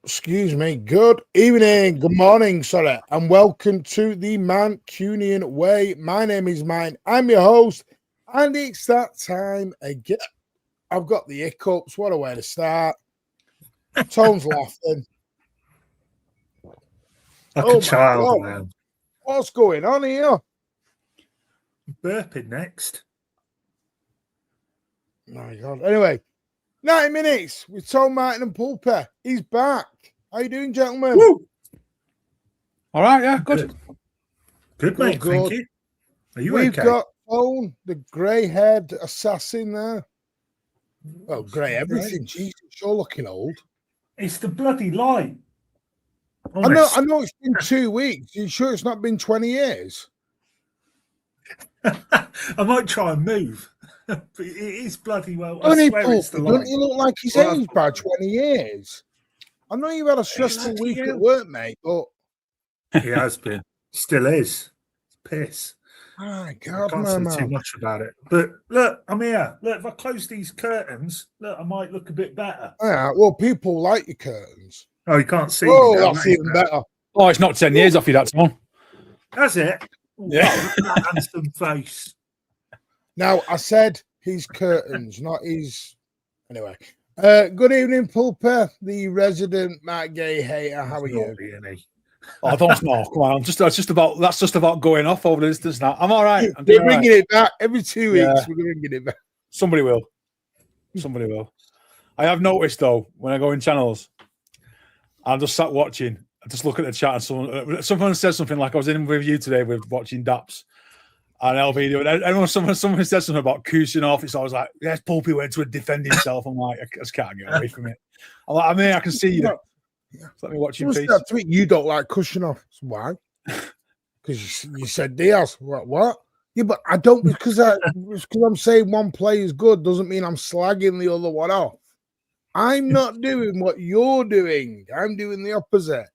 Excuse me. Good evening, good morning, sorry, and welcome to the Mancunian Way. My name is Mine. I'm your host, and it's that time again. I've got the hiccups. What a way to start. Tone's laughing. Like a child, man. What's going on here? Burping next. My God. Anyway, 90 minutes with Tom Martin and Pulper. He's back. How you doing, gentlemen? Woo! All right, yeah, good. Good, mate. Good. Thank you. Are you We've okay? got Tone, the grey-haired assassin there. Well, grey everything. Jesus, you're looking old. It's the bloody light. I know it's been 2 weeks. You sure it's not been 20 years? I might try and move, but it is bloody well. I Don't swear it's the light. Don't you look like he's Well, aged by 20 years? I know you've had a stressful Bloody week at hell. work, mate, but He has been. Still is. It's piss. my I God, can't my say too man. much about it. But look, I'm here. Look, if I close these curtains, look, I might look a bit better. Yeah, well, people like your curtains. Oh, you can't see me Oh, now. that's even better. Oh, it's not 10 years off you, that's one. That's it. Yeah. Wow, look at that handsome face. Now, I said his curtains, not his. Anyway, good evening, Pulper, the resident Matt Gay hater. How are you? Oh, don't know. Come on. That's just about going off over the distance now. I'm all right. I'm We're doing all bringing right. it back every 2 weeks. Yeah. We're bringing it back. Somebody will. Somebody will. I have noticed, though, when I go in channels, I'm just sat watching. I just look at the chat and someone says something like, I was in with you today with watching Daps and LV. And someone said something about Kusin off. It's always like, yes, Pulpy went to defend himself. I'm like, I just can't get away from it. I'm like, I'm here, I can see you. Let me watch in peace. You don't like Kushinoff. Why? Because you said Diaz. What? Yeah, but I don't because I'm saying one play is good doesn't mean I'm slagging the other one off. I'm not doing what you're doing. I'm doing the opposite.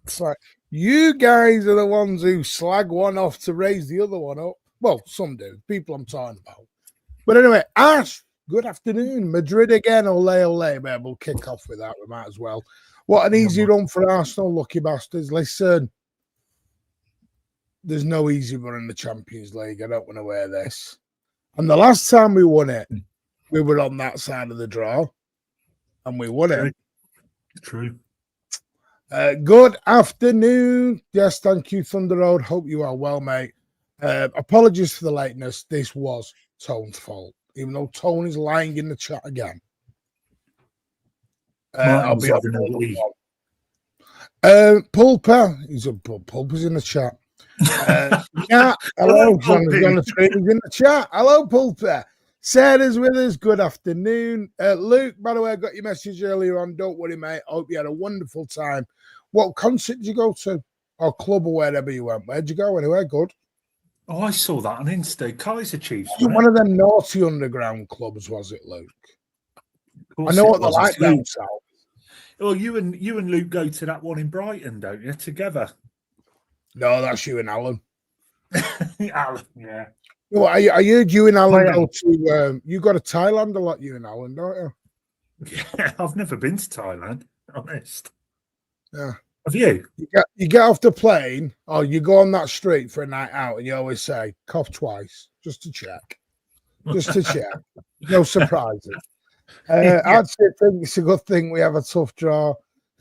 It's like you guys are the ones who slag one off to raise the other one up. Well, some do. People I'm talking about. But anyway, Ash, good afternoon. Madrid again. Ole. But we'll kick off with that. We might as well. What an easy run for Arsenal, lucky bastards. Listen, there's no easy run in the Champions League. I don't want to wear this. And the last time we won it, we were on that side of the draw. And we won it. True. Good afternoon. Yes, thank you, Thunder Road. Hope you are well, mate. Apologies for the lateness. This was Tone's fault, even though Tone is lying in the chat again. I'll be having a week. Pulper, Pulper's in the chat. Yeah, hello, he's on the screen. He's in the chat. Hello, Pulper. Sarah's with us. Good afternoon. Luke, by the way, I got your message earlier on. Don't worry, mate. I hope you had a wonderful time. What concert did you go to? Or club or wherever you went? Where'd you go anyway? Good. Oh, I saw that on Insta. Kaiser Chiefs. One of them naughty underground clubs, was it, Luke? I know what they're like down south. Well, you and Luke go to that one in Brighton, don't you? Together. No, that's you and Alan. Alan, yeah. Well, I heard you and Alan go to. You go to Thailand a lot, you and Alan, don't you? Yeah, I've never been to Thailand. Honest. Yeah. Have you? You get off the plane, or you go on that street for a night out, and you always say cough twice just to check, just to check. No surprises. I'd say it's a good thing we have a tough draw.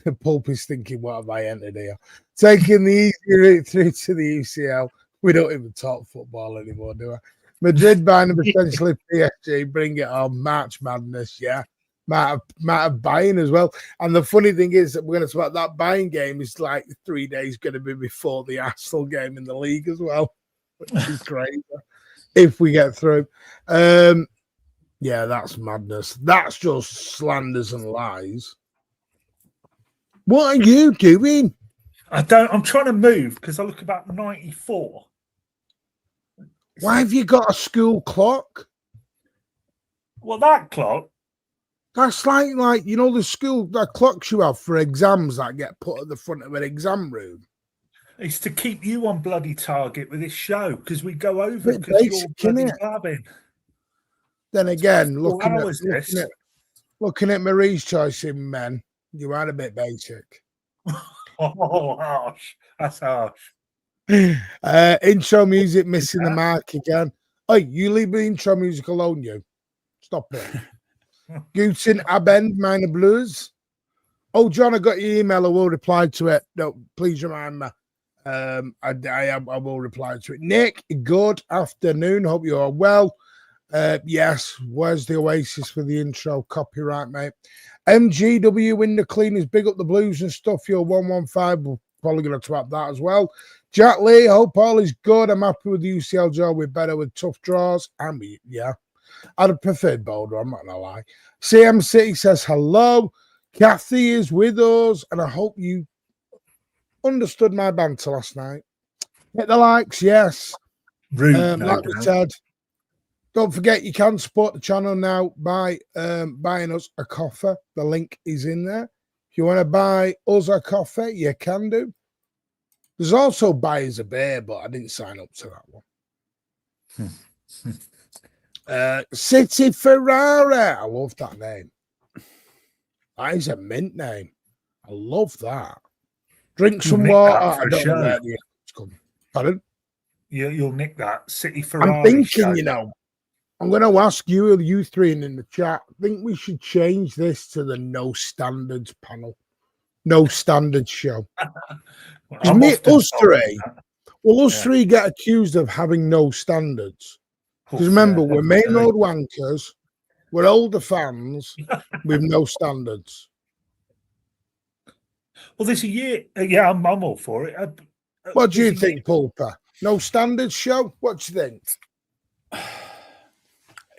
The Pulpy's thinking, what have I entered here? Taking the easy route through to the UCL. We don't even talk football anymore, do I? Madrid buying them essentially PSG, bring it on, March Madness, yeah. Might have buying as well. And the funny thing is that we're going to talk about that buying game is like 3 days going to be before the Arsenal game in the league as well, which is crazy if we get through. Yeah, that's madness. That's just slanders and lies. What are you doing? I'm trying to move because I look about 94. Why have you got a school clock? Well, that clock. That's like you know the school that clocks you have for exams that get put at the front of an exam room. It's to keep you on bloody target with this show because we go over because you're bloody blabbing. Then again, looking at Marie's choice in men, you are a bit basic. Oh, harsh. That's harsh. Intro music missing the mark again. Oh, you leave the intro music alone, you. Stop it. Guten Abend, meine Blues. Oh, John, I got your email. I will reply to it. No, please remind me. I will reply to it. Nick, good afternoon. Hope you are well. Yes, where's the Oasis for the intro? Copyright, mate. MGW in the cleaners, big up the Blues and stuff. You're 115. We're probably going to swap that as well. Jack Lee, hope all is good. I'm happy with the UCL job. We're better with tough draws. Yeah. I'd have preferred Boulder, I'm not going to lie. CM City says hello. Kathy is with us, and I hope you understood my banter last night. Hit the likes, yes. Rude, no like we doubt. said, don't forget you can support the channel now by buying us a coffee. The link is in there. If you want to buy us a coffee, you can do. There's also buy us a beer, but I didn't sign up to that one. City Ferrari. I love that name. That is a mint name. I love that. Drink some water. I don't know where the it's coming. Pardon? You'll nick that City Ferrari. I'm thinking, show. you know, I'm going to ask you three in the chat. I think we should change this to the no standards panel. No standards show. Us three get accused of having no standards. Because remember, we're main road wankers, we're older fans with no standards. Well, there's a year. Yeah, I'm all for it. What do you think, Pulper? No standards show? What do you think?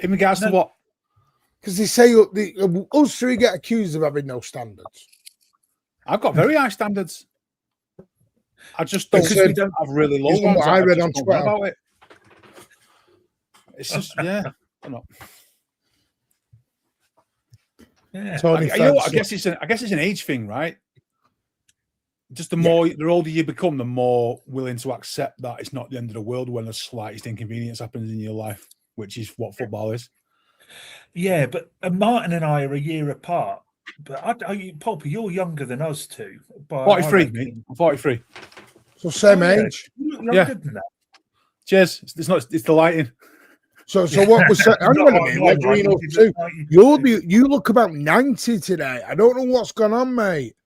In regards to what? Because they say us three get accused of having no standards. I've got very high standards. I just don't. Because we don't have really low ones. I read on Twitter about it. It's just, yeah. I don't know. Yeah. You know what? I guess it's an age thing, right? Just the older you become, the more willing to accept that it's not the end of the world when the slightest inconvenience happens in your life, which is what football is. Yeah, but Martin and I are a year apart. But Pulper, you're younger than us two. 43, mate. I'm 43. So same age. Younger than that. Cheers. It's the lighting. So what was that? Hang on a minute. You look about 90 today. I don't know what's gone on, mate.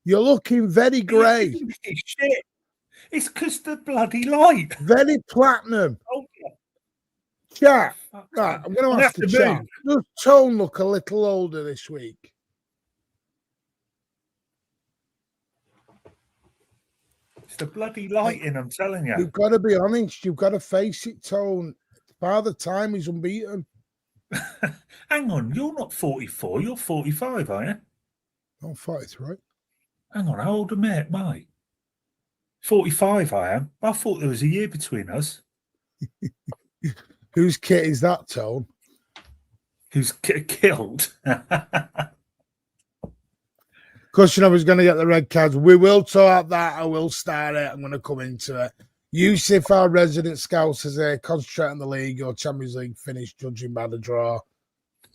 You're looking very grey. Shit. It's because the bloody light. Very platinum. Oh, yeah. Chat. Right, I'm going to ask the chat. Does Tone look a little older this week? It's the bloody lighting, I'm telling you. You've got to be honest. You've got to face it, Tone. Father Time is unbeaten. Hang on, you're not 44. You're 45, are you? I'm 43. Hang on, how old am I, mate? 45 I am. I thought there was a year between us. Whose kit is that, Tone? Who's killed? Because I was going to get the red cards. We will talk that. I will start it. I'm going to come into it. Yusuf, our resident scout, says, concentrate on the league or Champions League finish, judging by the draw.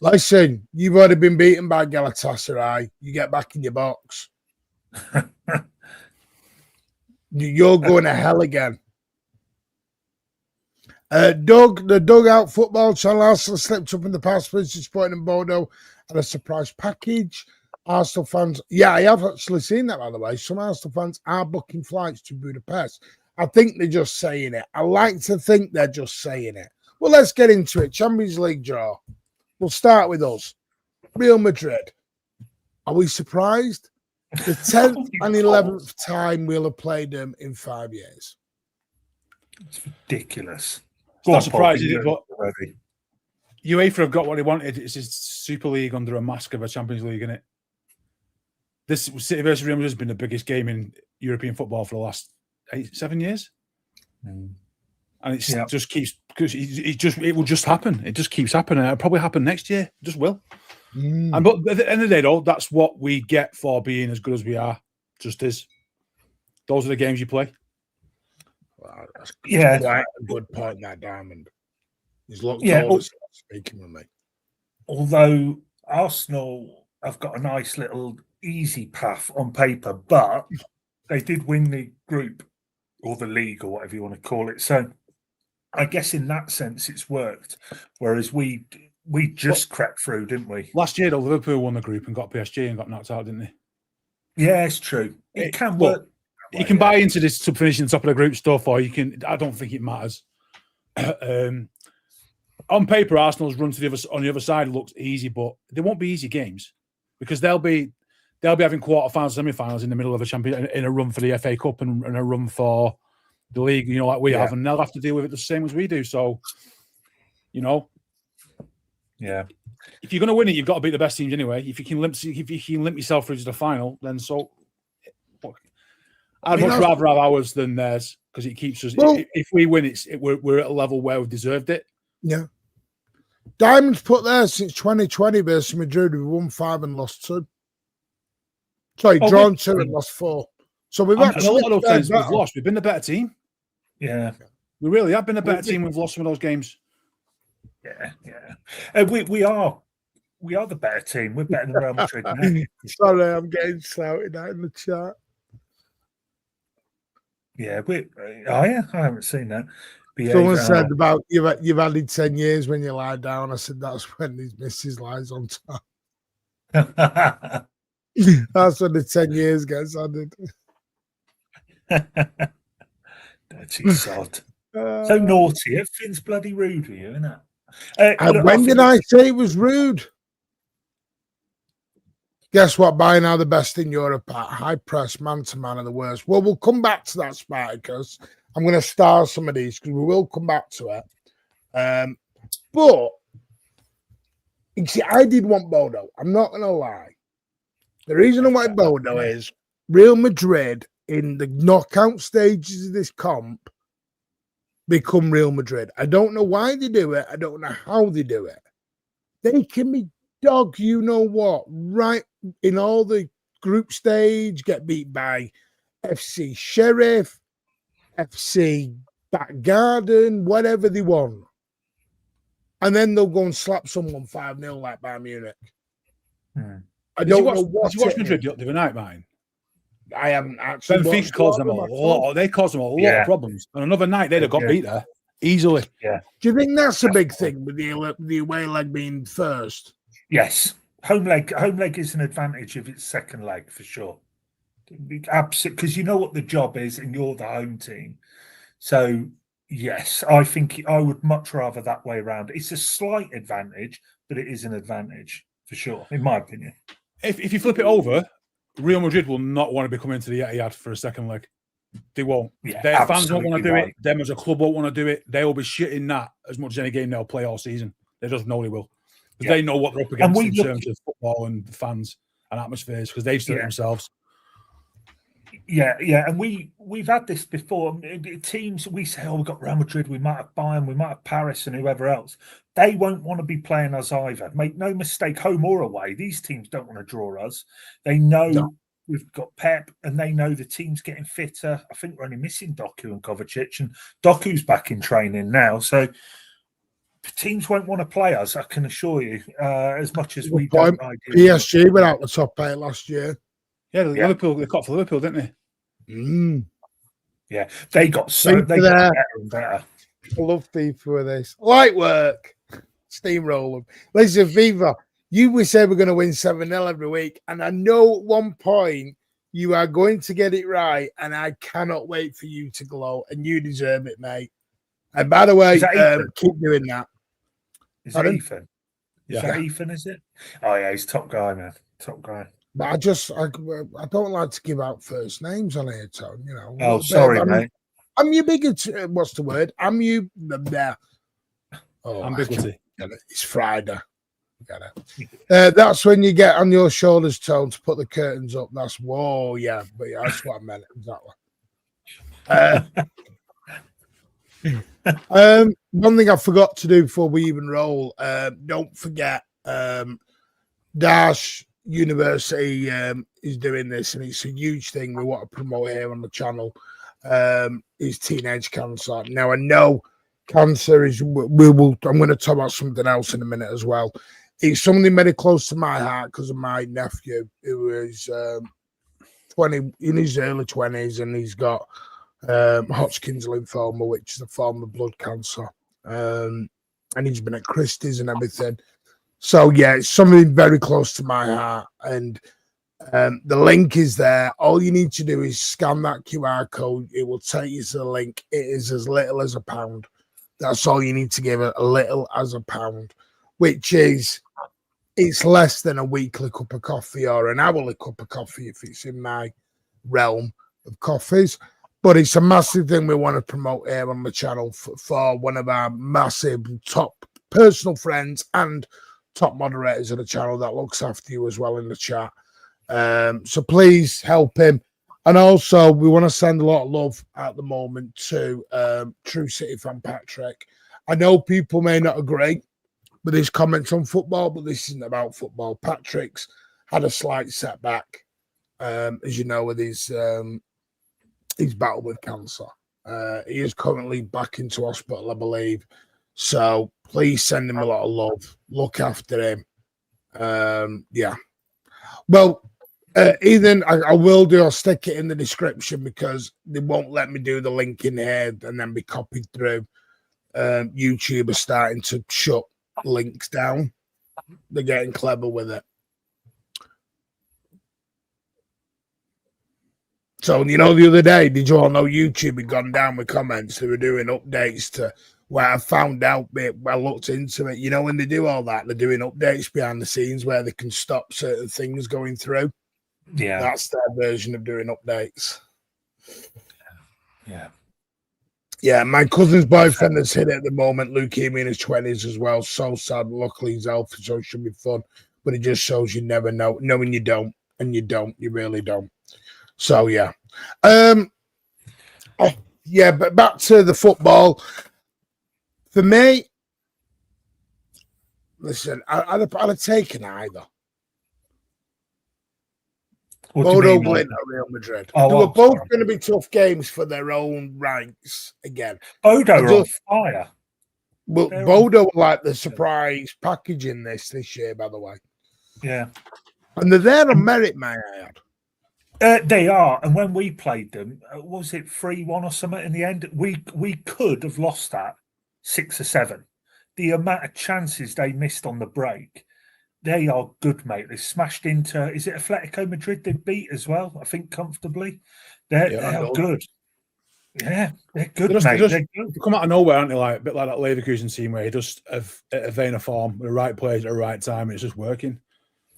Listen, you've already been beaten by Galatasaray. You get back in your box. You're going to hell again. Doug, the Dugout Football Channel, Arsenal slipped up in the past for Sporting in Bordeaux and a surprise package. Arsenal fans, I have actually seen that, by the way. Some Arsenal fans are booking flights to Budapest. I think they're just saying it. I like to think they're just saying it. Well, let's get into it. Champions League draw. We'll start with us. Real Madrid. Are we surprised? The 10th and 11th time we'll have played them in 5 years. It's ridiculous. It's not surprising, but UEFA have got what they wanted. It's a Super League under a mask of a Champions League, isn't it? This City versus Real Madrid has been the biggest game in European football for the last 7 years. And it just keeps, because it will just happen. It just keeps happening. It'll probably happen next year. It just will. And but at the end of the day, though, that's what we get for being as good as we are. Just is. Those are the games you play. Wow, that's quite a good point, that Diamond. He's looked speaking with me. Although Arsenal have got a nice little easy path on paper, but they did win the group or the league or whatever you want to call it. So I guess in that sense it's worked. Whereas we just crept through, didn't we? Last year, though, Liverpool won the group and got PSG and got knocked out, didn't they? Yeah, it's true. It can work. You can buy into this to finishing the top of the group stuff, or you can. I don't think it matters. On paper, Arsenal's run to on the other side looks easy, but they won't be easy games because they'll be having quarterfinals, semi-finals in the middle of a champion in a run for the FA Cup and a run for the league. You know, like we have, and they'll have to deal with it the same as we do. So, you know, if you're going to win it, you've got to beat the best teams anyway. If you can limp yourself through to the final, then so. I'd much rather have ours than theirs because it keeps us. Well, if we win, we're at a level where we've deserved it. Yeah. Diamond's put there since 2020 versus Madrid. We won 5 and lost 2. Sorry, drawn 2 and lost 4. So we've actually a lot of those times we've lost. We've been the better team. Yeah, we really have been the better team. We've lost some of those games. Yeah. We are the better team. We're better than Real Madrid now. Sorry, I'm getting shouted out in the chat. Yeah, I haven't seen that. Someone said about you've added 10 years when you lie down. I said that's when his missus lies on top. That's when the 10 years gets added. Dirty sod. So naughty. Everything's bloody rude with you, isn't it? And when did I say it was rude? Guess what? By now, the best in Europe at high press, man to man, are the worst. Well, we'll come back to that, Spartacus. I'm going to star some of these because we will come back to it. But you see, I did want Bodo. I'm not going to lie. The reason I want Bodo is Real Madrid in the knockout stages of this comp become Real Madrid. I don't know why they do it. I don't know how they do it. They can be dog, you know what, right in all the group stage, get beat by FC Sheriff, FC Back Garden, whatever they want. And then they'll go and slap someone 5-0 like Bayern Munich. I don't know what. Did you watch Madrid the other night, mine? I haven't actually. Benfica caused them a lot. They caused them a lot of problems. And another night they'd have got beat there easily. Yeah. Do you think that's a big thing with the away leg being first? Yes. Home leg is an advantage if it's second leg for sure. Absolutely, because you know what the job is, and you're the home team. So yes, I think I would much rather that way around. It's a slight advantage, but it is an advantage for sure, in my opinion. If you flip it over, Real Madrid will not want to be coming to the Etihad for a second leg. They won't. Yeah, their fans won't want to do it. Them as a club won't want to do it. They will be shitting that as much as any game they'll play all season. They just know they will. Because they know what they're up against in terms of football and fans and atmospheres, because they've done it themselves. Yeah, and we've had this before. Teams, we say, we've got Real Madrid, we might have Bayern, we might have Paris and whoever else. They won't want to be playing us either. Make no mistake, home or away, these teams don't want to draw us. They know we've got Pep, and they know the team's getting fitter. I think we're only missing Doku and Kovacic, and Doku's back in training now. So teams won't want to play us, I can assure you, as much as we don't. PSG went out the top 8 last year. Yeah, Liverpool, they got for Liverpool, didn't they? Yeah, they got better and better. I love FIFA with this. Light work. Steamroll them. Listen, FIFA, we say we're going to win 7-0 every week, and I know at one point you are going to get it right, and I cannot wait for you to glow, and you deserve it, mate. And by the way, keep doing that. Is it Ethan? Is that Ethan, is it? Oh, yeah, he's top guy, man. Top guy. But I don't like to give out first names on here, Tone. You know. Oh, sorry, mate. I'm your biggest. What's the word? I'm you. Oh, ambiguity. It's Friday. Get it. That's when you get on your shoulders, Tone, to put the curtains up. That's but that's what I meant exactly. One thing I forgot to do before we even roll. Don't forget, Dash University is doing this, and it's a huge thing we want to promote here on the channel. Is teenage cancer. Now I know cancer is. I'm going to talk about something else in a minute as well. It's something very close to my heart because of my nephew, who is 20 in his early 20s, and he's got Hodgkin's lymphoma, which is a form of blood cancer. And he's been at Christie's and everything. So yeah, it's something very close to my heart, and the link is there. All you need to do is scan that QR code. It will take you to the link. It is as little as £1. That's all you need to give it, a little as £1, which is, it's less than a weekly cup of coffee or an hourly cup of coffee if it's in my realm of coffees. But it's a massive thing we want to promote here on the channel for one of our massive top personal friends and top moderators of the channel that looks after you as well in the chat. So please help him. And also, we want to send a lot of love at the moment to True City fan Patrick. I know people may not agree with his comments on football, but this isn't about football. Patrick's had a slight setback, as you know, with his battle with cancer. He is currently back into hospital, I believe. So please send him a lot of love. Look after him. Yeah. Well, Ethan, I will do. I'll stick it in the description because they won't let me do the link in here and then be copied through. YouTube are starting to shut links down. They're getting clever with it. So, you know, the other day, did you all know YouTube had gone down with comments? They were doing updates to where I found out, I looked into it. You know, when they do all that, they're doing updates behind the scenes where they can stop certain things going through. Yeah. That's their version of doing updates. Yeah. Yeah, my cousin's boyfriend has hit it at the moment, leukemia in his 20s as well. So sad. Luckily, he's healthy, so it should be fun. But it just shows you never know. Knowing you don't, and you don't, you really don't. So, yeah. Yeah, but back to the football. For me, listen, I'd have taken either. Bodo Glint at Real Madrid. They were both going to be tough games for their own ranks again. Bodo are on fire. Well, Bodo were like the surprise package in this year, by the way. Yeah. And they're there on merit, may I add. They are. And when we played them, was it 3-1 or something in the end? We could have lost that 6 or 7. The amount of chances they missed on the break. They are good, mate. They smashed into, is it Atletico Madrid they beat as well? I think comfortably. They are good. Yeah, they're good, mate. They're good. They come out of nowhere, aren't they? Like a bit like that Leverkusen team where he just have a vein of form, the right players at the right time, and it's just working.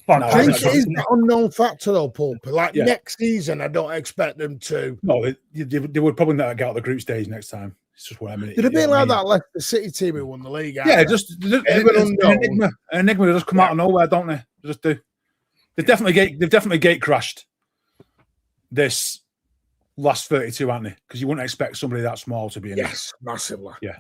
I think it is that unknown factor, though, Paul. Like next season, I don't expect them to. No, they would probably not get out of the group stage next time. It's just what I mean. Did it be like that Leicester City team who won the league? Yeah, just an enigma. They just come out of nowhere, don't they? They just do. They've definitely gate crashed this last 32, haven't they? Because you wouldn't expect somebody that small to be in it. Yes, massively. Yeah.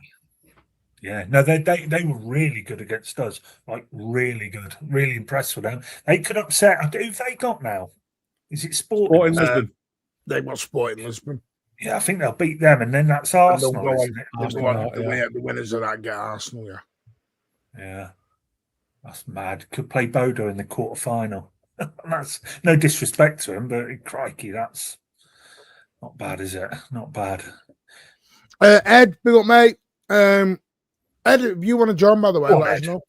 Yeah, no, they were really good against us. Like, really good. Really impressed with them. They could upset. Who've they got now? Is it Sporting Lisbon? They've got Sporting Lisbon. Yeah, I think they'll beat them, and then that's Arsenal. The winners of that get Arsenal, yeah. Yeah. That's mad. Could play Bodo in the quarterfinal. That's no disrespect to him, but crikey, that's not bad, is it? Not bad. Ed, big up, mate. Ed, if you want to join, by the way, let us know.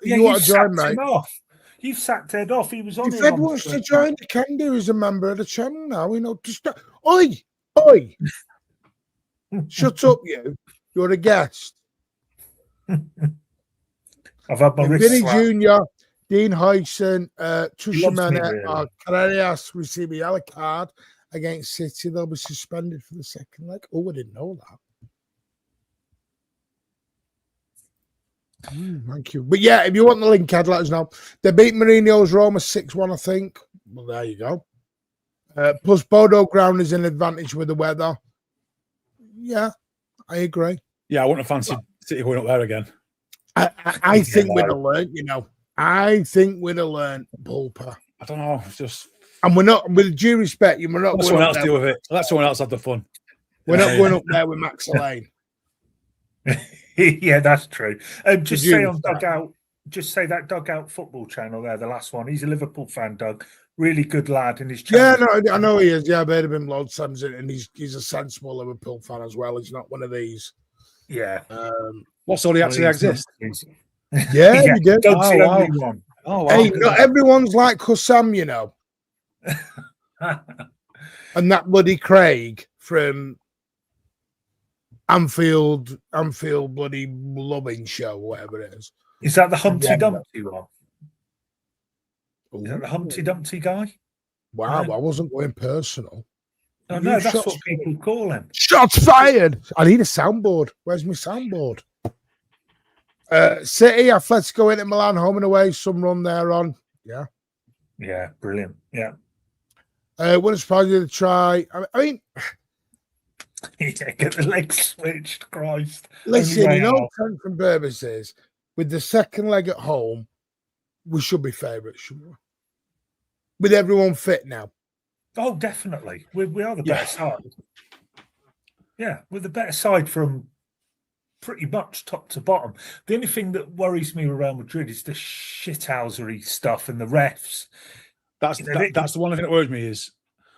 You want to join, mate? You've sacked Ed off. He was on. If Ed wants to join, he can do. He's a member of the channel now. We know. Just oi! Shut up, you. You're a guest. I've had my Vinny Jr., Dean Huyson, Tushimene, Carreras receive a yellow card against City. They'll be suspended for the second leg. Oh, I didn't know that. Thank you. But yeah, if you want the link, Ed, let us know. They beat Mourinho's Roma 6-1, I think. Well, there you go. Plus, Bodo ground is an advantage with the weather. Yeah, I agree. Yeah, I wouldn't have fancied City going up there again. I think we'd have learned, you know. I think we'd have learned, Pulper. I don't know. It's just. And we're not, with due respect, we're not. Let someone else deal with it. Let someone else have the fun. We're not going up there with Max Lane. Yeah, that's true. Just say on Dugout, just say that Dugout football channel there, the last one. He's a Liverpool fan, Doug. Really good lad in his channel. Yeah, no, I know he is. Yeah, I've heard of him loads of times, and he's a sensible Liverpool fan as well. He's not one of these. Yeah. What sort of actually exists? Yeah, you did. Doug's the only one. Oh, wow. Hey, not everyone's like Hussam, you know. And that bloody Craig from Anfield bloody loving show, whatever it is. Is that the Humpty Dumpty one? Is that the Humpty Dumpty guy? Wow, I wasn't going personal. Oh, no, that's what people call him. Shots fired. I need a soundboard. Where's my soundboard? City, Atletico into Milan, home and away. Some run there on. Yeah. Yeah, brilliant. Yeah. Wouldn't surprise you to try. I mean, Yeah, get the legs switched, Christ. listen, in all intents and purposes, with the second leg at home, we should be favourites, shouldn't we? With everyone fit now. Oh, definitely. We are the better side. Yeah, we're the better side from pretty much top to bottom. The only thing that worries me with Real Madrid is the shithousery stuff and the refs. That's the one thing that worries me is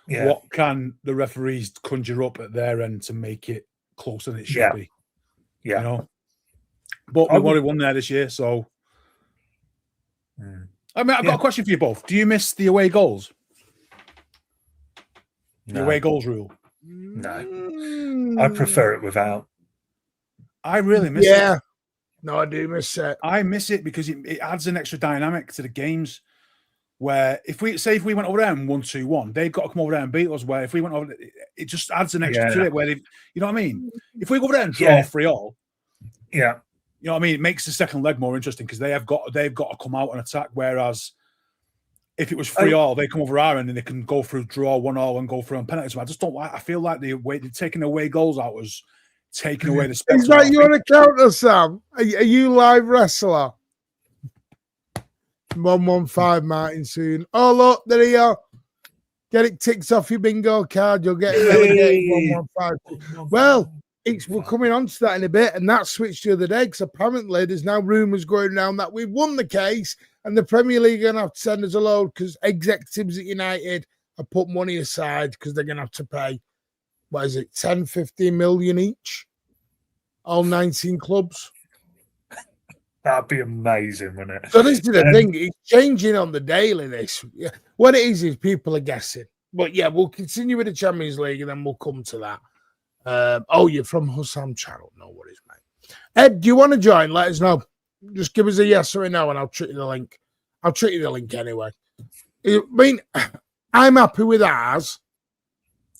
what can the referees conjure up at their end to make it closer than it should be? Yeah. You know? But we've already won there this year, so... I mean, I've got a question for you both. Do you miss the away goals? The away goals rule? No. I prefer it without. I really miss it. No, I do miss it. I miss it because it adds an extra dynamic to the games where if we went over there and won 2-1, they've got to come over there and beat us. Where if we went over, it just adds an extra to it where you know what I mean? If we go over there and draw 3-3, you know what I mean? It makes the second leg more interesting because they've got to come out and attack. Whereas if it was 3-3, they come over our end and they can go through, draw 1-1 and go through on penalties. I just don't like. I feel like they're taking away goals out was taking away the spectacle. Is that your counter, Sam? Are you live wrestler? 115 Martin soon. Oh look, there you are. Get it ticked off your bingo card. You'll get it relegated. 115. Well, we're coming on to that in a bit, and that switched the other day because apparently there's now rumours going around that we've won the case and the Premier League are going to have to send us a load because executives at United have put money aside because they're going to have to pay, 10, 15 million each? All 19 clubs. That'd be amazing, wouldn't it? So this is the thing. It's changing on the daily, this. Yeah. What it is people are guessing. But yeah, we'll continue with the Champions League and then we'll come to that. You're from Hussam Channel. No worries, mate. Ed, do you want to join? Let us know. Just give us a yes or a no and I'll treat you the link. I'll treat you the link anyway. I mean, I'm happy with ours.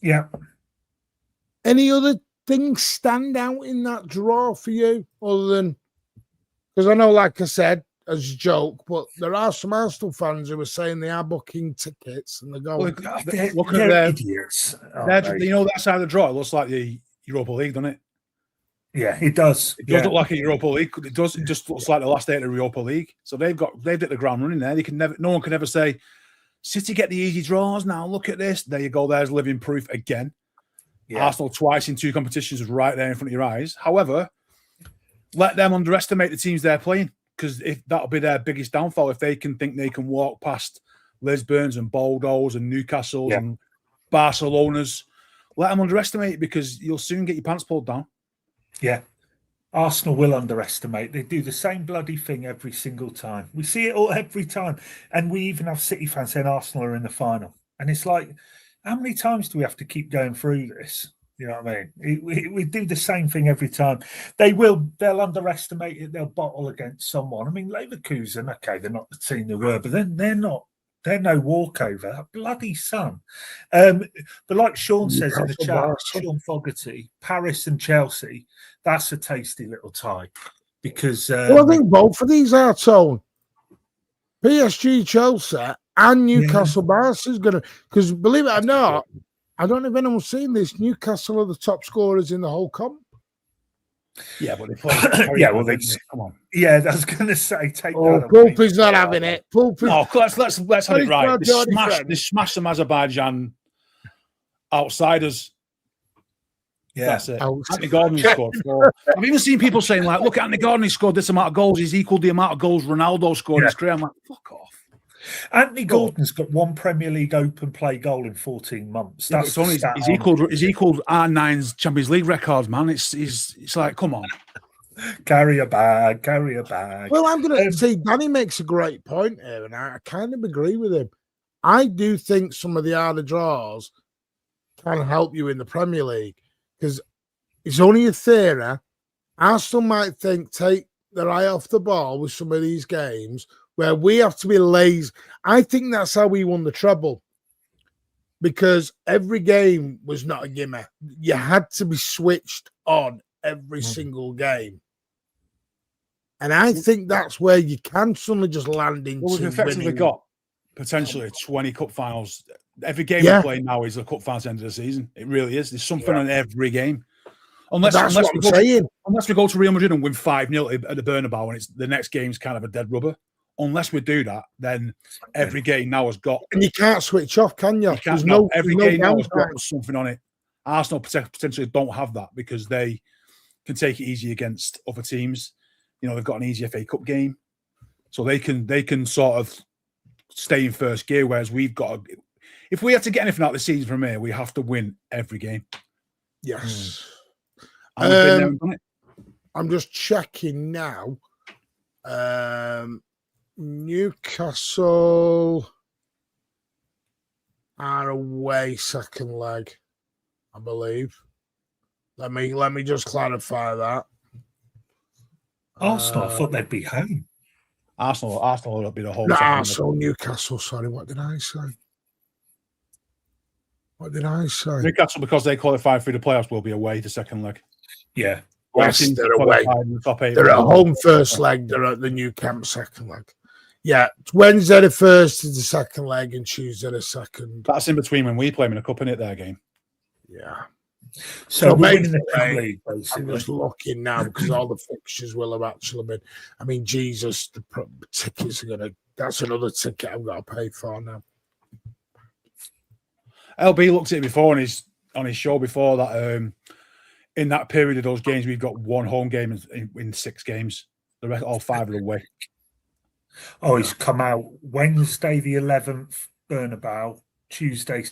Yeah. Any other things stand out in that draw for you other than... Because I know, like I said, as a joke, but there are some Arsenal fans who are saying they are booking tickets and they're going... They're idiots. You know, that side of the draw, it looks like the Europa League, doesn't it? Yeah, it does. It does look like a Europa League. It does. It just looks like the last day of the Europa League. So they've hit the ground running there. No one can ever say, City get the easy draws now. Look at this. There you go. There's living proof again. Yeah. Arsenal twice in 2 competitions right there in front of your eyes. However, let them underestimate the teams they're playing because if that'll be their biggest downfall if they can think they can walk past Lisbon's and Bordeaux's and Newcastle's and Barcelona's. Let them underestimate it because you'll soon get your pants pulled down. Yeah. Arsenal will underestimate. They do the same bloody thing every single time. We see it all every time. And we even have City fans saying Arsenal are in the final. And it's like, how many times do we have to keep going through this? You know what I mean? We do the same thing every time. They'll underestimate it. They'll bottle against someone. I mean, Leverkusen, okay, they're not the team they were, but then they're not. They're no walkover. That bloody Sun. But like Sean says in the chat, Sean Fogarty, Paris and Chelsea, that's a tasty little tie. Because I think both of these are, Tone. PSG, Chelsea, and Newcastle Barca is going to... Because believe it or not, I don't know if anyone's seen this. Newcastle are the top scorers in the whole comp. Yeah, but they play. Come on. Yeah, I was going to say, take that. Pulpy's not having it. Pulpy. No, let's have it right. They smashed some Azerbaijan outsiders. Yeah, that's it. Anthony Gordon scored 4. I've even seen people saying, like, look, Anthony Gordon, he scored this amount of goals. He's equaled the amount of goals Ronaldo scored in his career. I'm like, fuck off. Anthony Gordon's got 1 Premier League open play goal in 14 months. That's he's equaled R9's Champions League records, man. It's like, come on. Carry a bag. Well, I'm going to say Danny makes a great point here, and I kind of agree with him. I do think some of the harder draws can help you in the Premier League because it's only a theory. Arsenal might think, take their eye off the ball with some of these games where we have to be lazy. I think that's how we won the treble because every game was not a gimme. You had to be switched on every single game. And I think that's where you can suddenly just land into. Well, we've effectively got potentially 20 cup finals every game we play now is a cup final at the end of the season. It really is. There's something on every game. Unless we go to Real Madrid and win 5-0 at the Bernabeu, and it's the next game's kind of a dead rubber. Unless we do that, then every game now has got, and you can't switch off, can you? Every game now has got something on it. Arsenal potentially don't have that because they can take it easy against other teams. You know, they've got an easy FA Cup game, so they can sort of stay in first gear. Whereas we've got, if we have to get anything out of the season from here, we have to win every game. Yes. I'm just checking now. Newcastle are away second leg, I believe. Let me just clarify that. Arsenal, I thought they'd be home. Arsenal will be the home. Arsenal, Newcastle. Sorry, what did I say? Newcastle, because they qualified through the playoffs, will be away the second leg. Yeah. Yes, they're away. They're at home first leg. They're at the New Camp second leg. Yeah, Wednesday the first is the second leg, and Tuesday the second. That's in between when we play them in a cup, in it their game. Yeah. So we're winning the Premier League, basically. I'm just looking now because all the fixtures will have actually been. I mean, Jesus, the tickets are gonna. That's another ticket I've got to pay for now. LB looked at it before on his show before that. In that period of those games, we've got one home game in 6 games. The rest, all 5 are away. Oh, he's come out Wednesday the 11th, Bernabeu, Tuesday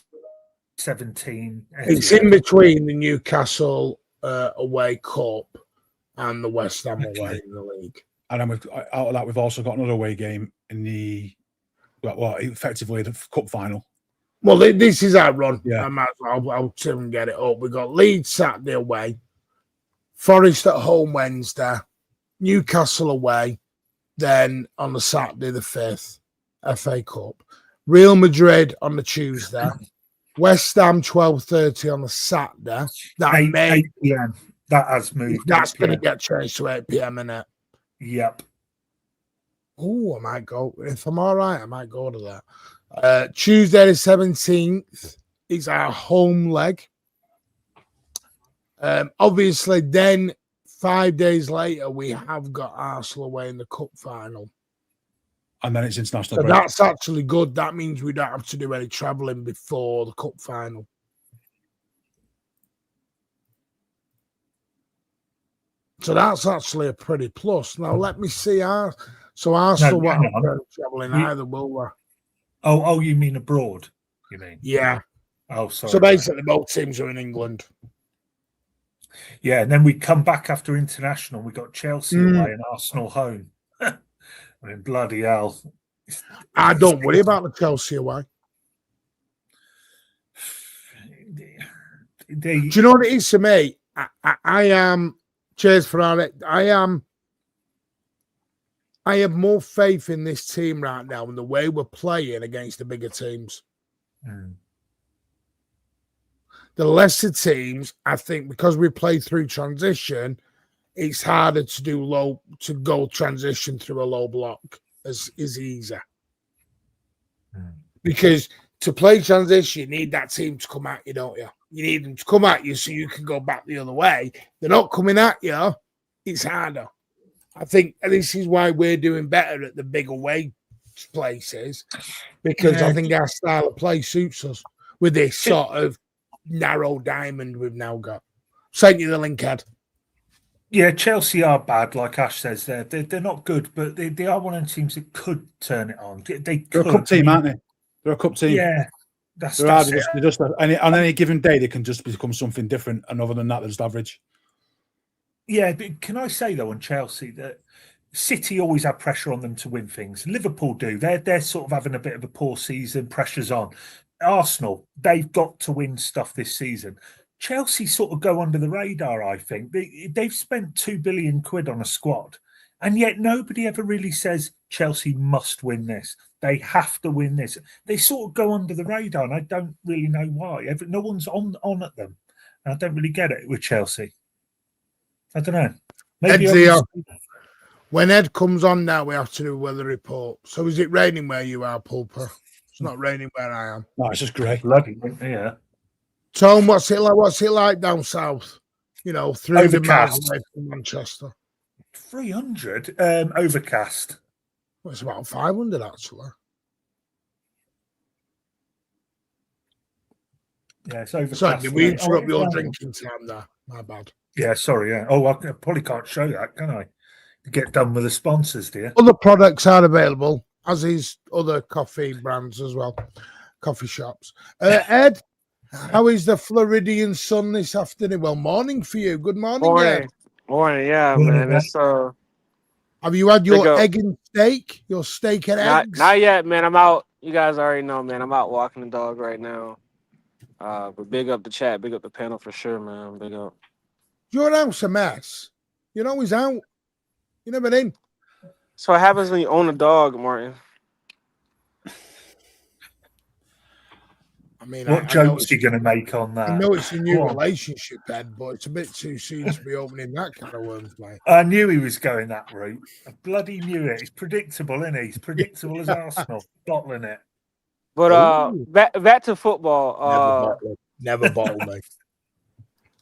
17. It's in between the Newcastle away cup and the West Ham away in the league. And then out of that, we've also got another away game in the effectively the cup final. Well, this is our run. Yeah. I'll try and get it up. We've got Leeds Saturday away, Forest at home Wednesday, Newcastle away, then on the Saturday the 5th, FA Cup, Real Madrid on the Tuesday, West Ham 12:30 on the Saturday. That 8 p.m. That has moved. That's going to get changed to 8 p.m. in it. Yep. Oh, I might go. If I'm all right, I might go to that. Tuesday the 17th is our home leg. Obviously, then 5 days later, we have got Arsenal away in the cup final. And then it's international break. That's actually good. That means we don't have to do any travelling before the cup final. So that's actually a pretty plus. Now, let me see. Arsenal won't be travelling either, will we? Oh, you mean abroad? You mean? Yeah. Oh, sorry. So basically, both teams are in England. Yeah, and then we come back after international. We got Chelsea away and Arsenal home. I mean, bloody hell! I don't worry about the Chelsea away. Do you know what it is to me? I am. Cheers for that. I have more faith in this team right now and the way we're playing against the bigger teams. The lesser teams, I think, because we play through transition, it's harder to go transition through a low block is easier. Because to play transition, you need that team to come at you, don't you? You need them to come at you so you can go back the other way. They're not coming at you. It's harder. I think this is why we're doing better at the big away places, because I think our style of play suits us with this sort of narrow diamond we've now got. Sent you the link, Ed. Yeah, Chelsea are bad, like Ash says. They're not good, but they are one of the teams that could turn it on. They're a cup team, aren't they? They're a cup team. Yeah. On any given day, they can just become something different, and other than that, they're just average. Yeah, but can I say, though, on Chelsea, that City always have pressure on them to win things. Liverpool do. They're sort of having a bit of a poor season, pressure's on. Arsenal, they've got to win stuff this season. Chelsea sort of go under the radar, I think. They've spent £2 billion on a squad, and yet nobody ever really says Chelsea must win this. They have to win this. They sort of go under the radar, and I don't really know why. No one's on at them. And I don't really get it with Chelsea. I don't know. Maybe when Ed comes on now, we have to do a weather report. So is it raining where you are, Pulper? It's not raining where I am. No, it's just grey. Bloody, yeah. Tom, what's it like? What's it like down south? 300 miles Overcast. away from Manchester. 300 overcast. Well, it's about 500 actually. Yeah, it's overcast. Sorry, did we interrupt your it's drinking time there? My bad. Yeah, sorry. Yeah. Oh, I probably can't show that, can I? Get done with the sponsors, dear. Other products are available, as is other coffee brands as well, coffee shops. Ed, how is the Floridian sun this afternoon? Well, morning for you. Good morning, Ed. Morning, yeah, Morning, man. It's Have you had your up. egg and steak? Your steak and eggs? not yet, man. I'm out. You guys already know, man. I'm out walking the dog right now. But big up the chat, big up the panel for sure, man. Big up. Your house a mess. You're always out. You never in. So what happens when you own a dog, Martin? I mean, What jokes are you going to make on that? I know it's a new Go on. relationship, Ed, but it's a bit too soon to be opening that kind of worms, mate. I knew he was going that route. I bloody knew it. He's predictable, isn't he? He's predictable as Arsenal, bottling it. But Ooh. back to football. Never bottle, mate.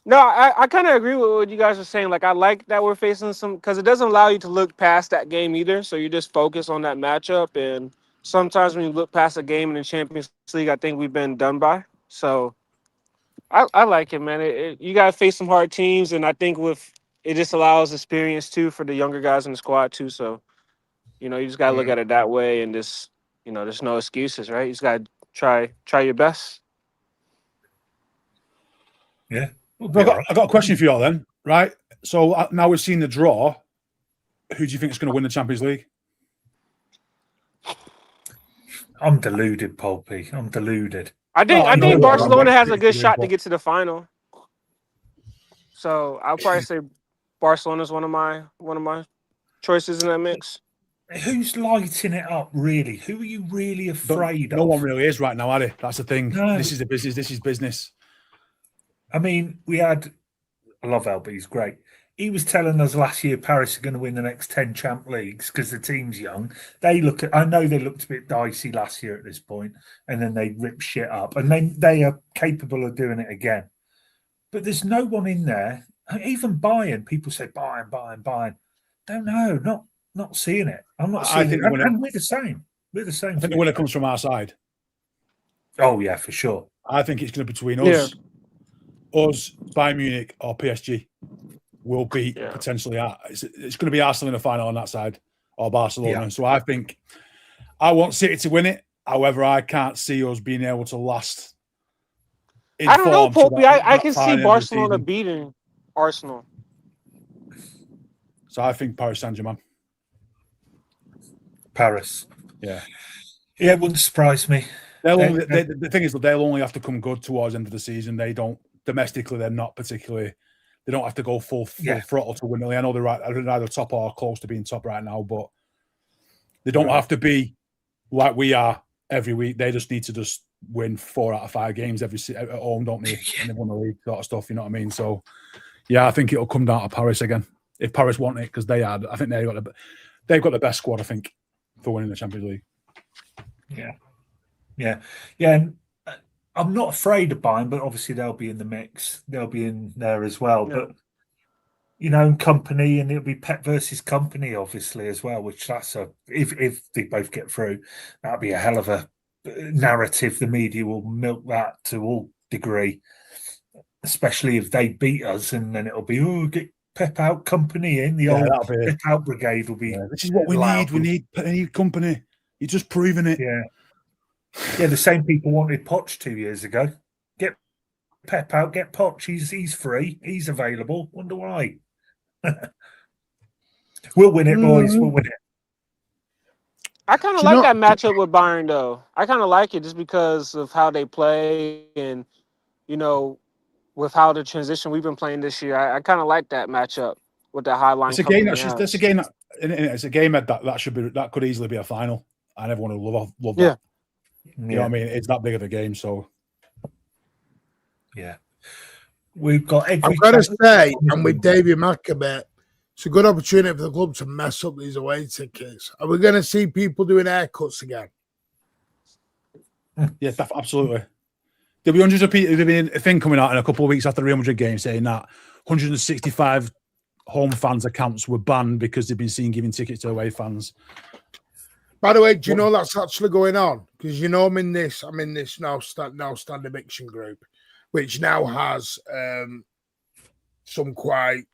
No, I kind of agree with what you guys are saying. Like, I like that we're facing some, because it doesn't allow you to look past that game either. So you just focus on that matchup. And sometimes when you look past a game in the Champions League, I think we've been done by. So I like it, man. You got to face some hard teams. And I think it just allows experience, too, for the younger guys in the squad, too. So, you just got to look at it that way. And just, there's no excuses, right? You just got to try your best. Yeah. I got a question for you all then, right? So now we've seen the draw. Who do you think is going to win the Champions League? I'm deluded, Pulpy. I'm deluded. I think know, Barcelona has a I'm good shot to but- get to the final. So I'll probably say Barcelona's one of my choices in that mix. Who's lighting it up, really? Who are you really afraid of? No one really is right now, are they? That's the thing. No. This is the business. This is business. I mean, I love LB, he's great. He was telling us last year Paris are going to win the next 10 Champ Leagues because the team's young. I know they looked a bit dicey last year at this point, and then they ripped shit up. And they are capable of doing it again. But there's no one in there. Even Bayern, people say Bayern. Don't know, not seeing it. I'm not seeing it. And we're the same. We're the same. I think the winner comes from our side. Oh, yeah, for sure. I think it's going to be between us. Yeah. Us, Bayern Munich, or PSG will beat potentially. It's going to be Arsenal in the final on that side, or Barcelona. Yeah. So I think I want City to win it. However, I can't see us being able to last. I don't know, form to Popey. that I can see final end of the Barcelona season. beating Arsenal. So I think Paris Saint-Germain. Paris. Yeah. Yeah, it wouldn't surprise me. The thing is that they'll only have to come good towards the end of the season. They don't domestically. They're not particularly. They don't have to go full throttle to win. I know they're either top or close to being top right now, but they don't have to be like we are every week. They just need to just win 4 out of 5 games at home, don't they? And they won the league, sort of stuff. You know what I mean? So, yeah, I think it'll come down to Paris again if Paris want it because I think they've got the best squad. I think for winning the Champions League. Yeah. And I'm not afraid of Bayern, but obviously they'll be in the mix. They'll be in there as well. Yeah. But company, and it'll be Pep versus company, obviously as well. Which if they both get through, that'll be a hell of a narrative. The media will milk that to all degree, especially if they beat us, and then it'll be get Pep out, company in. The old Pep out brigade will be. Yeah, this is what we need. We need company. You're just proving it. Yeah, the same people wanted Poch 2 years ago. Get Pep out, get Poch. He's free. He's available. Wonder why. We'll win it, boys. We'll win it. I kind of like that matchup with Bayern, though. I kind of like it just because of how they play and, with how the transition we've been playing this year. I kind of like that matchup with the high line. It's a game that could easily be a final, and everyone will love that. You know what I mean? It's that big of a game, so yeah. We've got. I've got to say, and with David Maccabee, it's a good opportunity for the club to mess up these away tickets. Are we going to see people doing haircuts again? Yeah, absolutely. There'll be hundreds of people. There'll be a thing coming out in a couple of weeks after the Real Madrid game saying that 165 home fans' accounts were banned because they've been seen giving tickets to away fans. By the way, do you know that's actually going on? Because you know I'm in this now stand eviction group, which now has some quite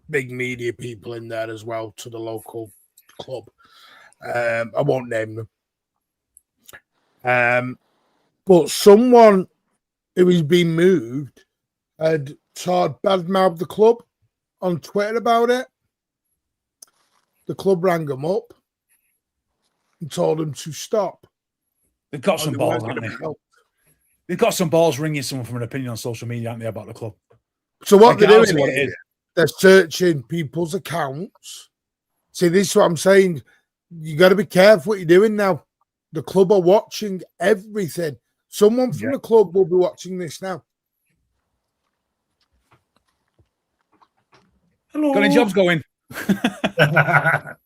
big media people in there as well to the local club. I won't name them. But someone who has been moved had badmouthed the club on Twitter about it. The club rang them up and told them to stop. They've got some balls, haven't they? They've got some balls ringing someone from an opinion on social media, haven't they, about the club? So what they're doing is they're searching people's accounts. See, this is what I'm saying. You got to be careful what you're doing now. The club are watching everything. Someone from the club will be watching this now. Hello. Got any jobs going? Got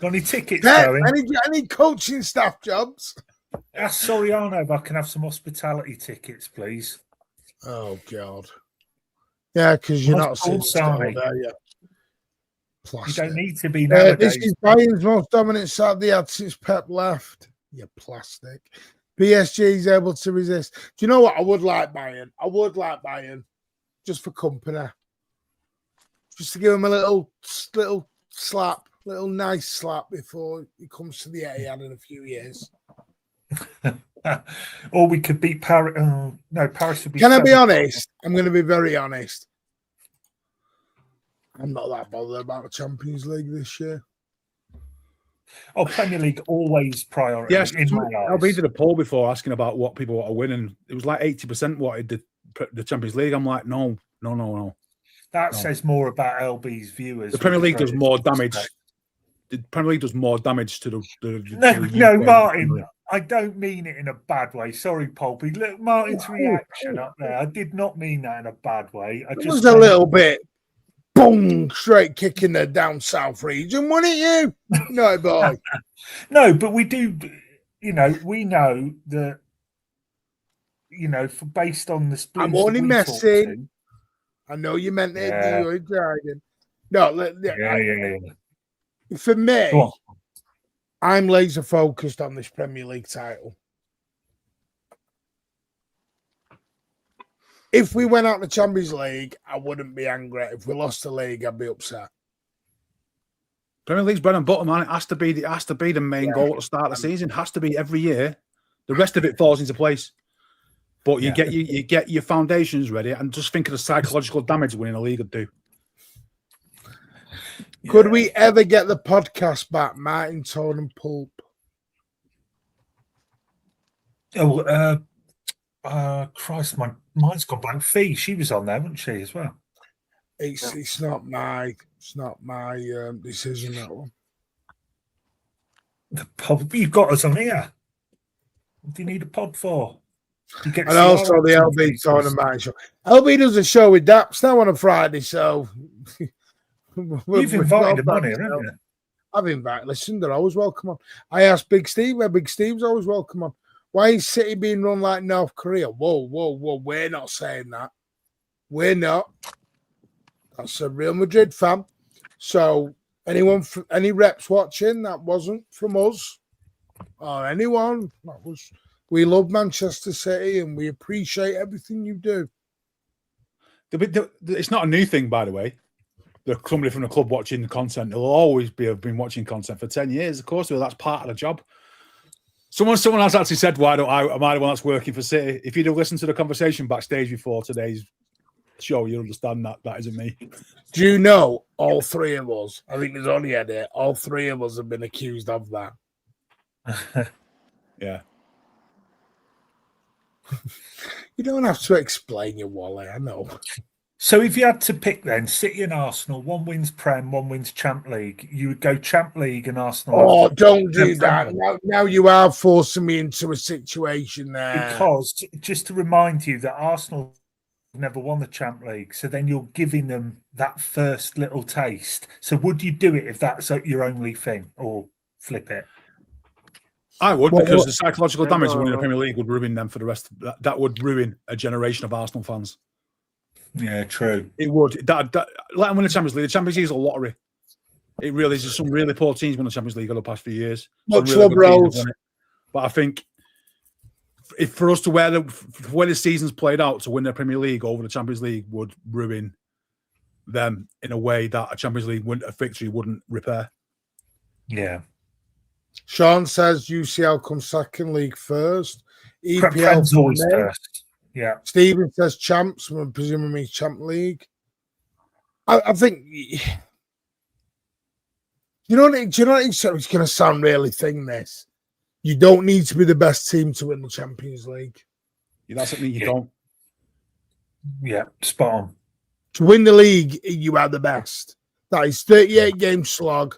any tickets going? Any coaching staff jobs? Ask Soriano if I can have some hospitality tickets, please. Oh, God. Yeah, because you're not seeing Sony. there yet. You don't need to be nowadays. This is Bayern's most dominant start they had since Pep left. You plastic. PSG is able to resist. Do you know what? I would like Bayern just for company. Just to give him a little slap, little nice slap before he comes to the Etihad in a few years. Or we could beat Paris. Oh, no, Paris would be. Can I be honest? I'm going to be very honest. I'm not that bothered about the Champions League this year. Oh, Premier League always priority. Yes, in my eyes. we did a poll before asking about what people want to win, and it was like 80% wanted the Champions League. I'm like, no. That says more about LB's viewers. The Premier League does more damage. The Premier League does more damage to the No, Martin. I don't mean it in a bad way. Sorry, Pulpy. Look, Martin's reaction up there. I did not mean that in a bad way. It was a little bit, boom, straight kick in the down south region, wasn't it, you? No, boy. No, but we do, we know that, based on the split. I'm only messing. I know you meant it. Yeah. You were driving. No, yeah. For me, I'm laser focused on this Premier League title. If we went out the Champions League, I wouldn't be angry. If we lost the league, I'd be upset. Premier League's bread and butter, man. It has to be the main goal at the start of the season. It has to be every year. The rest of it falls into place. But you get your foundations ready, and just think of the psychological damage winning a league would do. Could we ever get the podcast back, Martin, Tone and Pulp? Christ, my mind's gone blank. Fee, she was on there, wasn't she, as well? It's not my decision, that one. The pod, you've got us on here. What do you need a pod for? And also the LB Tone and Martin show. LB does a show with Daps now on a Friday, so you've invited them on here, haven't you? I've invited. Listen, they're always welcome on. I asked Big Steve where Big Steve's always welcome on. Why is City being run like North Korea? Whoa. We're not saying that. We're not. That's a Real Madrid fan. So any reps watching, that wasn't from us or anyone. That was. We love Manchester City and we appreciate everything you do. It's not a new thing, by the way. There's somebody from the club watching the content. They'll always have been watching content for 10 years. Of course, that's part of the job. Someone has actually said, "Why don't am I the one that's working for City?" If you'd have listened to the conversation backstage before today's show, you'll understand that isn't me. Do you know all three of us? I think there's only Eddie. All three of us have been accused of that. Yeah. You don't have to explain your Wally, I know. So if you had to pick then, City and Arsenal, one wins Prem, one wins Champ League, you would go Champ League and Arsenal. Oh, don't do that. Now you are forcing me into a situation there. Because, just to remind you that Arsenal never won the Champ League, so then you're giving them that first little taste. So would you do it if that's your only thing, or flip it? I would, because the psychological damage of winning the know. Premier League would ruin them for the rest. That would ruin a generation of Arsenal fans. Yeah, true. It would. Let them win the Champions League. The Champions League is a lottery. It really is. There's some really poor teams won the Champions League over the past few years. Some really good teams have won it. But I think if for us to where the season's played out to win the Premier League over the Champions League would ruin them in a way that a Champions League victory wouldn't repair. Yeah. Sean says UCL comes second, league first. EPL always first. Yeah. Stephen says champs, I'm presuming means champ league. I think you know what it's going to sound really thing this. You don't need to be the best team to win the Champions League. That's something you don't. Yeah, spot on. To win the league, you are the best. That is 38 game slog,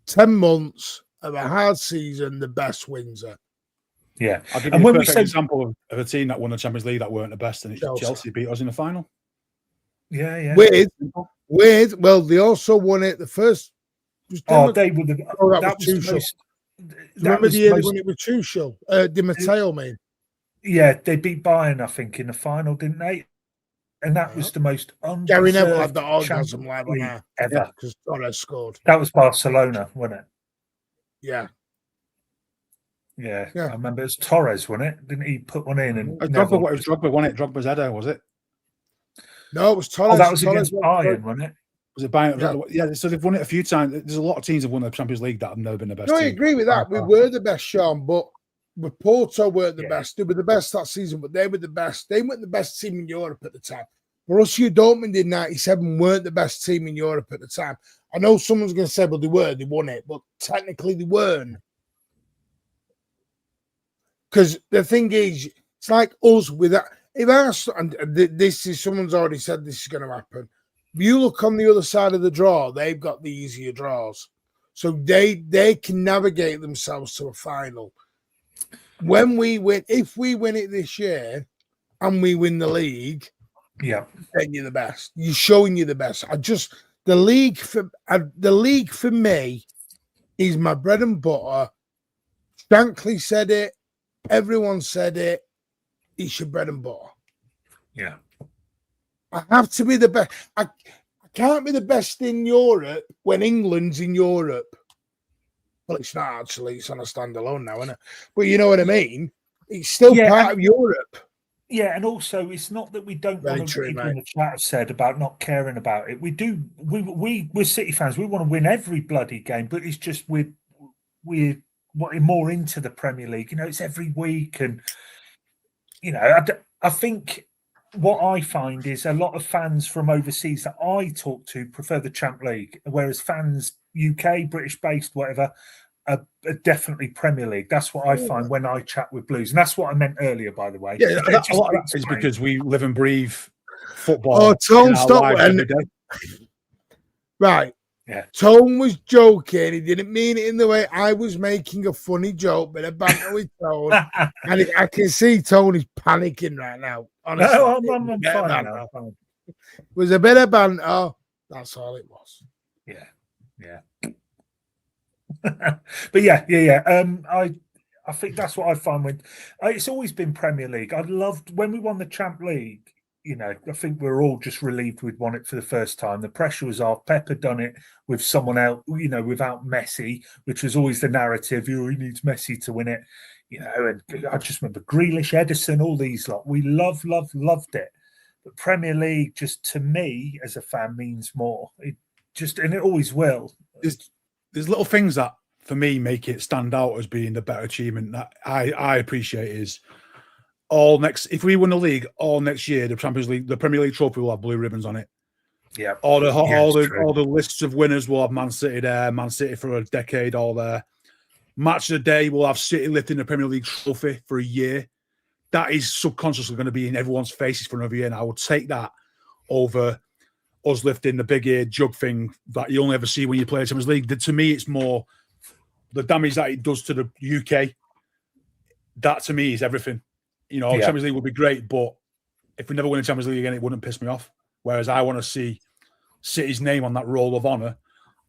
10 months of a hard season, the best wins it. Yeah. I'll give you a perfect example of a team that won the Champions League that weren't the best, and it's Chelsea beat us in the final. Yeah, yeah. Well, they also won it the first. They were the. That was Tuchel. Remember the year they won it with Tuchel? Di Matteo, man. Yeah, they beat Bayern, I think, in the final, didn't they? And that was the most undeserved Gary Neville had the orgasm like that ever because Torres scored. That was Barcelona, wasn't it? Yeah. Yeah, I remember it was Torres, wasn't it? Didn't he put one in? And Drogba won it. Drogba's header, was it? No, it was Torres. Oh, that was against Bayern, wasn't it? Was it Bayern? Yeah, so they've won it a few times. There's a lot of teams that have won the Champions League that have never been the best. No, team. I agree with that. We were the best, Sean, but Porto weren't the best. They were the best that season, but they were the best. They weren't the best team in Europe at the time. Borussia Dortmund in 97 weren't the best team in Europe at the time. I know someone's going to say, well, they won it, but technically they weren't. Because the thing is, it's like us with that. If this is, someone's already said this is going to happen. If you look on the other side of the draw, they've got the easier draws. So they can navigate themselves to a final. When we win, if we win it this year and we win the league, then you're the best. You're showing you the best. The league for me is my bread and butter. Shankly said it. Everyone said it. It's your bread and butter. Yeah. I have to be the best. I can't be the best in Europe when England's in Europe. Well, it's not actually. It's on a standalone now, isn't it? But you know what I mean? It's still part of Europe. Yeah, and also it's not that we don't want to. People in the chat have said about not caring about it. We do. We're City fans. We want to win every bloody game, but it's just we're wanting more into the Premier League. You know, it's every week, and you know, I think what I find is a lot of fans from overseas that I talk to prefer the Champ League, whereas fans UK, British based, whatever, are definitely Premier League. That's what I find when I chat with Blues, and that's what I meant earlier, by the way. Yeah, a lot of that is because we live and breathe football. Oh, Tone, stop it! Right. Yeah. Tone was joking. He didn't mean it in the way I was making a funny joke, but a banter with Tone. And I can see Tone is panicking right now. Honestly, no, I'm fine now. It was a bit of banter. That's all it was. Yeah. But yeah. I think that's what I find with. It's always been Premier League. I loved when we won the Champ League. You know, I think we're all just relieved we'd won it for the first time. The pressure was off. Pep had done it with someone else, you know, without Messi, which was always the narrative. He needs Messi to win it, you know. And I just remember Grealish, Edison, all these lot. We loved it. But Premier League, just to me as a fan, means more. And it always will. There's little things that for me make it stand out as being the better achievement that I appreciate is. If we win the league all next year, the Champions League, the Premier League trophy will have blue ribbons on it. Yeah. All the lists of winners will have Man City there, Man City for a decade, all there. Match of the day will have City lifting the Premier League trophy for a year. That is subconsciously going to be in everyone's faces for another year. And I would take that over us lifting the big ear jug thing that you only ever see when you play the Champions League. To me, it's more the damage that it does to the UK. That to me is everything. You know, Champions League would be great, but if we never win the Champions League again, it wouldn't piss me off. Whereas I want to see City's name on that roll of honour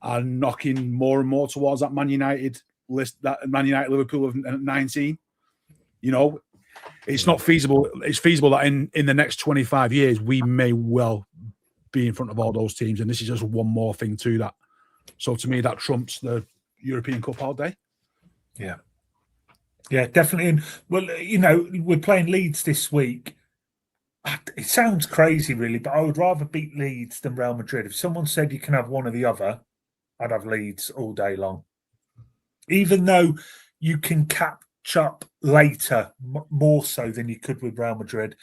and knocking more and more towards that Man United list that Man United, Liverpool of 19. You know, it's not feasible. It's feasible that in the next 25 years, we may well be in front of all those teams. And this is just one more thing to that. So to me, that trumps the European Cup all day. Yeah. Yeah, definitely. And, well, you know, we're playing Leeds this week. It sounds crazy, really, but I would rather beat Leeds than Real Madrid. If someone said you can have one or the other, I'd have Leeds all day long. Even though you can catch up later, more so than you could with Real Madrid,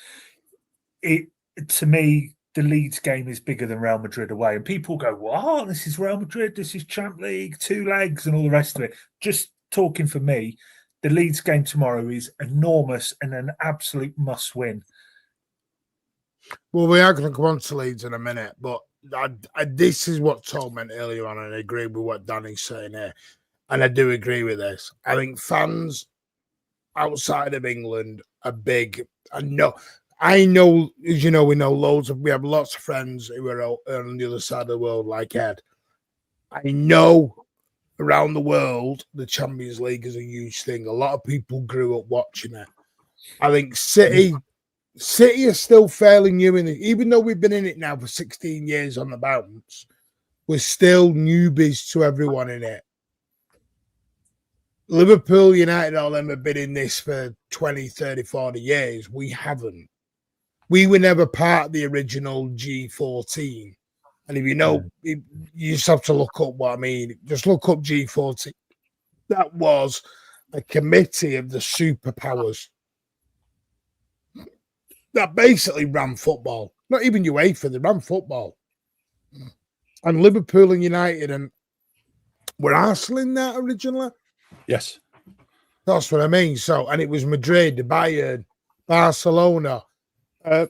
to me, the Leeds game is bigger than Real Madrid away. And people go, what? This is Real Madrid, this is Champ League, 2 legs and all the rest of it. Just talking for me, the Leeds game tomorrow is enormous and an absolute must-win. Well, we are going to come on to Leeds in a minute, but this is what Tom meant earlier on, and I agree with what Danny's saying here. And I do agree with this. I think fans outside of England are big. I know, as you know, we have lots of friends who are on the other side of the world, like Ed. I know around the world, the Champions League is a huge thing. A lot of people grew up watching it. I think City are still fairly new in it. Even though we've been in it now for 16 years on the bounce, we're still newbies to everyone in it. Liverpool, United, all them have been in this for 20, 30, 40 years. We haven't. We were never part of the original G14. And if you know, you just have to look up what I mean. Just look up G14. That was a committee of the superpowers that basically ran football. Not even UEFA, they ran football. And Liverpool and United and were Arsenal in that originally? Yes. That's what I mean. So, and it was Madrid, Bayern, Barcelona, the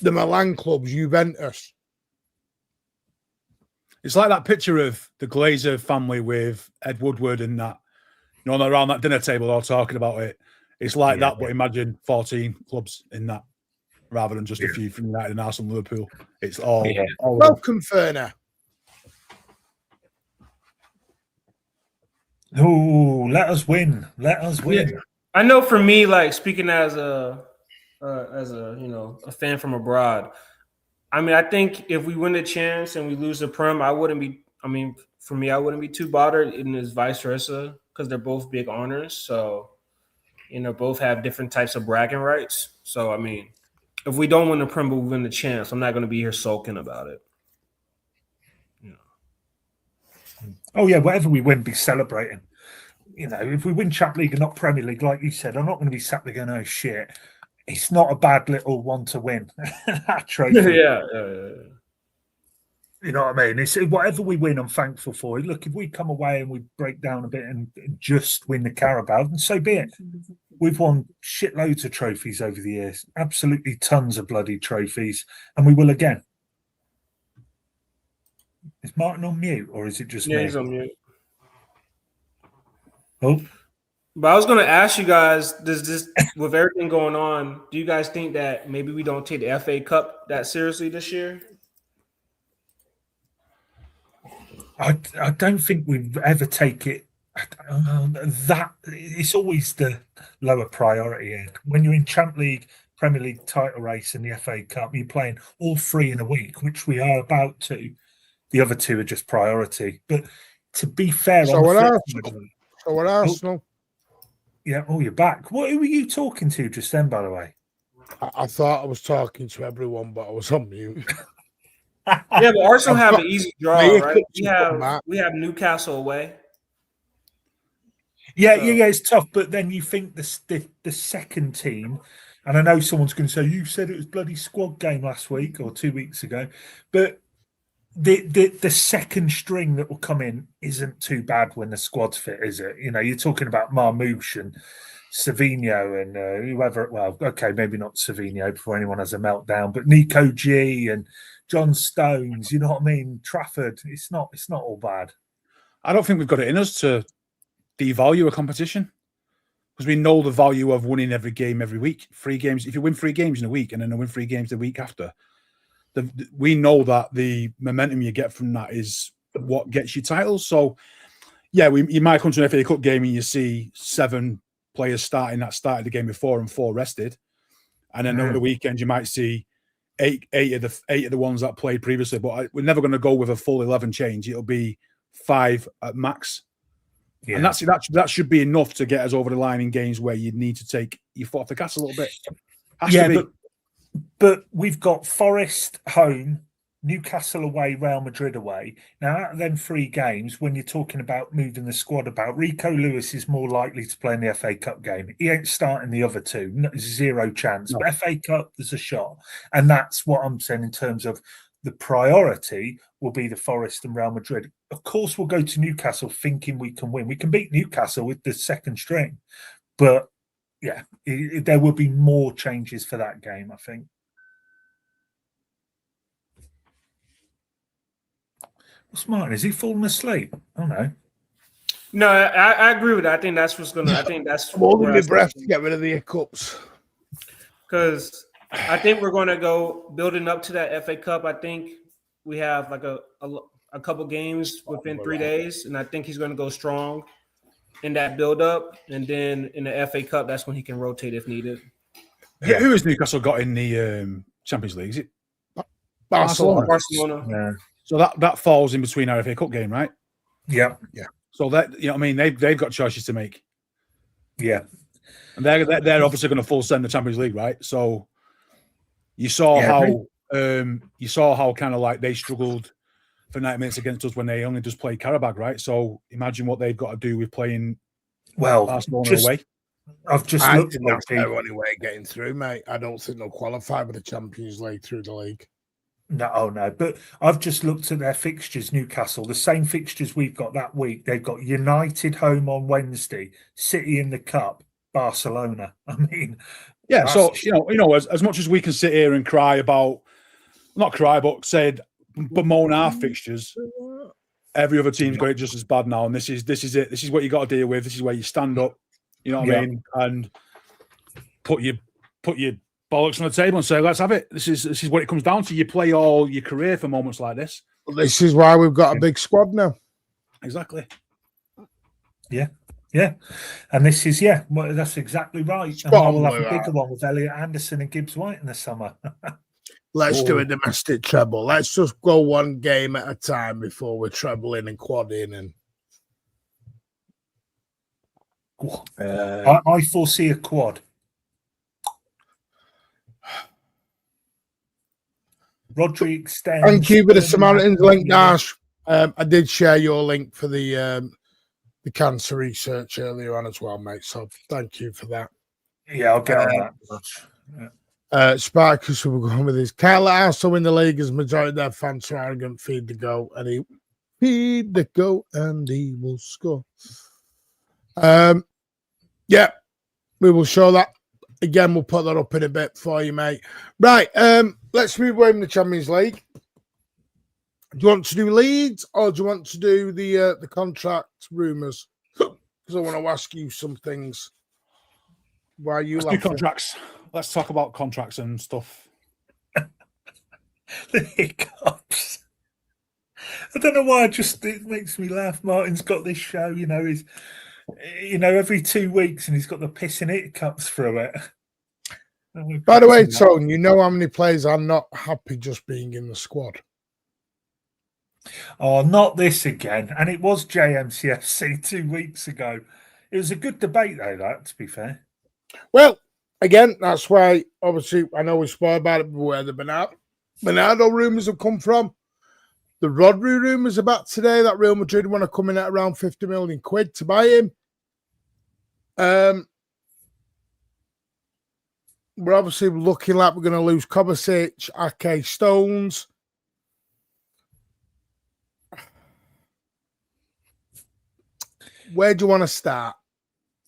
Milan clubs, Juventus. It's like that picture of the Glazer family with Ed Woodward and that, you know, around that dinner table all talking about it. It's like that, but imagine 14 clubs in that rather than just a few from United and Arsenal, Liverpool. It's all. Welcome, Ferner. Oh, let us win. Let us win. Yeah. I know for me, like speaking as a a fan from abroad, I mean, I think if we win the chance and we lose the Prem, I wouldn't be too bothered, and it's vice versa because they're both big honors. So, both have different types of bragging rights. So, I mean, if we don't win the Prem, but we win the chance, I'm not going to be here sulking about it. Oh, yeah, whatever we win, be celebrating. If we win Champions League and not Premier League, like you said, I'm not going to be sat there going, oh, shit. It's not a bad little one to win. That trophy. Yeah. You know what I mean? It's whatever we win, I'm thankful for it. Look, if we come away and we break down a bit and just win the Carabao, then so be it. We've won shitloads of trophies over the years. Absolutely tons of bloody trophies. And we will again. Is Martin on mute or is it just me? He's on mute. Oh. But I was going to ask you guys, does this, with everything going on, do you guys think that maybe we don't take the FA Cup that seriously this year? I don't think we ever take it. That it's always the lower priority. When you're in Champions League, Premier League title race and the FA Cup, you're playing all 3 in a week, which we are about to. The other 2 are just priority. But to be fair, So we're Arsenal. Yeah, you're back. Who were you talking to just then, by the way? I thought I was talking to everyone, but I was on mute. Yeah, but Arsenal have an easy draw, right? We have Newcastle away. Yeah, it's tough. But then you think the second team, and I know someone's going to say, you said it was bloody squad game last week or 2 weeks ago, but the second string that will come in isn't too bad when the squad's fit, is it? You're talking about Marmouche and Savinho and whoever. Well, okay, maybe not Savinho before anyone has a meltdown, but Nico G and John Stones. You know what I mean? Trafford. It's not all bad. I don't think we've got it in us to devalue a competition because we know the value of winning every game every week. 3 games. If you win 3 games in a week and then win 3 games the week after. We know that the momentum you get from that is what gets you titles. So Yeah, you might come to an FA Cup game and you see 7 players starting that started the game before and 4 rested, and then over the weekend you might see eight of the ones that played previously. But we're never going to go with a full 11 change. It'll be 5 at max, and that should be enough to get us over the line in games where you need to take your foot off the gas a little bit. But we've got Forest home, Newcastle away, Real Madrid away. Now, out of them 3 games, when you're talking about moving the squad about, Rico Lewis is more likely to play in the FA Cup game. He ain't starting the other 2, 0 chance. No. But FA Cup, there's a shot. And that's what I'm saying in terms of the priority will be the Forest and Real Madrid. Of course, we'll go to Newcastle thinking we can win. We can beat Newcastle with the second string. But, yeah, there will be more changes for that game, I think. What's Martin? Is he falling asleep? Oh no. No, I agree with that. I think that's what's gonna. I think that's holding my breath to get rid of the hiccups. Because I think we're gonna go building up to that FA Cup. I think we have like a couple games within 3 days, and I think he's gonna go strong in that build up, and then in the FA Cup, that's when he can rotate if needed. Yeah, who has Newcastle got in the Champions League? Is it Barcelona? Yeah. So that falls in between our FA Cup game, right? Yeah. So that, you know what I mean, they've got choices to make. Yeah. And they're obviously going to full send the Champions League, right? So you saw how kind of like they struggled for 90 minutes against us when they only just played Karabag, right? So imagine what they've got to do with playing Barcelona away. I've just looked at that anyway getting through, mate. I don't think they'll qualify for the Champions League through the league. No. But I've just looked at their fixtures, Newcastle, the same fixtures we've got that week. They've got United home on Wednesday, City in the Cup, Barcelona. I mean, yeah. So you know, as much as we can sit here and cry about, not cry, but bemoan our fixtures, every other team's got it just as bad now, and this is it. This is what you got to deal with. This is where you stand up. You know what I mean, and put your bollocks on the table and say, let's have it. This is what it comes down to. You play all your career for moments like this. Well, this is why we've got a big squad now. Exactly. Yeah. And this is, well, that's exactly right. And we'll have a bigger one with Elliot Anderson and Gibbs White in the summer. Let's do a domestic treble. Let's just go one game at a time before we're trebling and quadding. And I foresee a quad. Rodri extends. Thank you for the Samaritans link, Dash. I did share your link for the cancer research earlier on as well, mate. So thank you for that. Yeah, I'll get on that. Sparkus, we're going with this. Can't let Arsenal win the league as majority of their fans are arrogant. Feed the goal, and he will score. Yeah, we will show that. Again, we'll put that up in a bit for you, mate. Right, let's move away from the Champions League. Do you want to do Leeds or do you want to do the contract rumours? Because I want to ask you some things. Why are you laughing? Do contracts. Let's talk about contracts and stuff. The hiccups. I don't know why. It makes me laugh. Martin's got this show. Every 2 weeks, and he's got the pissing hiccups through it. By the way, Tone, you know how many players are not happy just being in the squad? Oh, not this again. And it was JMCFC 2 weeks ago. It was a good debate, though, that, to be fair. Well, again, that's why, obviously, I know we spoke about it, but where the Bernardo rumours have come from. The Rodri rumours about today that Real Madrid want to come in at around 50 million quid to buy him. We're obviously looking like we're going to lose Kovacic, Ake, Stones. Where do you want to start?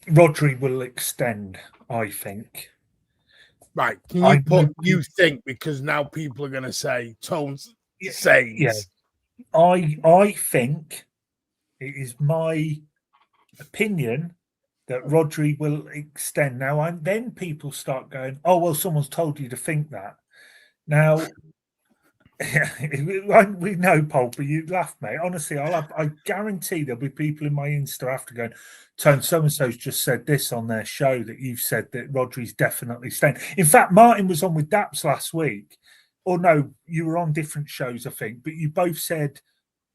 Rodri will extend, I think. Right. Can you think, because now people are going to say Tones says. Yeah. I think it is my opinion that Rodri will extend. Now, and then people start going, oh, well, someone's told you to think that. Now, we know, Paul, but you laugh, mate. Honestly, I guarantee there'll be people in my Insta after going, Tone, so-and-so's just said this on their show that you've said that Rodri's definitely staying. In fact, Martin was on with Daps last week. Or no, you were on different shows, I think, but you both said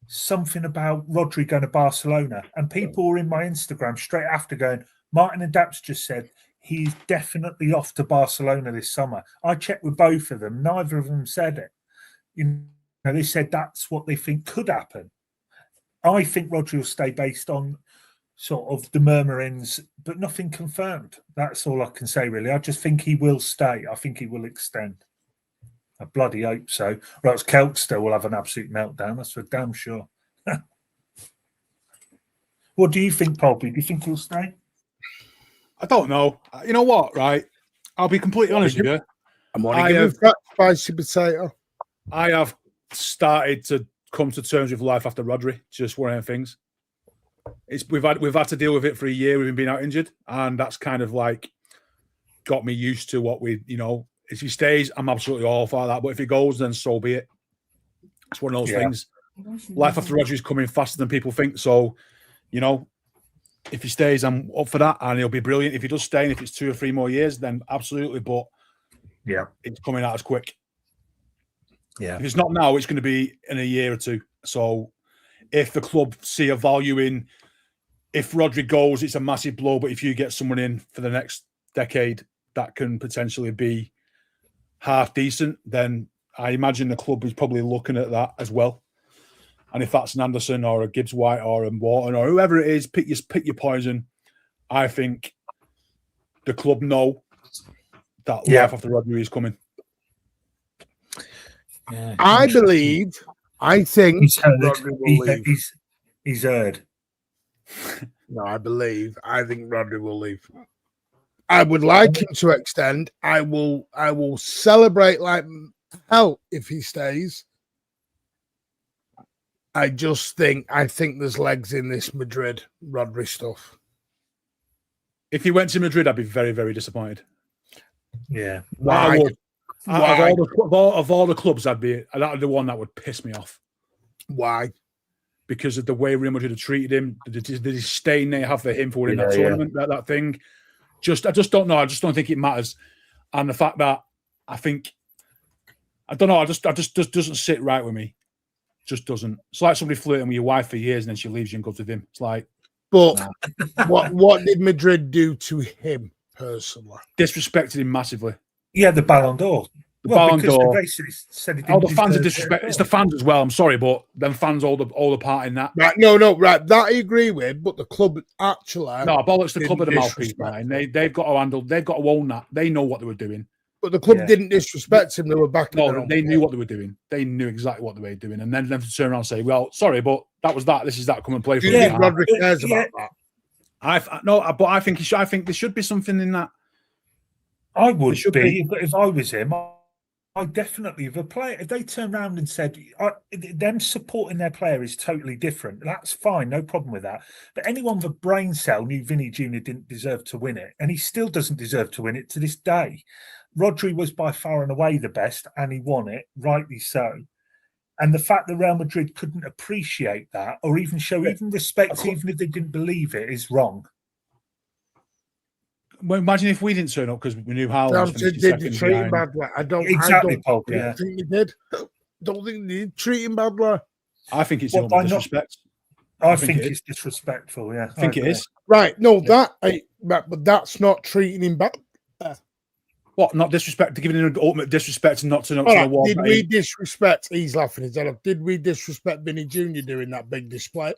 something about Rodri going to Barcelona. And people were in my Instagram straight after going, Martin and Daps just said he's definitely off to Barcelona this summer. I checked with both of them. Neither of them said it. You know, they said that's what they think could happen. I think Rodri will stay based on sort of the murmurings, but nothing confirmed. That's all I can say, really. I just think he will stay. I think he will extend. I bloody hope so. Or else Keltster will have an absolute meltdown. That's for damn sure. What do you think, Poppy? Do you think he'll stay? I don't know. You know what, right? I'll be completely honest with you. I'm on to give him spicy potato. I have started to come to terms with life after Rodri. Just one of them things. We've had to deal with it for a year. We've been out injured, and that's kind of like got me used to what we, you know. If he stays, I'm absolutely all for that. But if he goes, then so be it. It's one of those things. Life after Rodri is coming faster than people think. So, you know, if he stays, I'm up for that, and he'll be brilliant. If he does stay, and if it's 2 or 3 more years, then absolutely. But yeah, it's coming out as quick. Yeah. If it's not now, it's going to be in a year or 2. So if the club see a value in, if Rodri goes, it's a massive blow. But if you get someone in for the next decade that can potentially be half decent, then I imagine the club is probably looking at that as well. And if that's an Anderson or a Gibbs White or a Wharton or whoever it is, pick your poison. I think the club know that life after Rodri is coming. Yeah, I think Rodri will leave. He's heard. No, I think Rodri will leave. I would like him to extend. I will celebrate like hell if he stays. I think there's legs in this Madrid Rodri stuff. If he went to Madrid, I'd be very, very disappointed. Yeah. I would. Of all the clubs, that'd be the one that would piss me off. Why? Because of the way Real Madrid have treated him, the disdain they have for him for winning that tournament, that thing. I just don't know. I just don't think it matters. And the fact that I don't know. I just doesn't sit right with me. Just doesn't. It's like somebody flirting with your wife for years and then she leaves you and goes with him. It's like, but what did Madrid do to him personally? Disrespected him massively. Yeah, the Ballon d'Or. Ballon d'Or. Said all the fans are disrespect. It's the fans as well. I'm sorry, but them fans all the part in that. Right, no, right. That I agree with, but the club actually bollocks. The club of the mouthpiece, man. They've got to handle. They've got to own that. They know what they were doing. But the club didn't disrespect him. They were back. No, they knew what they were doing. They knew exactly what they were doing, and then them to turn around and say, "Well, sorry, but that was that. This is that. Come and play for." Do you think Rodri cares about that? But I think there should be something in that. I would be if I was him. I definitely, if they turned around and said, them supporting their player is totally different, that's fine, no problem with that. But anyone with a brain cell knew Vinny Jr. didn't deserve to win it, and he still doesn't deserve to win it to this day. Rodri was by far and away the best, and he won it, rightly so. And the fact that Real Madrid couldn't appreciate that or even show even respect, even if they didn't believe it, is wrong. Well, imagine if we didn't turn up because we knew Haaland was did they treat him badly? I don't think they did. Don't think they did treat him badly. I think it's disrespect. I think it's disrespectful. Yeah, I think it is. Right? No, but that's not treating him bad. What? Not disrespect? To giving him an ultimate disrespect and not turn up to the wall. Did we disrespect? He's laughing his head off. Did we disrespect Vinny Jr. doing that big display?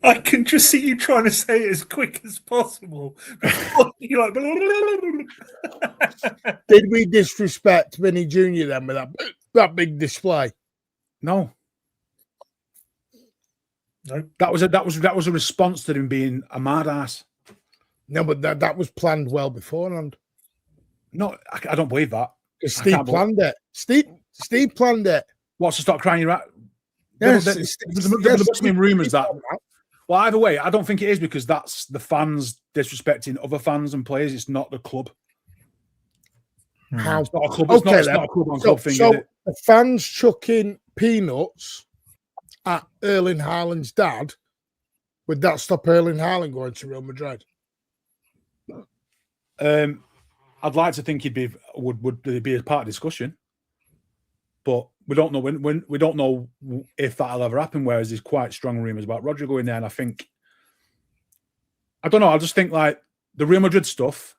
I can just see you trying to say it as quick as possible. You're like, did we disrespect Vinny Jr. then with that big display? No. That was a response to him being a mad ass. No, but that was planned well beforehand. No, I don't believe that. Steve planned it. Steve planned it. What's to stop crying your rat? Yes, there must have been rumours that. Well, either way, I don't think it is because that's the fans disrespecting other fans and players. It's not the club. How? It's not a club. Okay, It's not a club on club thing. So Is it? the fans chucking peanuts at Erling Haaland's dad, would that stop Erling Haaland going to Real Madrid? I'd like to think he'd be would be a part of discussion, but we don't know when we don't know if that'll ever happen. Whereas there's quite strong rumours about Rodri going there, and I don't know. I just think like the Real Madrid stuff.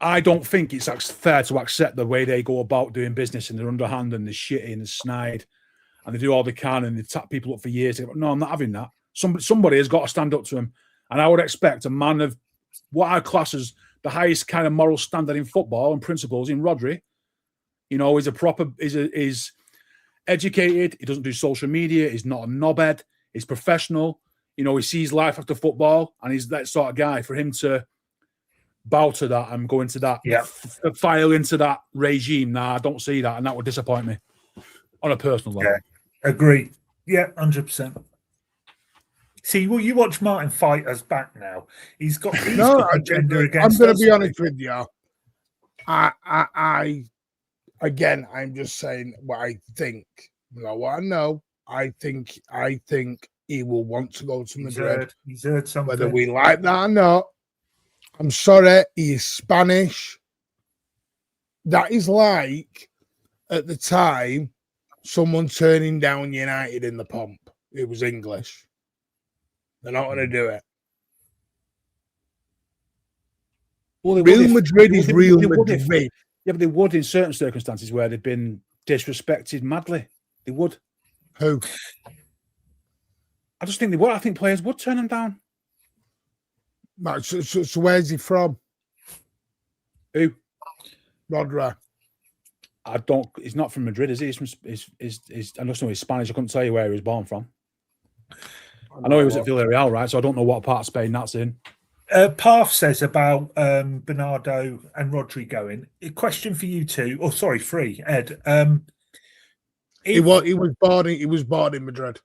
I don't think it's fair to accept the way they go about doing business and they're underhand and they're shitty and they're snide and they do all they can and they tap people up for years. They go, no, I'm not having that. Somebody has got to stand up to him. And I would expect a man of what I class as the highest kind of moral standard in football and principles in Rodri. You know, he's educated. He doesn't do social media. He's not a knobhead. He's professional. You know, he sees life after football and he's that sort of guy. For him to bow to that and go into that, file into that regime. Nah, I don't see that, and that would disappoint me on a personal level. Yeah, agree. Yeah, 100%. See, well, you watch Martin fight us back now. He's got agenda against. I'm going to be honest with you. I I'm just saying what I think. You know what I know. I think he will want to go to Madrid. He's heard something. Whether we like that or not. I'm sorry, he is Spanish. That is like, at the time, someone turning down United in the pomp. It was English. They're not going to do it. Well, Real Madrid is Real Madrid. Yeah, but they would in certain circumstances where they've been disrespected madly. They would. Who? I just think they would. I think players would turn them down. Right, so where's he from? Who? Rodri. I don't. He's not from Madrid, is he? He's from. I just know he's Spanish. I couldn't tell you where he was born from. I know he was at Villarreal, right? So I don't know what part of Spain that's in. Parth says about Bernardo and Rodri going. A question for you two. Oh, sorry, free Ed. He was born in Madrid.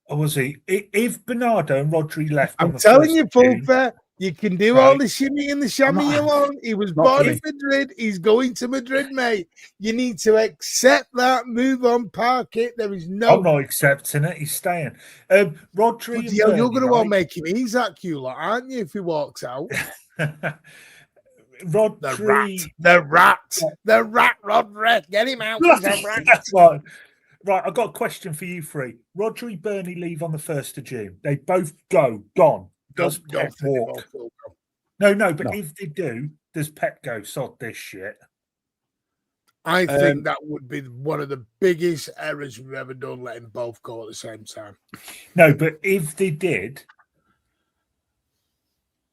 Or was he? If Bernardo and Rodri left, I'm telling you, Pulper, you can do all the shimmy and the shammy alone. He was born in Madrid. He's going to Madrid, mate. You need to accept that. Move on, park it. There is no. I'm not accepting it. He's staying. Rodri. You're going to want to make him Isaac, aren't you? If he walks out. Rodri, the rat, Rodri, get him out. That's right. Right, I've got a question for you three. Rodri, Burnley leave on the 1st of June. They both gone. Does Pep walk? No, but if they do, does Pep go, sod this shit? I think that would be one of the biggest errors we've ever done, letting both go at the same time. No, but if they did,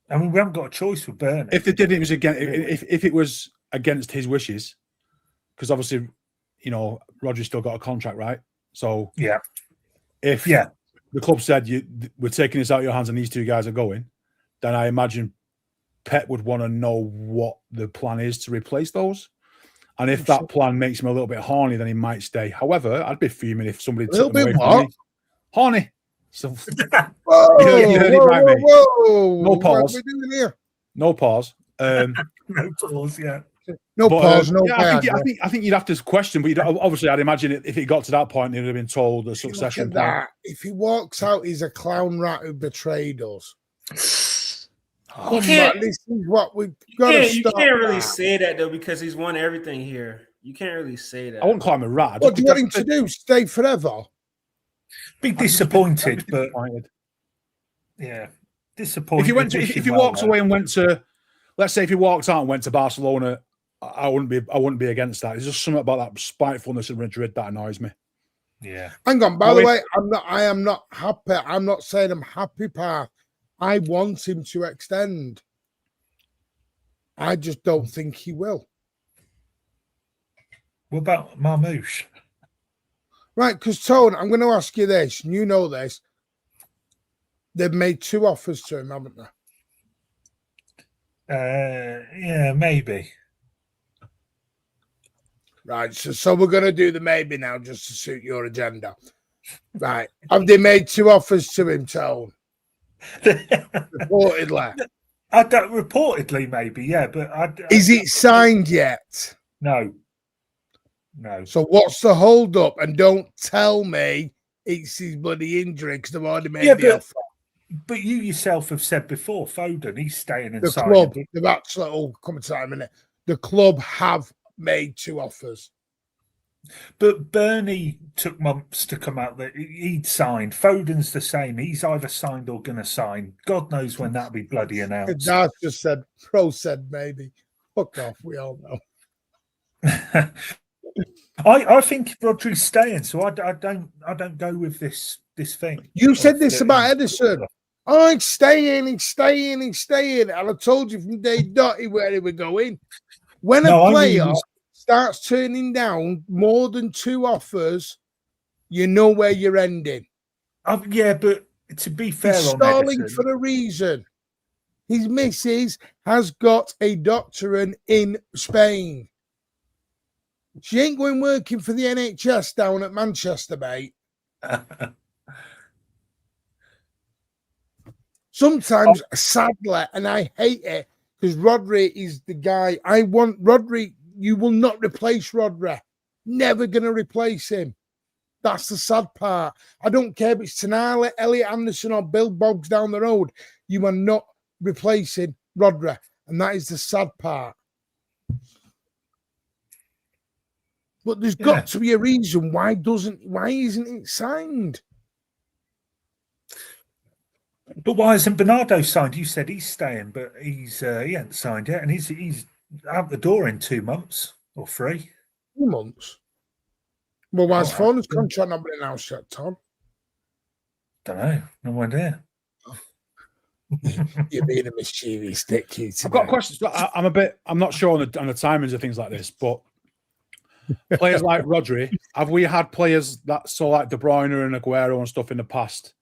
I mean, we haven't got a choice with Burnley. If they did, it was if it was against his wishes, because obviously, you know, Rodri's still got a contract, right? So if the club said we're taking this out of your hands and these two guys are going, then I imagine Pep would want to know what the plan is to replace those. And if that plan makes him a little bit horny, then he might stay. However, I'd be fuming if somebody took him away from me. Horny. So whoa. No pause. What are we doing here? No pause. No pause, No pause, no pause. I think you'd have to question, but obviously I'd imagine if it got to that point, he would have been told the succession plan. If he walks out, he's a clown rat who betrayed us. This is what we've got to stop. You can't really say that, though, because he's won everything here. You can't really say that. I wouldn't call him a rat. What do you want him to do? Stay forever? Be disappointed, but disappointed. If he walks away and went to, let's say, if he walked out and went to Barcelona, I wouldn't be against that. There's just something about that spitefulness of Madrid that annoys me. Yeah. Hang on. By the way, I am not happy. I'm not saying I'm happy, Parth. I want him to extend. I just don't think he will. What about Marmouche? Right, because Tone, I'm going to ask you this, and you know this. They've made 2 offers to him, haven't they? Yeah, maybe. Right, so we're going to do the maybe now just to suit your agenda. Right. Have they made 2 offers to him, Tone? Reportedly. I don't, reportedly, maybe, yeah, but Is it signed yet? no. So what's the hold up? And don't tell me it's his bloody injury because they've already made the offer. But you yourself have said before, Foden, he's staying and The signing. club, they've actually come to that in a minute. The club have made 2 offers. But Bernie took months to come out that he'd signed. Foden's the same. He's either signed or going to sign. God knows when that'll be bloody announced. Dad just said, Pro said maybe. Fuck off. We all know. I think Rodri's staying, so I don't go with this thing. You said this about Edison. Oh, he's staying. And I told you from day dot where he was going. When a player starts turning down more than 2 offers, you know where you're ending. Yeah, but to be fair, he's stalling for a reason. His missus has got a doctorate in Spain. She ain't going working for the NHS down at Manchester, mate. Sometimes, sadly, and I hate it, because Rodri is the guy. I want Rodri. You will not replace Rodri. Never going to replace him. That's the sad part. I don't care if it's Tonali, Elliot Anderson, or Bill Boggs down the road. You are not replacing Rodri. And that is the sad part. But there's got to be a reason why isn't it signed? But why isn't Bernardo signed? You said he's staying, but he hasn't signed yet, and he's out the door in 2 months or 3. 2 months. Well, why is Foden's contract not been announced yet, Tom? Don't know. No idea. You're being a mischievous dick, you. I've got questions. I'm not sure on the timings of things like this, but players like Rodri, have we had players like De Bruyne and Aguero and stuff in the past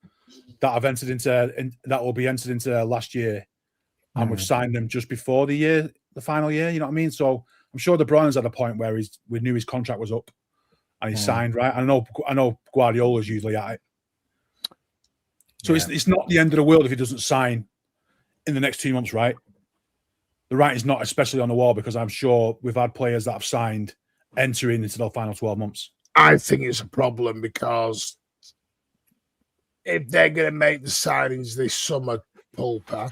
that have entered into that will be entered into last year, and we've signed them just before the final year? You know what I mean? So I'm sure De Bruyne's at a point where we knew his contract was up and he signed, right? I know Guardiola's usually at it. So it's not the end of the world if he doesn't sign in the next 2 months, right? The writing's not especially on the wall, because I'm sure we've had players that have signed entering into the final 12 months. I think it's a problem, because if they're going to make the signings this summer, Pulper.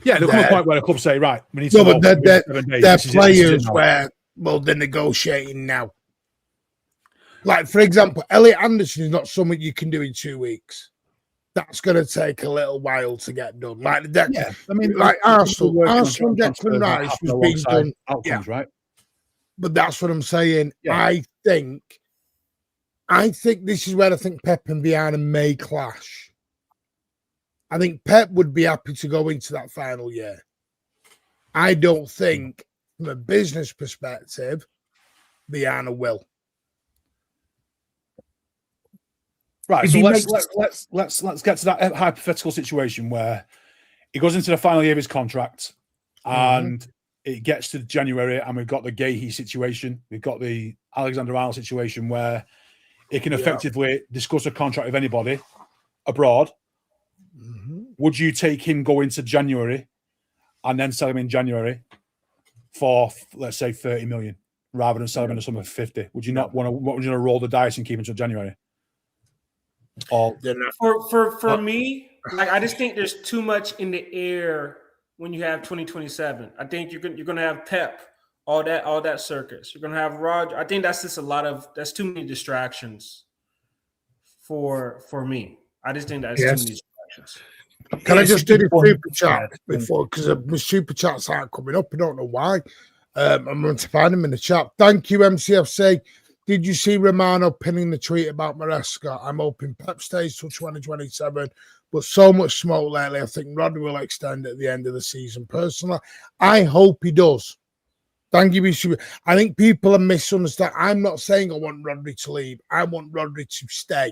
Yeah, there'll come a point where the club say, right, we need to. No, but they're players where, well, they're negotiating now. Like, for example, Elliot Anderson is not something you can do in 2 weeks. That's going to take a little while to get done. Like Arsenal and Declan Rice was being done. Outcomes, right? But that's what I'm saying. Yeah. I think this is where I think Pep and Viana may clash. I think Pep would be happy to go into that final year. I don't think, from a business perspective, Viana will. Right. So let's get to that hypothetical situation where he goes into the final year of his contract, and it gets to January, and we've got the Gahey situation, we've got the Alexander-Arnold situation where he can effectively discuss a contract with anybody abroad. Would you take him go into January and then sell him in January for, let's say, 30 million rather than sell him in the summer for 50? Would you not want to roll the dice and keep him until January? Or for me, like, I just think there's too much in the air when you have 2027. I think you're going to have Pep, all that circus. You're going to have Roger. I think that's just that's too many distractions for me. I just think that's too many distractions. Can I just do the super chat before, because the super chats aren't coming up? I don't know why. I'm going to find them in the chat. Thank you, MCFC. Did you see Romano pinning the tweet about Maresca? I'm hoping Pep stays till 2027, but so much smoke lately. I think Rodri will extend at the end of the season. Personally, I hope he does. Thank you. I think people are misunderstanding. I'm not saying I want Rodri to leave. I want Rodri to stay.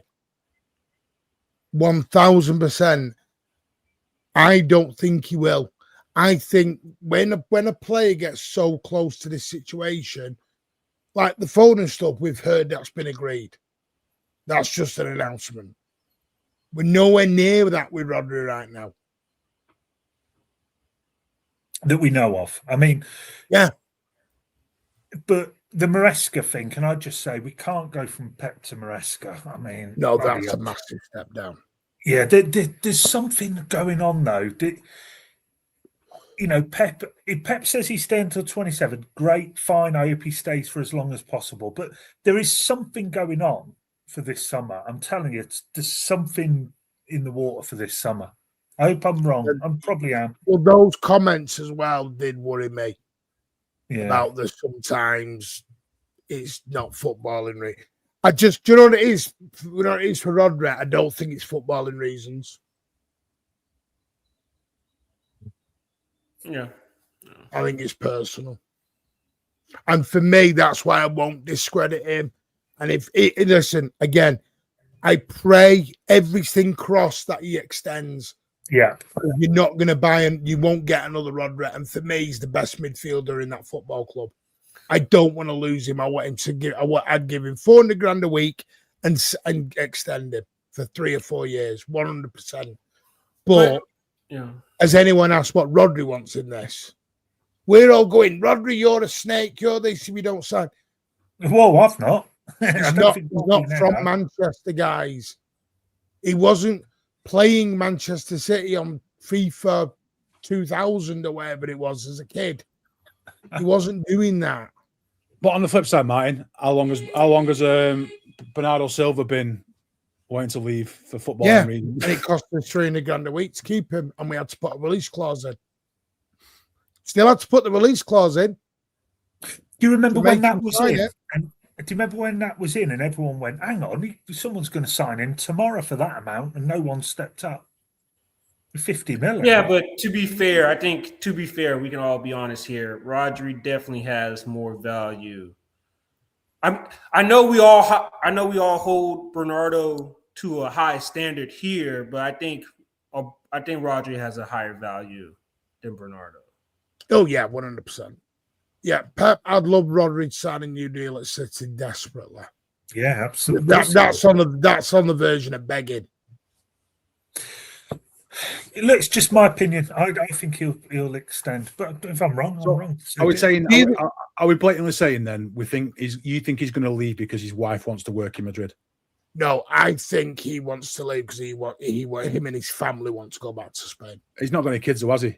1000%. I don't think he will. I think when a player gets so close to this situation, like the phone and stuff, we've heard that's been agreed. That's just an announcement. We're nowhere near that with Rodri right now. that we know of. I mean, Yeah. But the Maresca thing, can I just say, we can't go from Pep to Maresca. I mean, No, that's a massive step down. Yeah, there's something going on though. You know, Pep. If Pep says he's staying until 27, great, fine. I hope he stays for as long as possible. But there is something going on for this summer. I'm telling you, there's something in the water for this summer. I hope I'm wrong. I probably am. Well, those comments as well did worry me. Yeah. About the sometimes it's not footballing. Do you know what it is? You know what it is for Rodri? I don't think it's footballing reasons. Yeah. I think it's personal. And for me, that's why I won't discredit him. And listen, again, I pray everything crossed that he extends. Yeah. You're not going to buy and you won't get another Rodri. And for me, he's the best midfielder in that football club. I don't want to lose him. I want him to give. I'd give him 400 grand a week and extend him for 3 or 4 years, 100%. But yeah, has anyone asked what Rodri wants in this? We're all going, Rodri, you're a snake. You're this. If you don't sign, well, I've not. He's not from Manchester, guys. He wasn't playing Manchester City on FIFA 2000 or whatever it was as a kid. He wasn't doing that. But on the flip side, Martin, how long has Bernardo Silva been wanting to leave for football? Yeah, and it cost us 300 grand a week to keep him, and we had to put a release clause in. Still had to put the release clause in. Do you remember when that was in? And do you remember when that was in and everyone went, hang on, someone's going to sign in tomorrow for that amount, and no one stepped up? 50 million. Yeah, but to be fair, I think we can all be honest here. Rodri definitely has more value. I know we all hold Bernardo to a high standard here, but I think Rodri has a higher value than Bernardo. Oh yeah, 100%. Yeah, Pep, I'd love Rodri to sign a new deal at City desperately. Yeah, absolutely. That's on the version of begging. Look, it's just my opinion. I think he'll extend, but if I'm wrong, I'm wrong. Are we blatantly saying then you think he's going to leave because his wife wants to work in Madrid? No, I think he wants to leave because him and his family want to go back to Spain. He's not got any kids, though, has he?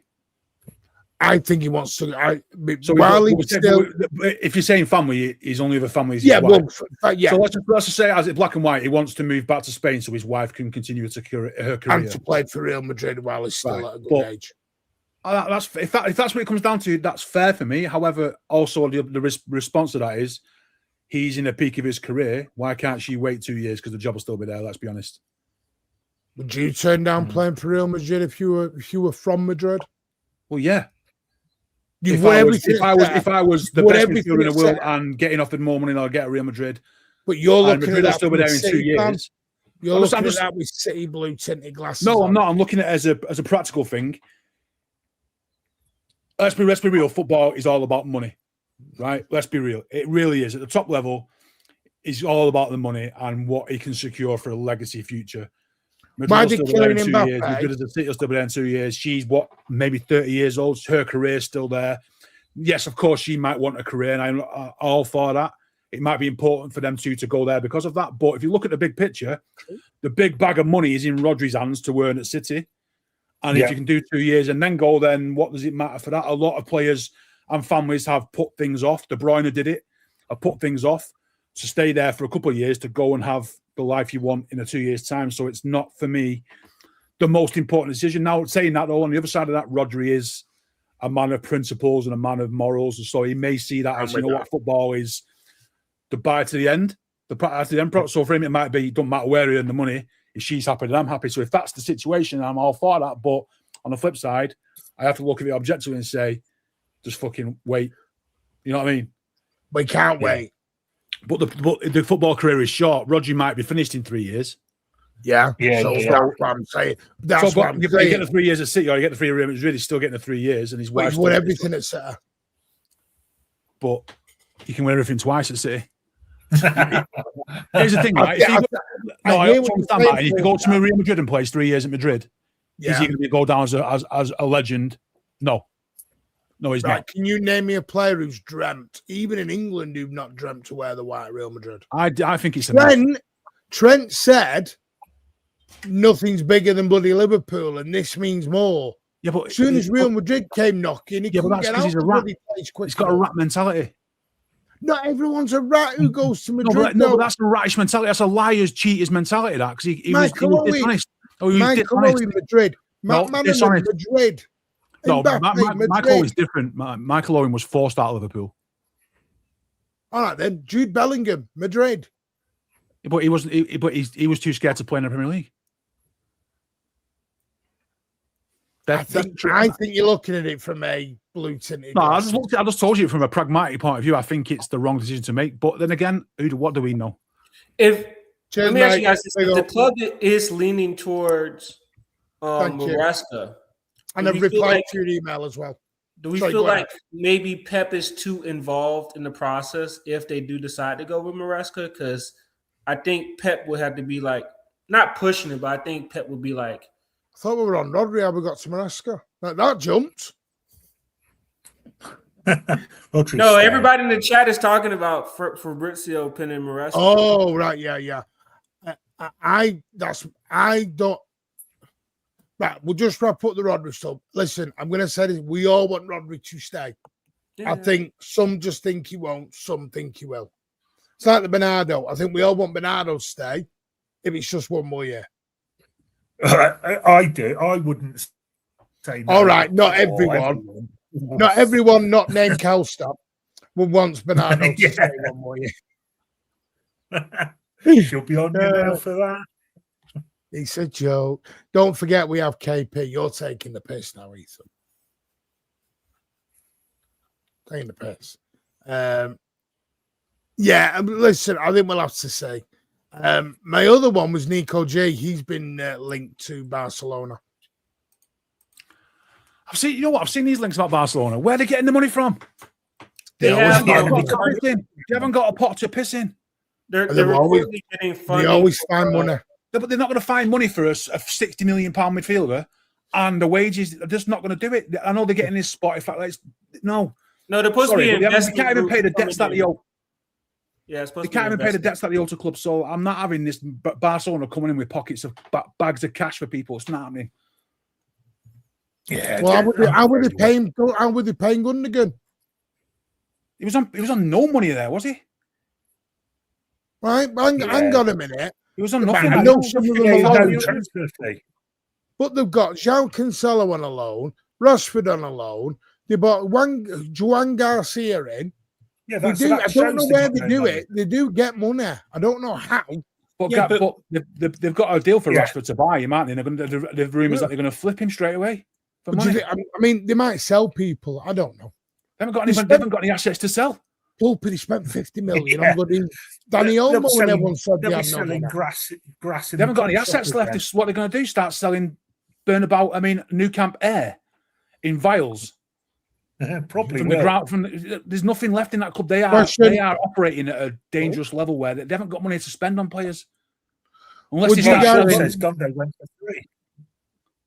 I think he wants to. If you're saying family, his only other family is his yeah. wife. Well, yeah. So let's just say, as it black and white, he wants to move back to Spain so his wife can continue her career and to play for Real Madrid while he's still at a good age. If that's what it comes down to, that's fair for me. However, also the response to that is he's in the peak of his career. Why can't she wait 2 years because the job will still be there? Let's be honest. Would you turn down playing for Real Madrid if you were from Madrid? Well, yeah. If I was the best midfielder in the world and getting offered more money, I'll get Real Madrid. But you're looking Madrid at that still be there in 2 years. You're looking at that with City blue tinted glasses. No, I'm not. I'm looking at it as a practical thing. Let's be real. Football is all about money, right? Let's be real. It really is. At the top level, it's all about the money and what he can secure for a legacy future. Madrid will still be there in 2 years. Madrid as a City will still be there in 2 years. She's maybe 30 years old. Her career's still there. Yes, of course, she might want a career, and I'm all for that. It might be important for them to go there because of that. But if you look at the big picture, the big bag of money is in Rodri's hands to earn at City. And if you can do 2 years and then go, then what does it matter for that? A lot of players and families have put things off. De Bruyne did it. Have put things off to stay there for a couple of years to go and have the life you want in a 2 years' time. So it's not, for me, the most important decision. Now, saying that, though, on the other side of that, Rodri is a man of principles and a man of morals. And so he may see that as, what football is, the buy to the end. So for him, it might be, it don't matter where he earned the money. If she's happy, then I'm happy. So if that's the situation, I'm all for that. But on the flip side, I have to look at it objectively and say, just fucking wait. You know what I mean? We can't wait. But the football career is short. Rodri might be finished in 3 years. Yeah. So that's what I'm saying. That's what I'm saying. You get the 3 years at City or you get the 3 years at Real Madrid, he's still getting the 3 years and his wife's won everything at City. But you can win everything twice at City. Here's the thing, right? If you go to Real Madrid and plays 3 years at Madrid, is he going to go down as a legend? No. No, he's Right. not. Can you name me a player who's dreamt, even in England, who've not dreamt to wear the white at Real Madrid? I think it's a Trent said nothing's bigger than bloody Liverpool, and this means more. Yeah, but as soon as Real Madrid came knocking, he couldn't get out he's a the rat. bloody place quick. He's got a rat mentality. Not everyone's a rat who goes to Madrid. No, but that's a ratish mentality. That's a liar's, cheater's mentality. That because he was dishonest. Oh, he was dishonest. Madrid. No, dishonest. Madrid. No, Madrid. Michael Owen's different. Michael Owen was forced out of Liverpool. All right, then. Jude Bellingham, Madrid. But he wasn't. He was too scared to play in the Premier League. I think you're looking at it from a blue tinted. No, I just told you from a pragmatic point of view. I think it's the wrong decision to make. But then again, what do we know? Let me ask you guys this: the club is leaning towards Maresca, and I've replied to your email as well. Do we feel like maybe Pep is too involved in the process if they do decide to go with Maresca? Because I think Pep would have to be like not pushing it, but I think Pep would be like. I thought we were on Rodri. How we got to Maresca? That jumped. No, everybody in the chat is talking about Fabrizio pinning Maresca. Oh, right, yeah. I don't. Right, we'll just wrap up the Rodri stuff. Listen, I'm going to say this: we all want Rodri to stay. Yeah. I think some just think he won't, some think he will. It's like the Bernardo. I think we all want Bernardo to stay if it's just one more year. I do. I wouldn't say no. All right, not everyone. Not everyone not named Calstop will want Bernardo to stay one more year. She'll be on you now for that. It's a joke. Don't forget we have KP. You're taking the piss now, Ethan. Taking the piss. Yeah, listen, I think we'll have to say. My other one was Nico J. He's been linked to Barcelona. I've seen these links about Barcelona. Where are they getting the money from? They haven't got a pot to piss in. They're always getting funding. They always find money. But they're not going to find money for us, a £60 million midfielder, and the wages. They're just not going to do it. I know they're getting this spot. In fact, no, they're supposed to be. They can't even pay the debts that they owe. Yeah, they can't even pay the debts that they owe to club. So I'm not having this Barcelona coming in with pockets of bags of cash for people. It's not happening. Yeah. Well, how were they paying Gundogan? He was on no money there, was he? Right, hang on a minute. He was on nothing. I know some of them are no transfer fee. But they've got João Cancelo on a loan, Rashford on a loan. They bought Juan Garcia in. Yeah, I don't know where they do it. They do get money. I don't know how. But they've got a deal for Rashford to buy him, aren't they? They've rumours that they're going to flip him straight away for money. I mean, they might sell people. I don't know. They haven't got any assets to sell. Pulpit, he spent 50 million on bloody Danny Olmo and everyone said they'll be selling grass. They haven't got any assets left. This is what they're going to do. Start selling Nou Camp Air in vials. Probably from the ground. There's nothing left in that club. They are operating at a dangerous level where they haven't got money to spend on players. Unless they start selling. Gondo went for free.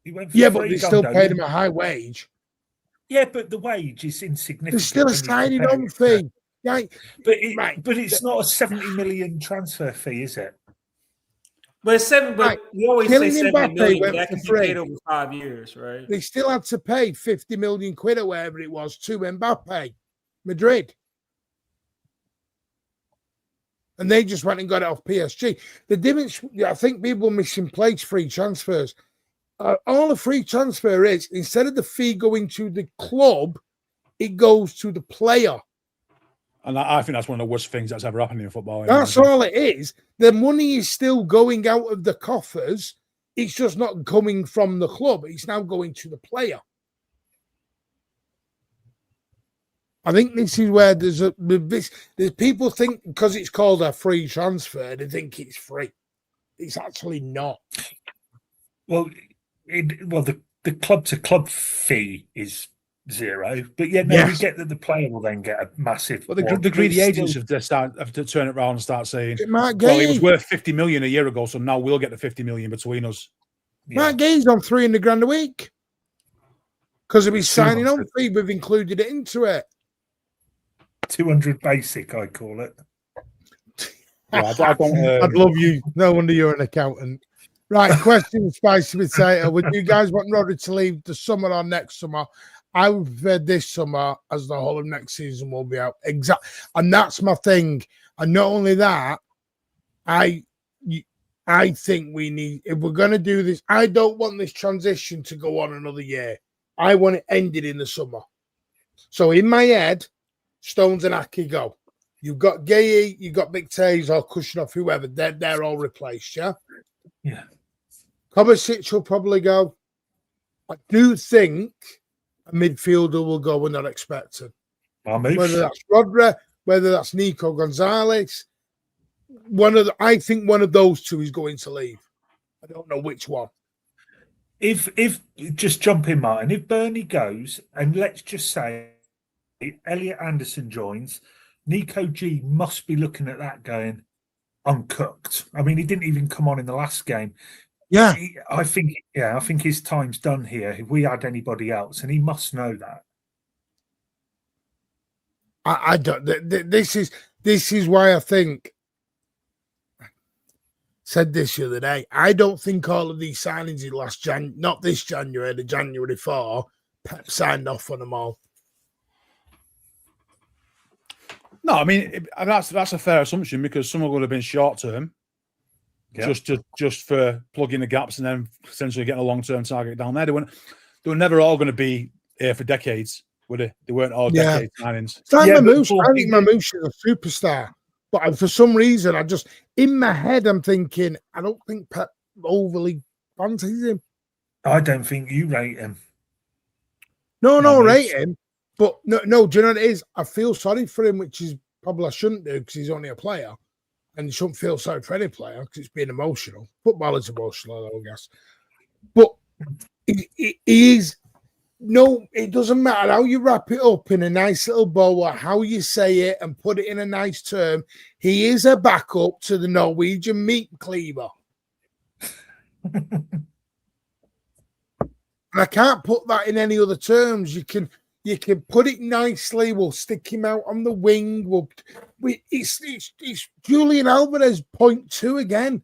He went for free, but they still paid him a high wage. Yeah, but the wage is insignificant. There's still a signing on fee. Right. But it's not a 70 million transfer fee, is it? But it's seven. But you always say 70 million. That can be paid over 5 years, right? They still had to pay 50 million quid or whatever it was to Mbappe, Madrid, and they just went and got it off PSG. The difference, I think, people misplace free transfers. All a free transfer is, instead of the fee going to the club, it goes to the player. And I think that's one of the worst things that's ever happened in football. That's all it is. The money is still going out of the coffers. It's just not coming from the club. It's now going to the player. I think this is where there's people think because it's called a free transfer, they think it's free. It's actually not. Well, the club to club fee is zero, but we get that the player will then get a massive. Well, the greedy agents have to turn it around and start saying, "Well, he was worth 50 million a year ago, so now we'll get the 50 million between us." Matt Gay's on 300 grand a week. Because of his signing on fee, we've included it into it. 200 basic, I call it. Yeah, I don't, I'd love you. No wonder you're an accountant. Right, question, Spicy Potato. Would you guys want Rodri to leave the summer or next summer? I would prefer this summer, as the whole of next season will be out. And that's my thing. And not only that, I think we need, if we're going to do this, I don't want this transition to go on another year. I want it ended in the summer. So in my head, Stones and Aki go. You've got Gay, you've got McTays or Kushnov, whoever. They're all replaced, yeah? Yeah. Kovacic will probably go. I do think a midfielder will go when they're expected. Whether that's Rodri, whether that's Nico Gonzalez, I think one of those two is going to leave. I don't know which one. If just jump in, Martin. If Bernie goes, and let's just say Elliot Anderson joins, Nico G must be looking at that going uncooked. I mean, he didn't even come on in the last game. Yeah, I think his time's done here. If we had anybody else, and he must know that. I don't. This is why I think. Said this the other day. I don't think all of these signings in not this January, the January 4, Pep signed off on them all. No, I mean that's a fair assumption because some would have been short term, just for plugging the gaps and then potentially getting a long term target down there. They were never all going to be here for decades, were they? They weren't all decade signings. I think Mamouche is a superstar, but for some reason, in my head, I'm thinking I don't think Pep overly fancies him. I don't think you rate him. No, rate him. But no, do you know what it is? I feel sorry for him, which is probably I shouldn't do because he's only a player. And you shouldn't feel sorry for any player because it's being emotional. Football is emotional, I guess. But he is, it doesn't matter how you wrap it up in a nice little bow or how you say it and put it in a nice term. He is a backup to the Norwegian meat cleaver. And I can't put that in any other terms. You can put it nicely. We'll stick him out on the wing. It's Julian Alvarez 0.2 again.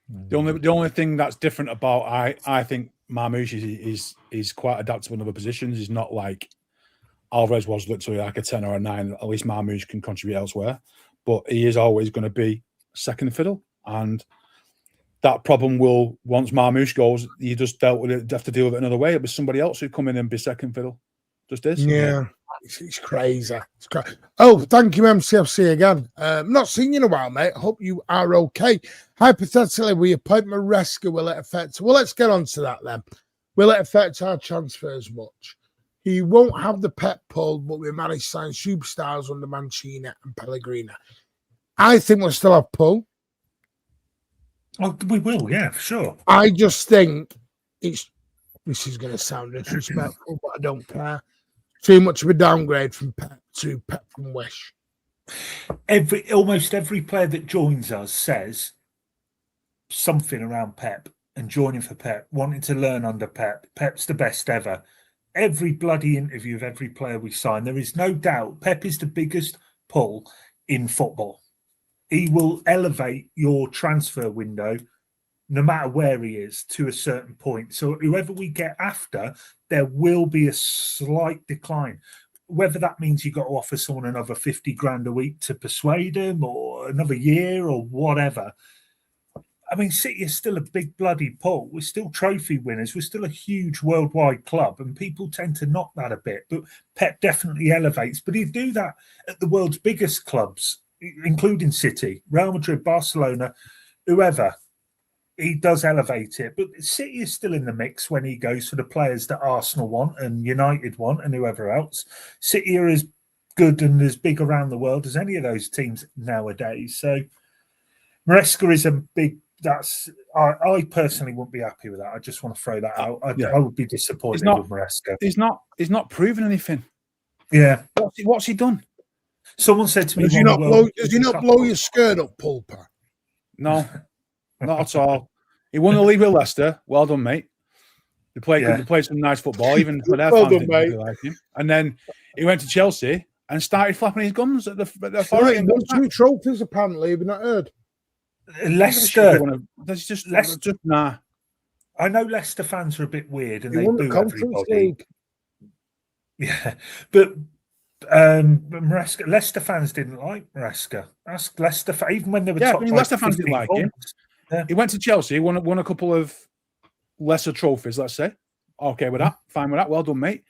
The only thing that's different about I think Marmouche is quite adaptable in other positions. He's not like Alvarez was literally like a 10 or a 9. At least Marmouche can contribute elsewhere, but he is always going to be second fiddle, and that problem will, once Marmouche goes, you just have to deal with it another way. It'll be somebody else who'd come in and be second fiddle. Just is. Yeah. It's crazy. Oh, thank you, MCFC, again. Not seen you in a while, mate. Hope you are okay. Hypothetically, we appoint Maresca. Will it affect? Well, let's get on to that then. Will it affect our transfers much? He won't have the Pep pull, but we managed to sign superstars under Mancini and Pellegrini. I think we'll still have pull. Oh, we will, yeah, for sure. I just think this is going to sound disrespectful, but I don't care. Too much of a downgrade from Pep to Pep from Wish. Almost every player that joins us says something around Pep and joining for Pep, wanting to learn under Pep. Pep's the best ever. Every bloody interview of every player we sign, there is no doubt Pep is the biggest pull in football. He will elevate your transfer window no matter where he is to a certain point. So whoever we get after, there will be a slight decline. Whether that means you've got to offer someone another 50 grand a week to persuade him or another year or whatever. I mean, City is still a big bloody pull. We're still trophy winners. We're still a huge worldwide club, and people tend to knock that a bit. But Pep definitely elevates. But he'd do that at the world's biggest clubs, including City, Real Madrid, Barcelona, whoever. He does elevate it. But City is still in the mix when he goes for the players that Arsenal want and United want and whoever else. City are as good and as big around the world as any of those teams nowadays. So Maresca is a big... I personally wouldn't be happy with that. I just want to throw that out. I would be disappointed with Maresca. He's not proven anything. Yeah. What's he done? Does he not blow your skirt up, Pulper? No, not at all. He won the league with Leicester. Well done, mate. They played some nice football, even for their fans didn't really like him. And then he went to Chelsea and started flapping his gums at the He won 2 trophies, apparently. Have you not heard? Leicester. That's just nah. I know Leicester fans are a bit weird and He they won the boo Conference everybody. League. Yeah, but Maresca, Leicester fans didn't like Maresca. Ask Leicester, even when they were top. Leicester fans didn't like him. Yeah. He went to Chelsea, won a couple of lesser trophies, let's say. Okay with that, fine with that. Well done, mate.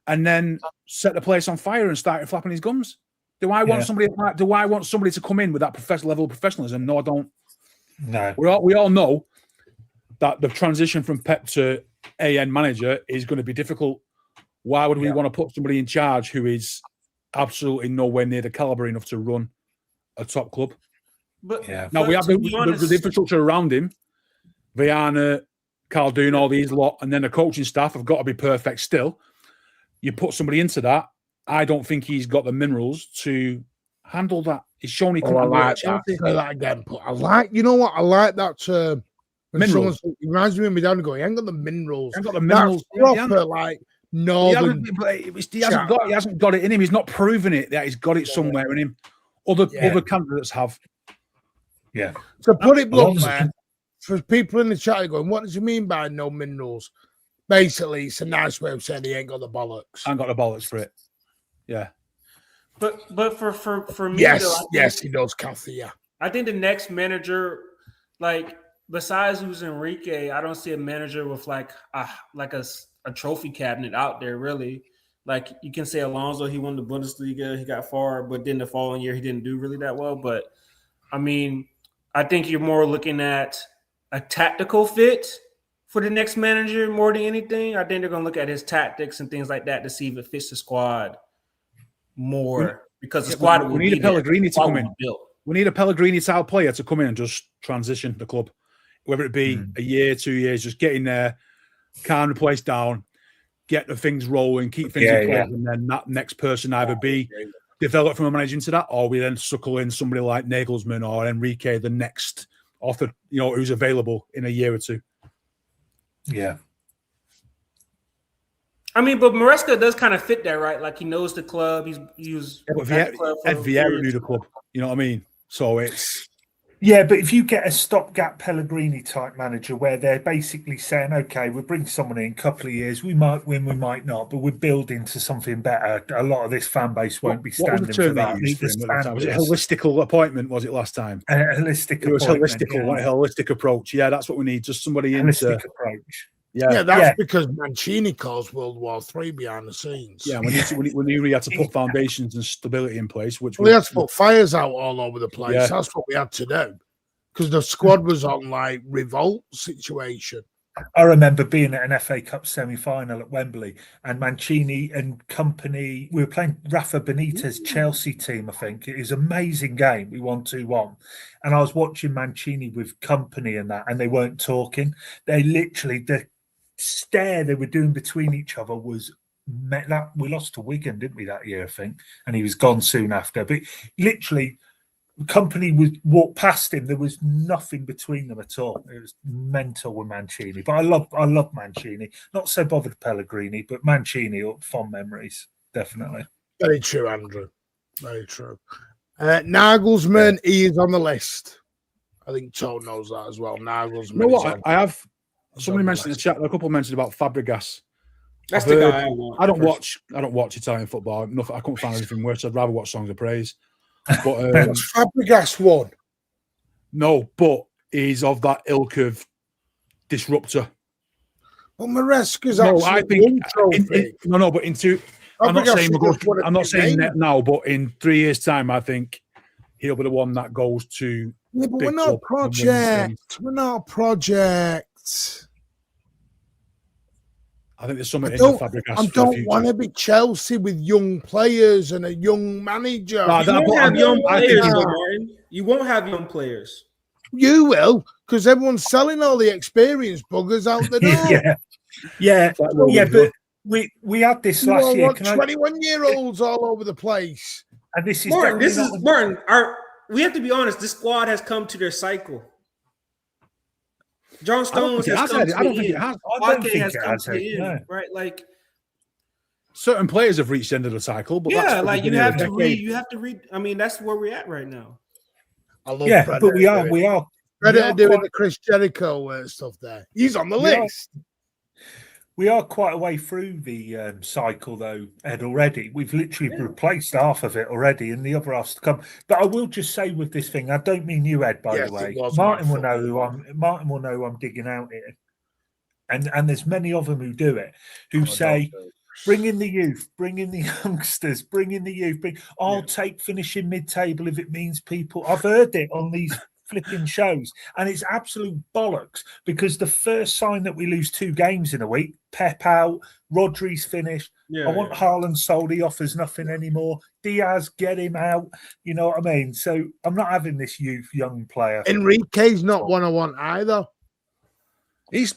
And then set the place on fire and started flapping his gums. Do I want somebody to come in with that level of professionalism? No, I don't. No, we all know that the transition from Pep to AN manager is going to be difficult. Why would we want to put somebody in charge who is absolutely nowhere near the caliber enough to run a top club? But now we have the infrastructure around him. Viana, Caldoon, all these lot, and then the coaching staff have got to be perfect still. You put somebody into that, I don't think he's got the minerals to handle that. He's shown he can't. I like that. Say that again. But I like that term. Minerals. It reminds me of me dad going, he ain't got the minerals. He ain't got the minerals. That's proper, like, northern. He hasn't got it in him. He's not proven it that he's got it somewhere in him. Other candidates have. Yeah. To put it bluntly, for people in the chat going, what does he mean by no minerals? Basically, it's a nice way of saying he ain't got the bollocks. I ain't got the bollocks for it. Yeah. But for me, yes, he does, Kathy. Yeah. I think the next manager, like besides who's Enrique, I don't see a manager with like a trophy cabinet out there, really. Like you can say Alonso, he won the Bundesliga, he got far, but then the following year he didn't do really that well. But I mean, I think you're more looking at a tactical fit for the next manager more than anything. I think they're going to look at his tactics and things like that to see if it fits the squad more, because the squad we need a Pellegrini to come in. We need a Pellegrini style player to come in and just transition the club, whether it be a year, 2 years, just get in there, calm the place down, get the things rolling, keep things in place, and then that next person either be developed from a manager into that, or we then suckle in somebody like Nagelsmann or Enrique, the next author, who's available in a year or two. Yeah. I mean, but Maresca does kind of fit that, right? Like he knows the club. He was Vieira knew the club. You know what I mean? So it's but if you get a stopgap Pellegrini type manager where they're basically saying, okay, we'll bring someone in a couple of years, we might win, we might not, but we're building to something better. A lot of this fan base won't be standing for that. Was it a holistical appointment? Was it last time? Holistic. It was holistical, a holistic approach. Yeah, that's what we need. Just somebody holistic approach. Yeah, that's because Mancini caused World War III behind the scenes. Yeah, we had to put foundations and stability in place. Which we had to put fires out all over the place. Yeah. That's what we had to do because the squad was on like revolt situation. I remember being at an FA Cup semi-final at Wembley, and Mancini and company. We were playing Rafa Benitez Chelsea team. I think it was an amazing game. We won 2-1, and I was watching Mancini with company and that, and they weren't talking. They literally the stare they were doing between each other was that. We lost to Wigan, didn't we, that year, I think, and he was gone soon after. But literally, company would walk past him. There was nothing between them at all. It was mental with Mancini. But I love Mancini. Not so bothered Pellegrini, but Mancini, fond memories, definitely. Very true, Andrew. Very true. Nagelsmann, he is on the list. I think Toad knows that as well. Nagelsmann. You know what? I have. Somebody mentioned in the chat. A couple mentioned about Fabregas. That's the guy. I don't watch Italian football. I couldn't find anything worse. I'd rather watch Songs of Praise. But Fabregas won. No, but he's of that ilk of disruptor. Well, Maresca's actually but into. I'm not saying that now, but in 3 years' time, I think he'll be the one that goes to. Yeah, but we're not a project. We're not a project. I think there's something in the Fabregas. I don't want to be Chelsea with young players and a young manager. You won't have young players, Martin. You won't have young players. You will, because everyone's selling all the experienced buggers out the door. But we had this last year. 21-year-olds all over the place. And this is Martin. We have to be honest. This squad has come to their cycle. John Stones has come to the I don't think end. it has. I don't Ake think has it come has, to the end, no. right? Like, Certain players have reached the end of the cycle, but yeah, that's like the you have to decade. read. You have to read. I mean, that's where we're at right now. I love Yeah, Predator but we are Predator doing quite- the Chris Jericho stuff there. He's on the We are- list. We are quite a way through the cycle, though, Ed, already. We've literally replaced half of it already, and the other half's to come. But I will just say with this thing, I don't mean you, Ed, by Yes, the way. it was Martin my will know fault. Martin will know who I'm digging out here. And there's many of them who do it, who say, bring in the youth, bring in the youngsters, bring in the youth. I'll take finishing mid-table if it means people. I've heard it on these flipping shows, and it's absolute bollocks, because the first sign that we lose 2 games in a week, Pep out, Rodri's finished. I want Haaland sold. He offers nothing anymore. Diaz, get him out. You know what I mean? So I'm not having this young player. Enrique's not one I want either. He's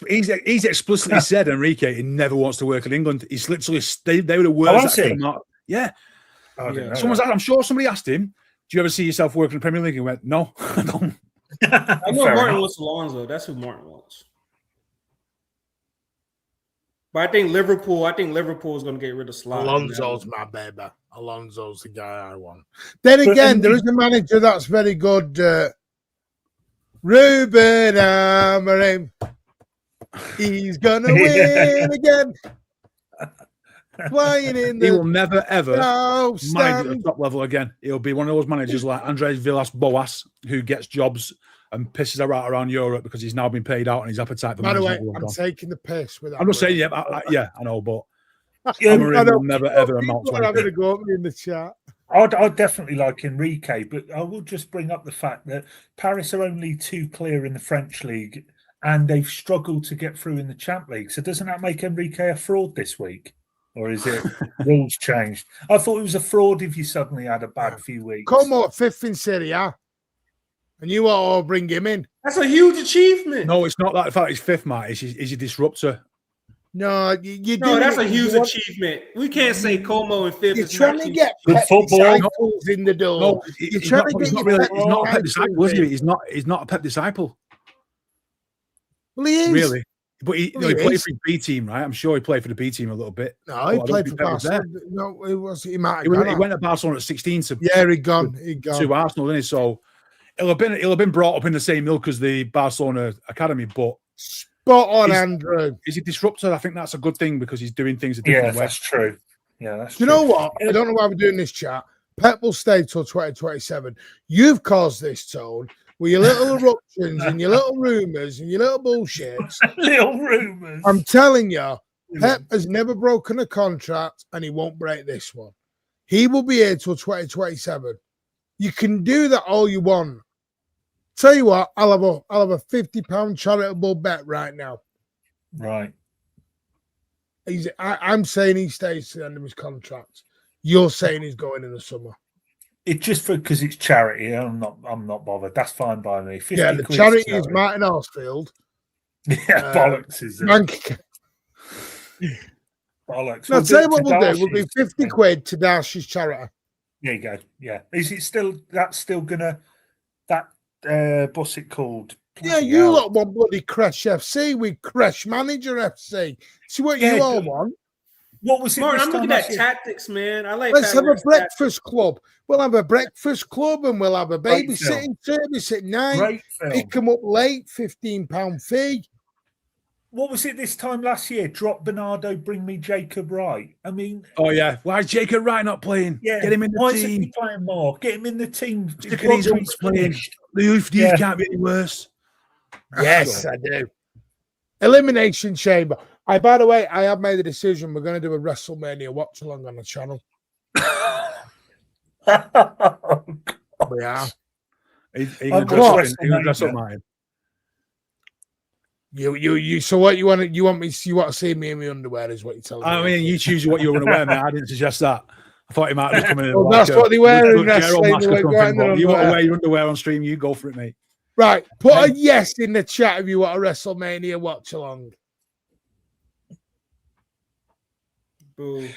explicitly said, Enrique, he never wants to work in England. He's literally they were the words that came out. Yeah. I didn't know Someone's that. I'm sure somebody asked him, do you ever see yourself working in the Premier League? He went, no, I don't. I know Fair Martin enough. wants Alonso. That's who Martin wants. But I think Liverpool is going to get rid of Slot. Alonso's my baby. Alonso's the guy I want. Then again, there is a manager that's very good. Ruben Amorim. He's gonna win again. Playing in He will the never ever mind at the stand. top level again. He'll be one of those managers like Andres Villas-Boas, who gets jobs and pisses around Europe because he's now been paid out and his appetite for By the way, management will I'm gone. taking the piss with that. I'm not saying word. I know, but Yeah, Amorim will never ever amount People to are having anything. a go at me in the chat. I'd definitely like Enrique, but I will just bring up the fact that Paris are only 2 clear in the French league, and they've struggled to get through in the Champ League. So doesn't that make Enrique a fraud this week? Or is it rules changed? I thought it was a fraud if you suddenly had a bad few weeks. Como at 5th in Serie A. And you all bring him in. That's a huge achievement. No, it's not that. The fact he's 5th, Matt. He's a disruptor. No, you No, do that's it- a huge you want- achievement. We can't say Como in 5th. You're is trying not to huge. get Good Pep football. disciples in the door. No, You're he's trying not, to he's get not your really. Pep He's not a Pep disciples disciple, is he? in. He's not a Pep disciple, Well, he is. really. But he Well, he he played is. for the B team, right? I'm sure he played for the B team a little bit. No, But I he don't played think for Pep was there. Barcelona. No, he was. He might have He gone. went to Barcelona at 16 to Yeah, he gone. He gone. to Arsenal, didn't he? So he'll have been brought up in the same milk as the Barcelona academy, but Spot on, He's- Andrew. is he disruptor? I think that's a good thing because he's doing things a Yeah, different way. that's true. Yeah, that's Do you true. know what? I don't know why we're doing this chat. Pep will stay till 2027. You've caused this, Toad, with your little eruptions and your little rumours and your little bullshits. Little rumours. I'm telling you, Pep has never broken a contract and he won't break this one. He will be here till 2027. You can do that all you want. Tell you what, I'll have a £50 charitable bet right now. Right. I'm saying he stays to the end of his contract. You're saying he's going in the summer. It's just because it's charity. I'm not bothered. That's fine by me. 50 Yeah, the quid's charity is Martin Horsfield. Yeah, bollocks is it? Bank. Bollocks. Now, We'll tell you do what it we'll to do. We'll do Darcy's. 50 quid to Darcy's charity. There you go. Yeah. Is it still? That's still gonna. That what's it called? Yeah, Bloody you hell. lot want bloody Crash FC with Crash Manager FC. See what Yeah, you all good. want? What was it? Martin, this I'm time looking at last year? tactics, man. I like. Let's Pat have a Rick's breakfast club. We'll have a breakfast club and we'll have a Great babysitting service at night. Great film. Pick them up late, £15 fee. What was it this time last year? Drop Bernardo, bring me Jacob Wright. I mean, Oh yeah, why is Jacob Wright not playing? yeah. Get him in the Why isn't he team. playing more? Get him in the team. Look at these Rodri's weeks playing. finished. The youth Yeah. can't be any worse. Yes, I do. Elimination Chamber. By the way, I have made a decision. We're going to do a WrestleMania watch along on the channel. We are. He I've can watched dress up, WrestleMania. Martin. You. So what you want? You want to see me in my underwear? Is what you're telling me? I mean, you choose what you want to wear, mate. I didn't suggest that. I thought you might just come in. Well, that's what they wear in wrestling, they You wear want to underwear. wear your underwear on stream? You go for it, mate. Right, put a yes in the chat if you want a WrestleMania watch along. Boo.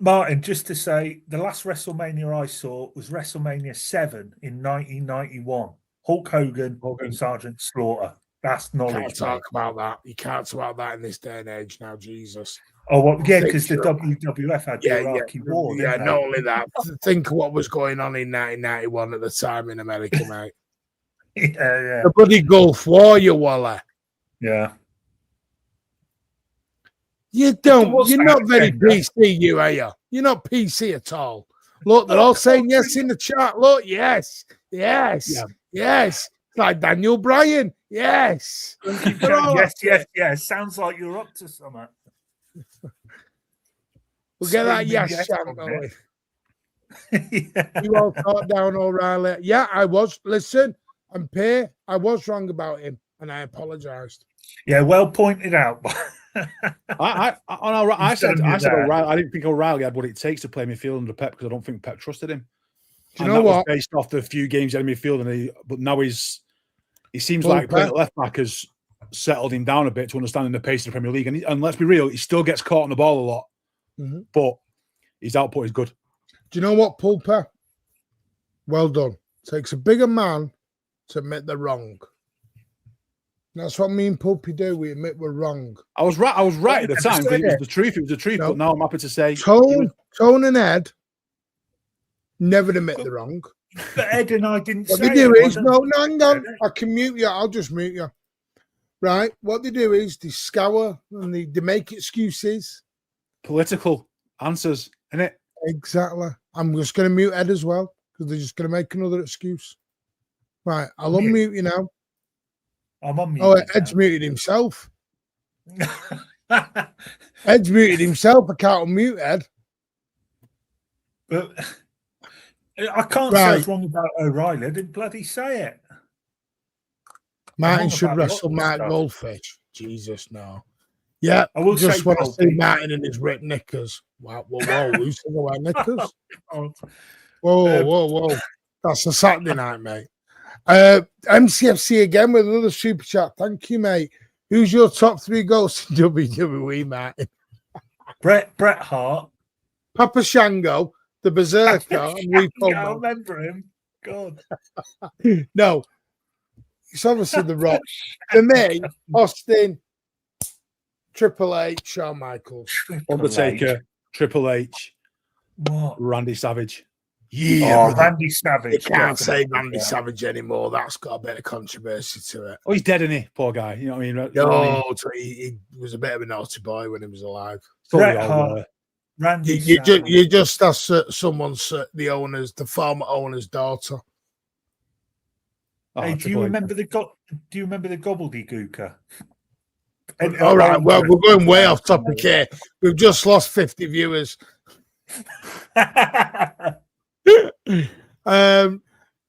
Martin, just to say, the last WrestleMania I saw was WrestleMania 7 in 1991. Hulk Hogan and Sergeant Slaughter. That's You knowledge. can't talk about that. You can't talk about that in this day and age now, Jesus. Oh, well, yeah, because the Fixture. WWF had the Iraqi war, Yeah, didn't not they? only that. Think of what was going on in 1991 at the time in America, mate. Yeah. The bloody Gulf War, you walla. Yeah. You don't. What's You're that not very agenda? PC, you are you? You're not PC at all. Look, they're all saying yes in the chat. Look, yes. It's like Daniel Bryan. Yes. Yes. Sounds like you're up to something. We'll get that Screaming yes chant from going. Yeah. You all caught down O'Reilly. Yeah, I was. Listen, and Pear, I was wrong about him, and I apologized. Yeah, well pointed out. I said O'Reilly. I didn't think O'Reilly had what it takes to play midfield under Pep because I don't think Pep trusted him. Do you know what? Was based off the few games he had in midfield, but now he seems like playing at left back has settled him down a bit to understanding the pace of the Premier League. And let's be real, he still gets caught on the ball a lot, but his output is good. Do you know what, Pulper? Well done. Takes a bigger man to admit they're wrong. That's what me and Pulpy do. We admit we're wrong. I was right at the time because it was the truth. It was the truth. No. But now I'm happy to say Tone and Ed never admit they're wrong. But Ed and I didn't what say they do it, is no, hang on. I can mute you. I'll just mute you. Right. What they do is they scour and they make excuses. Political answers, innit? Exactly. I'm just going to mute Ed as well because they're just going to make another excuse. Right. I'll unmute you now. I'm unmuted. Oh, Ed's muted himself. Ed's muted himself. I can't unmute Ed. But I can't say it's wrong about O'Reilly. I didn't bloody say it. Martin should wrestle Mark Goldfish. Jesus, no. Yeah, I will just want to see Martin in his ripped knickers. Whoa, who's going to wear knickers? Whoa. That's a Saturday night, mate. MCFC again with another super chat. Thank you, mate. Who's your top 3 goals in WWE, Martin? Bret Hart, Papa Shango, the Berserker, and Repo. I remember him. God. No, it's obviously The Rock. For me, Austin, Triple H, Shawn Michaels, Undertaker, Triple H, what? Randy Savage. Yeah, Randy Savage. You can't say Randy Savage anymore. That's got a bit of controversy to it. Oh, he's dead, isn't he? Poor guy. You know what I mean? No, he was a bit of a naughty boy when he was alive. Bret Hart, Randy you just asked someone's the former owner's daughter. Hey, do you remember the gobbledygooker? All right, well, we're going way off topic here. We've just lost 50 viewers.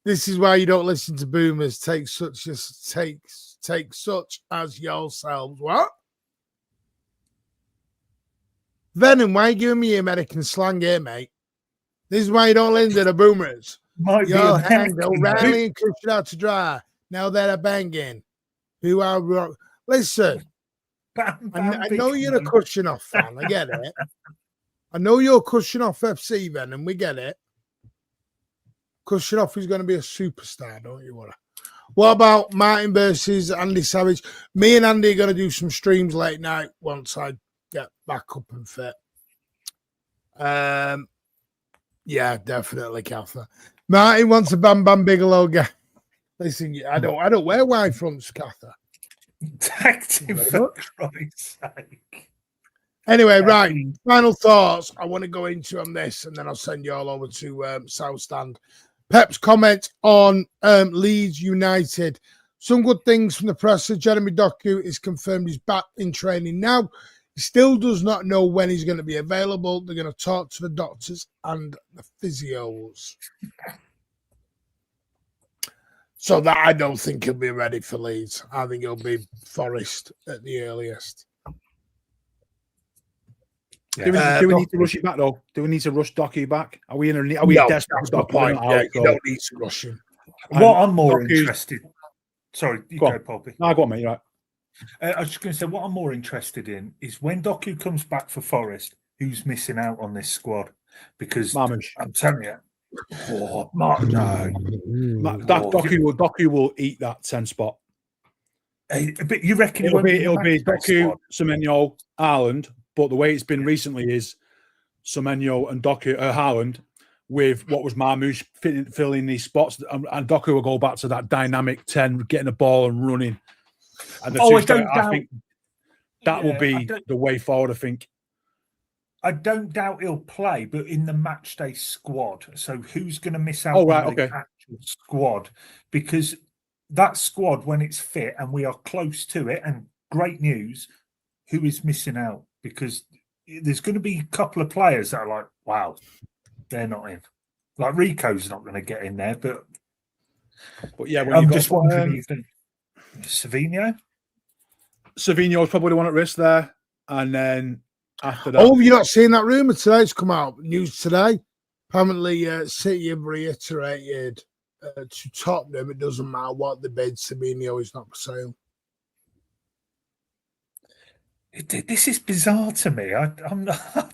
This is why you don't listen to boomers. Take such as yourselves. What? Venom, why are you giving me American slang here, mate? This is why you don't listen to the boomers. You're hanged O'Reilly and Christian out to dry. Now they're banging. Who are wrong? Listen, I know you're a cushion off fan. I get it. I know you're cushion off FC, Venom. We get it. Cushion off is going to be a superstar, don't you, What about Martin versus Andy Savage? Me and Andy are going to do some streams late night once I get back up and fit. Yeah, definitely, Cather. Martin wants a Bam Bam Bigelow guy. Listen, I don't wear wide fronts, Cather. Tagged him for Christ's sake. Anyway, right. Final thoughts I want to go into on this, and then I'll send you all over to South Stand. Pep's comment on Leeds United. Some good things from the presser. Jeremy Doku is confirmed he's back in training now. He still does not know when he's going to be available. They're going to talk to the doctors and the physios. So that I don't think he'll be ready for Leeds. I think he'll be Forest at the earliest. Yeah. Do we need to rush it back though? Do we need to rush Docky back? Are we desperate for Docky? Yeah, you don't need to rush him. What I'm more interested. Sorry, you go, Poppy. No, go on, mate. Right. I was just going to say what I'm more interested in is when Doku comes back for Forest, who's missing out on this squad? Because I'm telling you, Doku will eat that 10 spot. But you reckon It'll be matchday Doku, squad? Semenyo, Haaland, but the way it's been recently is Semenyo and Haaland with what was Marmoush filling these spots, and Doku will go back to that dynamic 10, getting the ball and running. And I think that will be the way forward, I think. I don't doubt he'll play, but in the matchday squad. So who's going to miss out on the actual squad? Because that squad, when it's fit and we are close to it, and great news, who is missing out? Because there's going to be a couple of players that are like, wow, they're not in. Like Rico's not going to get in there, but yeah, I'm just wondering, you think Savinho? Savinho's probably the one at risk there, and then after that. Oh, have you not seen that rumour today? It's come out news today. Apparently, City have reiterated to Tottenham, it doesn't matter what the bid, Savinho is not for sale. This is bizarre to me. I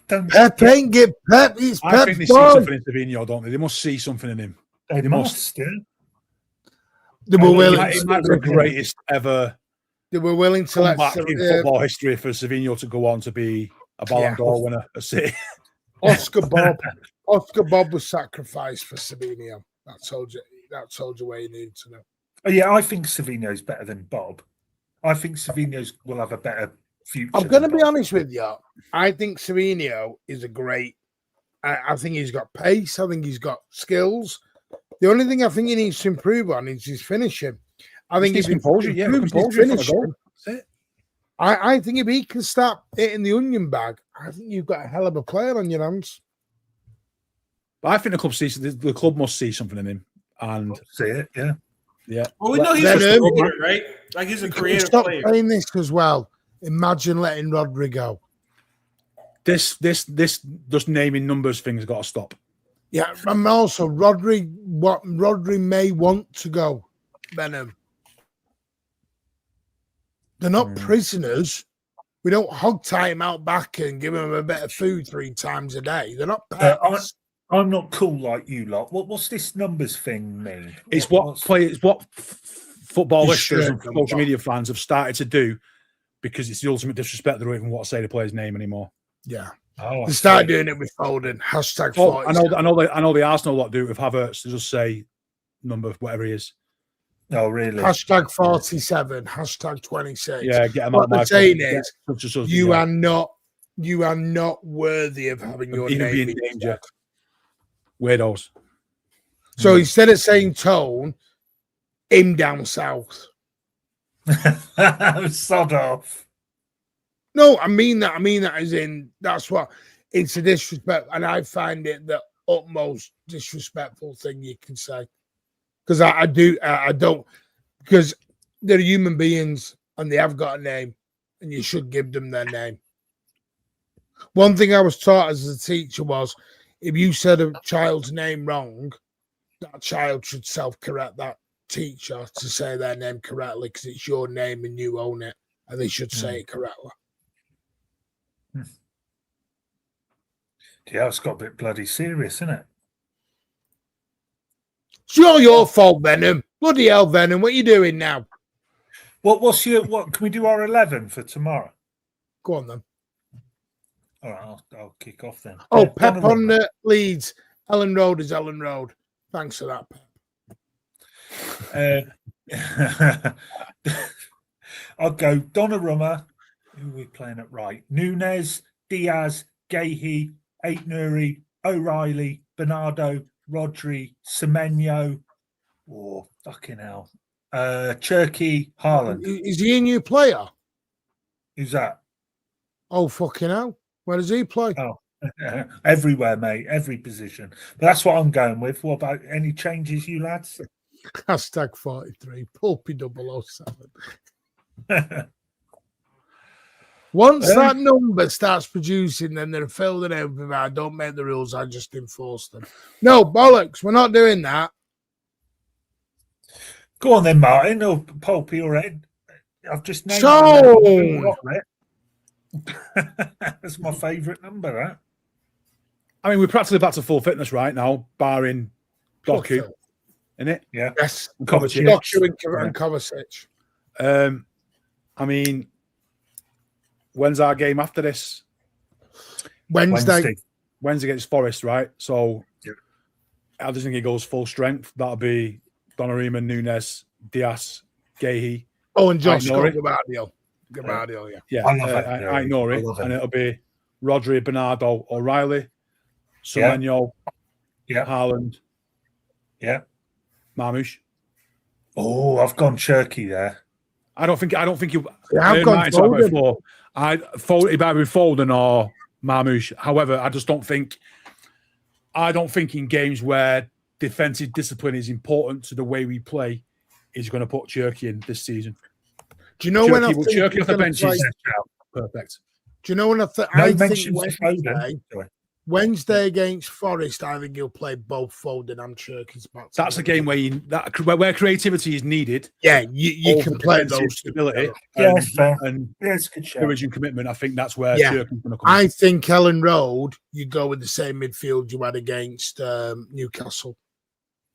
don't. Pep ain't get Pep. It's Pep's I think they see something in Savinho, don't they? They must see something in him. They must. Yeah. They were willing. It might be the greatest ever. They were willing to let back in football history for Savinho to go on to be a Ballon d'Or winner at City. Oscar Bob was sacrificed for Savinho. That told you where you needed to know. Oh, yeah, I think Savinho's better than Bob. I think Savinho's will have a better future. I'm going to be honest with you. I think Savinho is a great. I think he's got pace. I think he's got skills. The only thing I think he needs to improve on is his finishing. I think if he improves his finishing, I think if he can start hitting the onion bag, I think you've got a hell of a player on your hands. But I think the club must see something in him and see it. Yeah. Well, we know he's a scorer, right? Like he's a creative player. Stop playing this as well. Imagine letting Rodri go. This just naming numbers thing has got to stop. Yeah, and also Rodri may want to go, Benham. They're not prisoners. We don't hog tie him out back and give him a bit of food 3 times a day. They're not pets. I'm not cool like you lot. What's this numbers thing mean? It's what football listeners and social media fans have started to do because it's the ultimate disrespect. They don't even want to say the player's name anymore. Yeah. They started doing it with Foden. #40. I know the Arsenal lot do it with Havertz. They just say number, whatever he is. Oh, really? #47, #26. Yeah, get him what out. What they're saying is, you are not worthy of having your name in danger. Weirdos. So instead of saying Tone, him down south. Sod off. No, I mean that as in that's what it's a disrespect, and I find it the utmost disrespectful thing you can say. Because I don't, because they're human beings and they have got a name, and you should give them their name. One thing I was taught as a teacher was, if you said a child's name wrong, that child should self-correct that teacher to say their name correctly because it's your name and you own it, and they should say it correctly. Yeah, it's got a bit bloody serious, isn't it? It's all your fault, Venom. Bloody hell, Venom. What are you doing now? What can we do our 11 for tomorrow? Go on then. All right, I'll kick off then. Oh, Pep on the Leeds. Ellen Road is Ellen Road. Thanks for that, Pep. I'll go Donnarumma. Who are we playing at right? Nunes, Diaz, Gahey, Aitnuri, O'Reilly, Bernardo, Rodri, Semenyo. Oh, fucking hell. Cherky, Haaland. Is he a new player? Who's that? Oh, fucking hell. Where does he play? Oh, everywhere, mate. Every position. But that's what I'm going with. What about any changes, you lads? #43, Pulpy 007. Once that number starts producing, then they're filled in everything. I don't make the rules, I just enforce them. No, bollocks. We're not doing that. Go on then, Martin. Or Pulpy or Ed. I've just named it. That's my favourite number, that. I mean, we're practically back to full fitness right now, barring Doku, isn't it? Yeah. Yes. Kovacic. Doku and Kovacic. I mean, when's our game after this? Wednesday. Wednesday against Forest, right? So I just think he goes full strength. That'll be Donnarumma, Nunes, Diaz, Gahey. Oh, and Josh Gabardio. Gabardio, yeah. Yeah, I love it. I know it. And it'll be Rodri, Bernardo, O'Reilly, Semenyo, Haaland, Marmoush. Oh, I've gone Cherky there. I don't think you. I've gone Foden. Before. It'd either be Foden or Marmoush. However, I don't think in games where defensive discipline is important to the way we play, he's going to put Cherky in this season. Do you know when I think Cherky off the bench is perfect? Do you know when I think Wednesday against Forest, I think he'll play both Foden and Cherky's back. That's a game where creativity is needed. Yeah, you can play those stability and courage and commitment. I think that's where Cherky's going to come. I think Ellen Road, you go with the same midfield you had against Newcastle.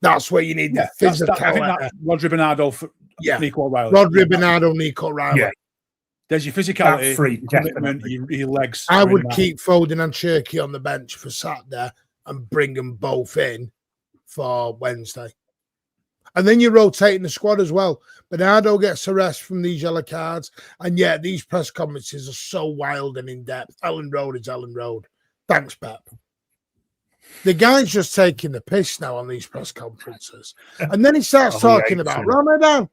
That's where you need the physical. I think that's Rodri, Bernardo, Nico O'Reilly. Rodri, Bernardo, Nico O'Reilly. Yeah. There's your physicality, your legs. I would keep Foden and Cherky on the bench for Saturday and bring them both in for Wednesday. And then you're rotating the squad as well. Bernardo gets a rest from these yellow cards. And these press conferences are so wild and in-depth. Ellen Road is Ellen Road. Thanks, Pep. The guy's just taking the piss now on these press conferences. And then he starts talking about Ramadan.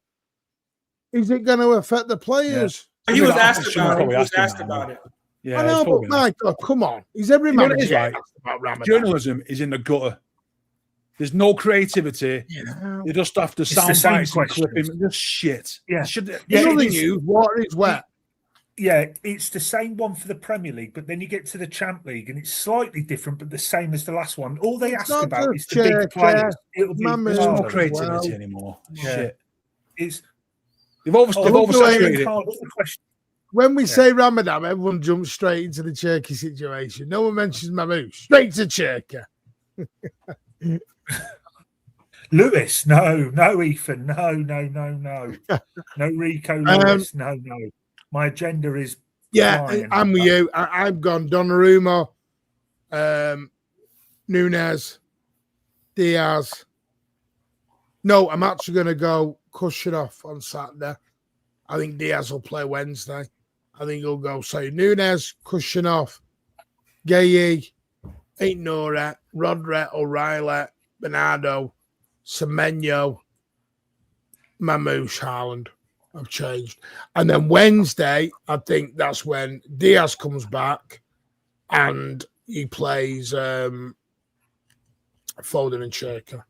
Is it going to affect the players? He was asked about it. He was asked about it. Yeah, I know, but my God, come on. He's every man asked about Ramadan. Journalism is in the gutter. There's no creativity. You just have to sound bites and clipping. Just shit. Yeah. Water is wet. Yeah, it's the same one for the Premier League, but then you get to the Champ League and it's slightly different, but the same as the last one. All they ask about is the big players. There's no creativity anymore. Shit. They've oversaturated it. When we say Ramadan, everyone jumps straight into the Cherky situation. No one mentions Mamou. Straight to Cherky. Lewis, no, Ethan, no. No, Rico Lewis, no. My agenda is I'm with you. I've gone Donnarumma, Nunes, Diaz. No, I'm actually going to go Kushnerov on Saturday. I think Diaz will play Wednesday. I think he'll go Nunes, Kushnerov, Gahey, Nora, Rodri, O'Reilly, Bernardo, Semenyo, Mamouche, Haaland. I've changed. And then Wednesday, I think that's when Diaz comes back and he plays Foden and Cherky.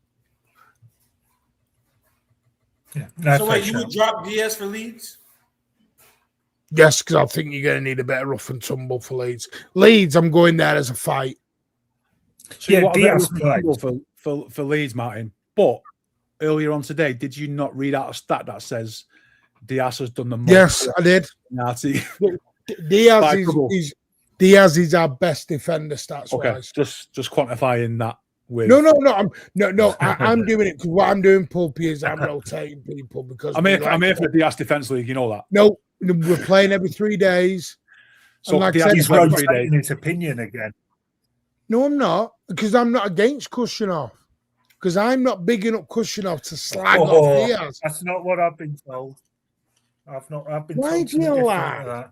Yeah, so wait, you would drop Diaz for Leeds? Yes, because I think you're going to need a bit of rough and tumble for Leeds. Leeds, I'm going there as a fight. So Diaz for Leeds, Martin. But earlier on today, did you not read out a stat that says Diaz has done the most? Yes, I did. Diaz is our best defender stats. Okay, just quantifying that. No. I'm doing it because what I'm doing, Pulpy, is I'm rotating people because I'm here for the Diaz Defence League. You know that. No, we're playing every 3 days. So like he's rotating his opinion again. No, I'm not, because I'm not against Kushnerov. Because I'm not bigging up Kushnerov to slag off Diaz. That's not what I've been told. I've been Why told. Do you lie?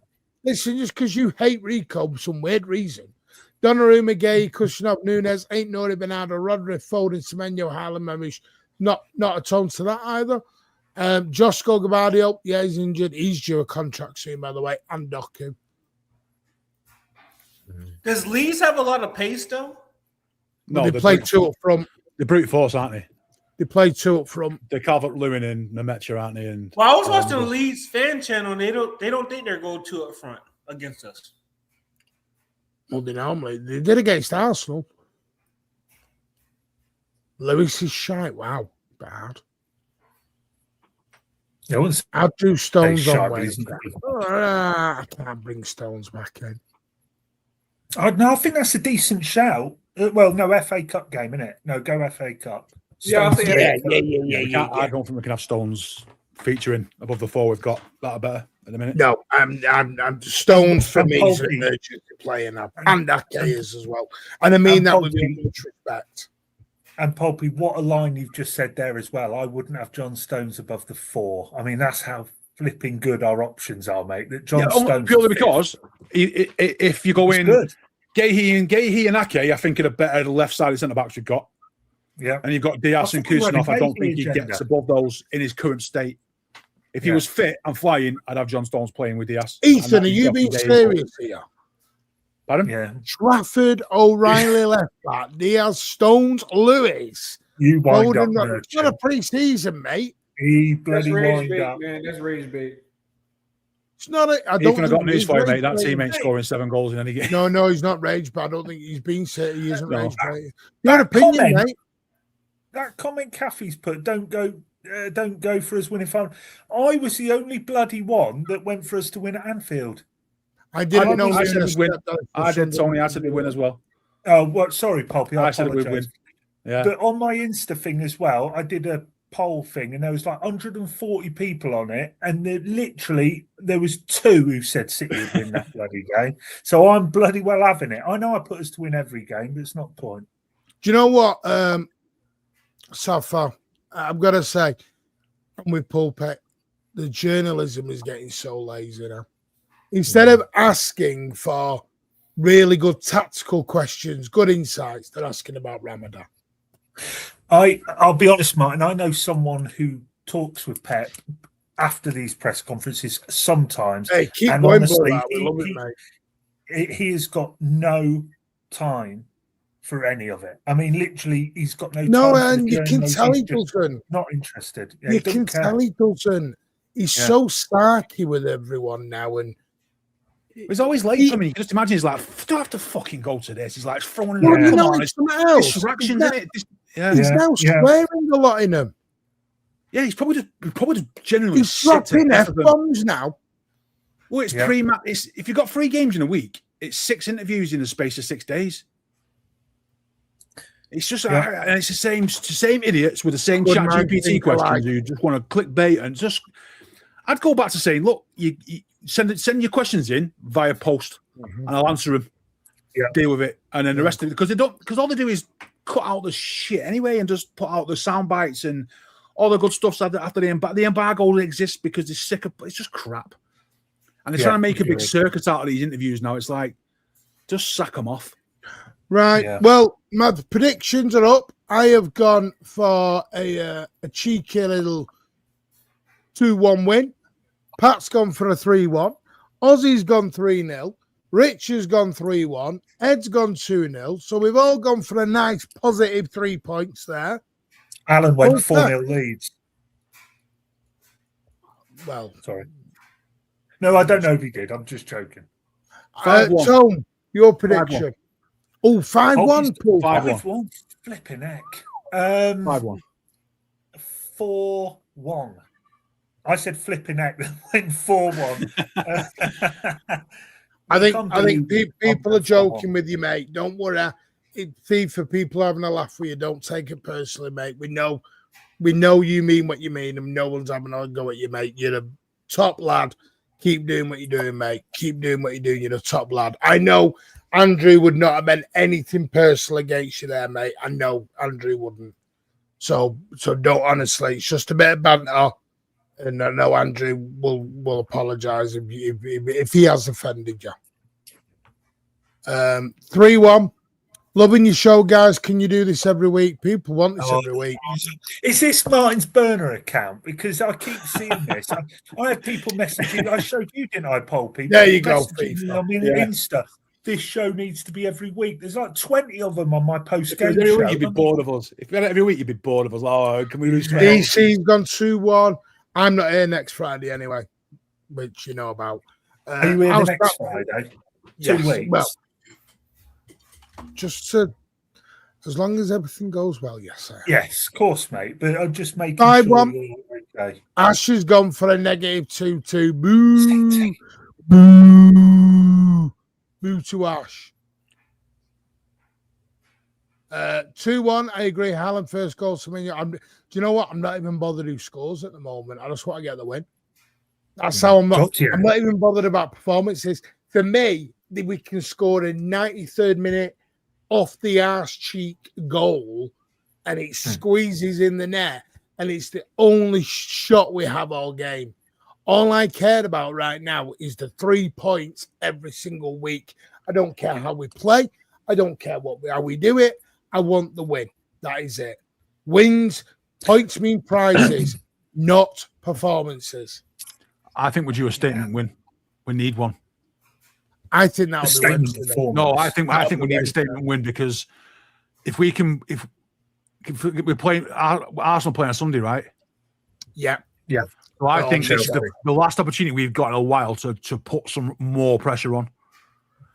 Listen, just because you hate Rico for some weird reason. Donnarumma, Gahey, Kushnerov, Nunes, Nori, Bernardo, Rodri, Foden, Semenyo, Haaland, Mamouche. Not a tone to that either. Josh Gabardio, he's injured. He's due a contract soon, by the way, and Doku. Does Leeds have a lot of pace, though? No, they play two up front. They're brute force, aren't they? They play two up front. They're Calvert-Lewin and Nemecha, aren't they? And I was watching the Leeds fan channel, and they don't think they're going two up front against us. Well, they did against Arsenal. Lewis is shite. Wow, bad. I'd do Stones on Wednesday. I can't bring Stones back in. No, I think that's a decent shout. Well, no, FA Cup game, isn't it? No, go FA Cup. Stones, I don't think we can have Stones featuring above the four we've got. That better. at the minute. No, I'm Stones for me is an Polky. emergency player now, and Ake is as well. And I mean And that with Polky. much respect. And Pulpy, what a line you've just said there as well. I wouldn't have John Stones above the 4. I mean, that's how flipping good our options are, mate. That John Stones purely is because if you go in good. Gahey and Ake, I think are the better left sided centre backs we've got. Yeah. And you've got Diaz and Kusanov. I don't think he agenda. gets above those in his current state. If he was fit and flying, I'd have John Stones playing with Diaz. Ethan, are you being serious here? Pardon? Yeah. Trafford, O'Reilly left back, Diaz, Stones, Lewis. You wind up. It's not a pre-season, mate. He That's bloody rage wind bait, up. man. That's rage bait. It's not a. I don't Ethan, I think got news he's for you, mate. rage That bait. team ain't scoring 7 goals in any game. No, he's not rage, but I don't think he's been said he isn't No. rage bait. Your opinion, comment- mate. That comment Caffey's put, don't go for us winning final. I was the only bloody one that went for us to win at Anfield. I didn't know. I said we we'd win. stepped on it for I did, Sunday. Tony. I said we'd win as well. Oh, what? Sorry, Pulpy. I said we'd win. apologise. Yeah. But on my Insta thing as well, I did a poll thing, and there was like 140 people on it, and there was 2 who said City would win that bloody game. So I'm bloody well having it. I know I put us to win every game, but it's not the point. Do you know what, Safa? I've got to say, with Pulpit, the journalism is getting so lazy now. Instead of asking for really good tactical questions, good insights, they're asking about Ramadan. I'll be honest, Martin. I know someone who talks with Pep after these press conferences sometimes. Hey, keep and going, honestly, brother. We love it, mate. he has got no time for any of it. I mean, literally, he's got no time. No, for and the you can journalists. tell he He's just doesn't. not interested. Yeah, You he doesn't can care. tell he doesn't. He's so sarky with everyone now, and He's always late for me. You can just imagine he's like, do I have to fucking go to this? He's like throwing well, you come know, on, it's something else. distractions in it. He's now swearing a lot in them. Yeah, he's probably just genuinely He's dropping F-bombs now. Well, it's pre-match. If you've got 3 games in a week, it's 6 interviews in the space of 6 days. It's just, and it's the same idiots with the same chat GPT questions who just want to clickbait and just. I'd go back to saying, look, you send your questions in via post, and I'll answer them. Yeah. Deal with it, and then the rest of it, because all they do is cut out the shit anyway, and just put out the sound bites and all the good stuff after the embargo. The embargo exists because they're sick of. It's just crap, and they're trying to make a big circus out of these interviews now. It's like, just sack them off. Right. Yeah. Well, my predictions are up. I have gone for a cheeky little 2-1 win. Pat's gone for a 3-1. Ozzy's gone 3-0. Rich has gone 3-1. Ed's gone 2-0. So we've all gone for a nice positive 3 points there. Alan went 4-0 leads. Well, sorry. No, I don't know if he did. I'm just joking. Tom, your prediction. 5-1. 5-1. Flipping heck. 5-1. 4-1. I said flipping heck, then went 4-1. I think people are joking with you, mate. Don't worry. FIFA people are having a laugh with you. Don't take it personally, mate. We know you mean what you mean, and no one's having a go at you, mate. You're a top lad. Keep doing what you're doing, mate. Keep doing what you're doing. You're a top lad. I know Andrew would not have meant anything personal against you there, mate. I know Andrew wouldn't. So don't, honestly. It's just a bit of banter. And I know Andrew will apologise if he has offended you. 3-1. Loving your show, guys. Can you do this every week? People want this every week. Is this Martin's burner account? Because I keep seeing this. I had people messaging. I showed you, didn't I, Paul? People there you go, FIFA. I mean, Insta. This show needs to be every week. There's like 20 of them on my post-game show. Every week, you'd be bored of us. If you had it every week, you'd be bored of us. Oh, can we lose? DC's gone 2-1. I'm not here next Friday anyway, which you know about. Are you here next Friday? Yes. 2 weeks? Well, just as long as everything goes well, yes, sir. Yes, of course, mate. But I'm just making 5-1. sure. Okay. Ash has gone for a negative 2-2. Boo. Boo. Boo to Ash. 2-1. I agree. Haaland first goal. Do you know what? I'm not even bothered who scores at the moment. I just want to get the win. That's how I'm not. God, yeah. I'm not even bothered about performances. For me, we can score a 93rd minute off the arse cheek goal, and it squeezes in the net, and it's the only shot we have all game. All I cared about right now is the 3 points every single week. I don't care how we play. I don't care how we do it. I want the win. That is it. Wins, points mean prizes, not performances. I think we're due a statement win. We need one. I think that'll be Wednesday. No, I think we need a statement win, because if we're playing Arsenal playing on Sunday, right? Yeah. So I think this is the last opportunity we've got in a while to put some more pressure on,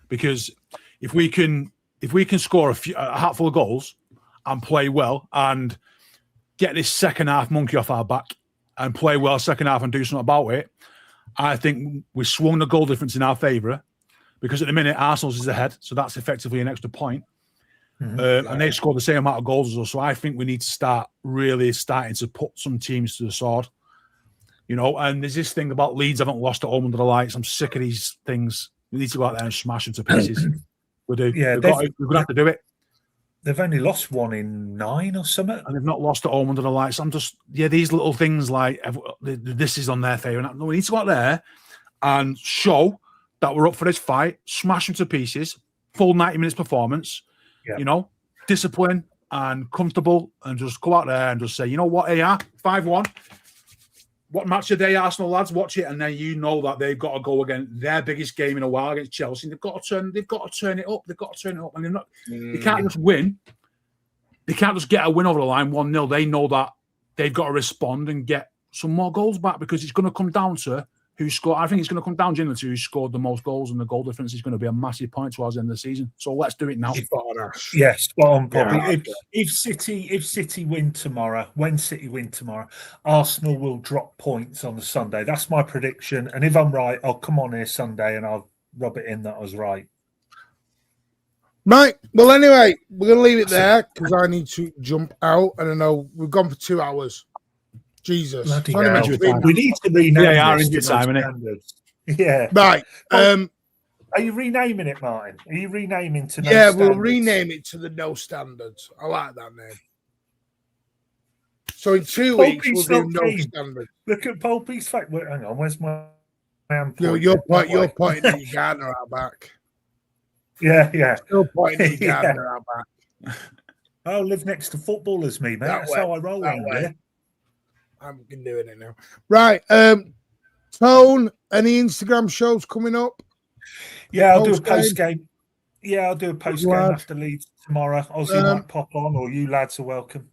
because if we can score a hatful of goals and play well and get this second half monkey off our back and play well second half and do something about it, I think we swung the goal difference in our favour, because at the minute Arsenal's is ahead, so that's effectively an extra point. And they scored the same amount of goals as us. So I think we need to start starting to put some teams to the sword. You know, and there's this thing about Leeds haven't lost at home under the lights. I'm sick of these things. We need to go out there and smash them to pieces. We do. Yeah, we're going to have to do it. They've only lost 1 in 9 or something. And they've not lost at home under the lights. I'm just, these little things like this is on their favour. No, we need to go out there and show that we're up for this fight, smash them to pieces, full 90 minutes performance, you know, discipline and comfortable, and just go out there and just say, you know what, AR, 5-1. What match of the day, Arsenal lads? Watch it, and then you know that they've got to go again. Their biggest game in a while against Chelsea. They've got to turn it up. And they're not. They can't just win. They can't just get a win over the line 1-0. They know that they've got to respond and get some more goals back, because it's going to come down to who scored. I think it's going to come down generally to who scored the most goals, and the goal difference is going to be a massive point towards the end of the season. So let's do it now. Yes, spot on, Bobby. If City win tomorrow, Arsenal will drop points on the Sunday. That's my prediction. And if I'm right, I'll come on here Sunday and I'll rub it in that I was right. Right. Well, anyway, we're going to leave it there because I need to jump out. And I know we've gone for 2 hours. Jesus. We need to rename this to standards. Yeah. Right. Are you renaming it, Martin? Are you renaming to no standards? We'll rename it to the no standards. I like that name. So in 2 weeks, we'll do no standards. Look at Pulpy's fact. Hang on, where's my You're pointing at your gardener out back. Yeah. Still pointing at your gardener out back. I live next to footballers, me, mate. That's how I roll around here. I've been doing it now. Right. Tone, any Instagram shows coming up? Yeah, I'll do a post game. Yeah, I'll do a post game after Leeds tomorrow. Ozzy might pop on, or you lads are welcome.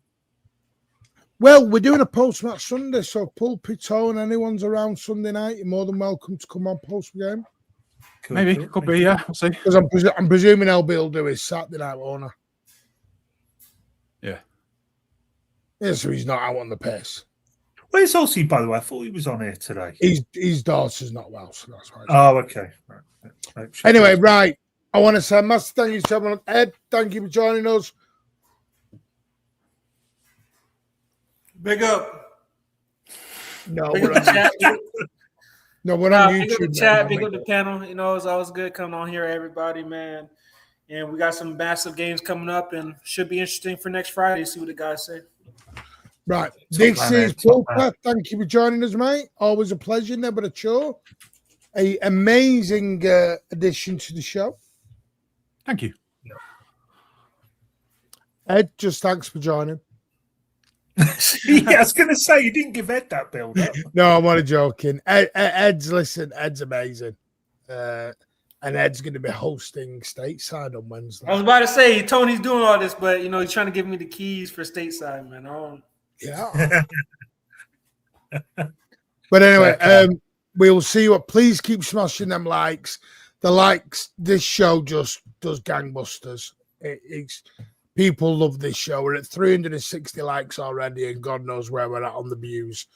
Well, we're doing a post match Sunday, so Pulpy, Tone, anyone's around Sunday night, you're more than welcome to come on post game. Maybe could be, yeah. We'll see. Because I'm presuming LB will do his Saturday night owner. Yeah. Yeah, so he's not out on the piss. Where's Ozzy, by the way? I thought he was on here today. His daughter's not well, so that's why. Oh, okay. Right. Anyway, right. I want to say, massive thank you to everyone. Ed, thank you for joining us. Big up. No, big up the chat. No, we're on YouTube. Big up the chat, big up the panel. You know, it's always good coming on here, everybody, man. And we got some massive games coming up, and should be interesting for next Friday. See what the guys say. Right. This is Pulper. Thank you for joining us, mate. Always a pleasure, never a chore. An amazing addition to the show. Thank you. Ed, just thanks for joining. Yeah, I was going to say, you didn't give Ed that build up. No, I'm only joking. Ed's amazing. And Ed's going to be hosting Stateside on Wednesday. I was about to say, Tony's doing all this, but, you know, he's trying to give me the keys for Stateside, man. Yeah. But anyway, we'll see you. Please keep smashing them likes. The likes, this show just does gangbusters. It's people love this show. We're at 360 likes already, and God knows where we're at on the views.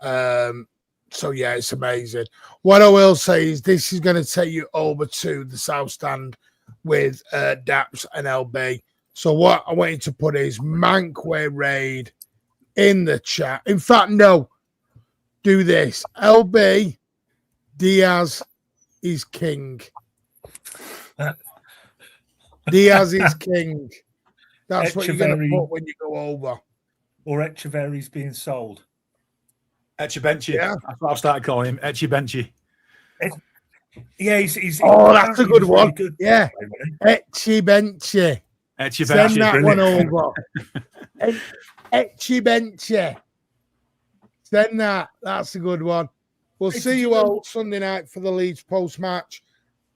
So yeah, it's amazing. What I will say is this is going to take you over to the South Stand with Daps and LB. So what I want you to put is Mankway Raid in the chat. In fact, no. Do this. LB, Diaz is king. Diaz is king. That's what you're going to put when you go over. Or Echeverry's being sold. Echebenchy. Yeah. That's what I've started calling him. Echebenchy. Yeah, he's that's a good one. Really good. Yeah. Echebenchy. Send that one over. Echebenchy. Send that. That's a good one. We'll see you all Sunday night for the Leeds post-match.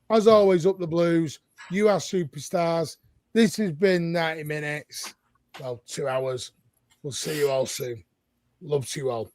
As always, up the Blues. You are superstars. This has been 90 minutes. Well, 2 hours. We'll see you all soon. Love to you all.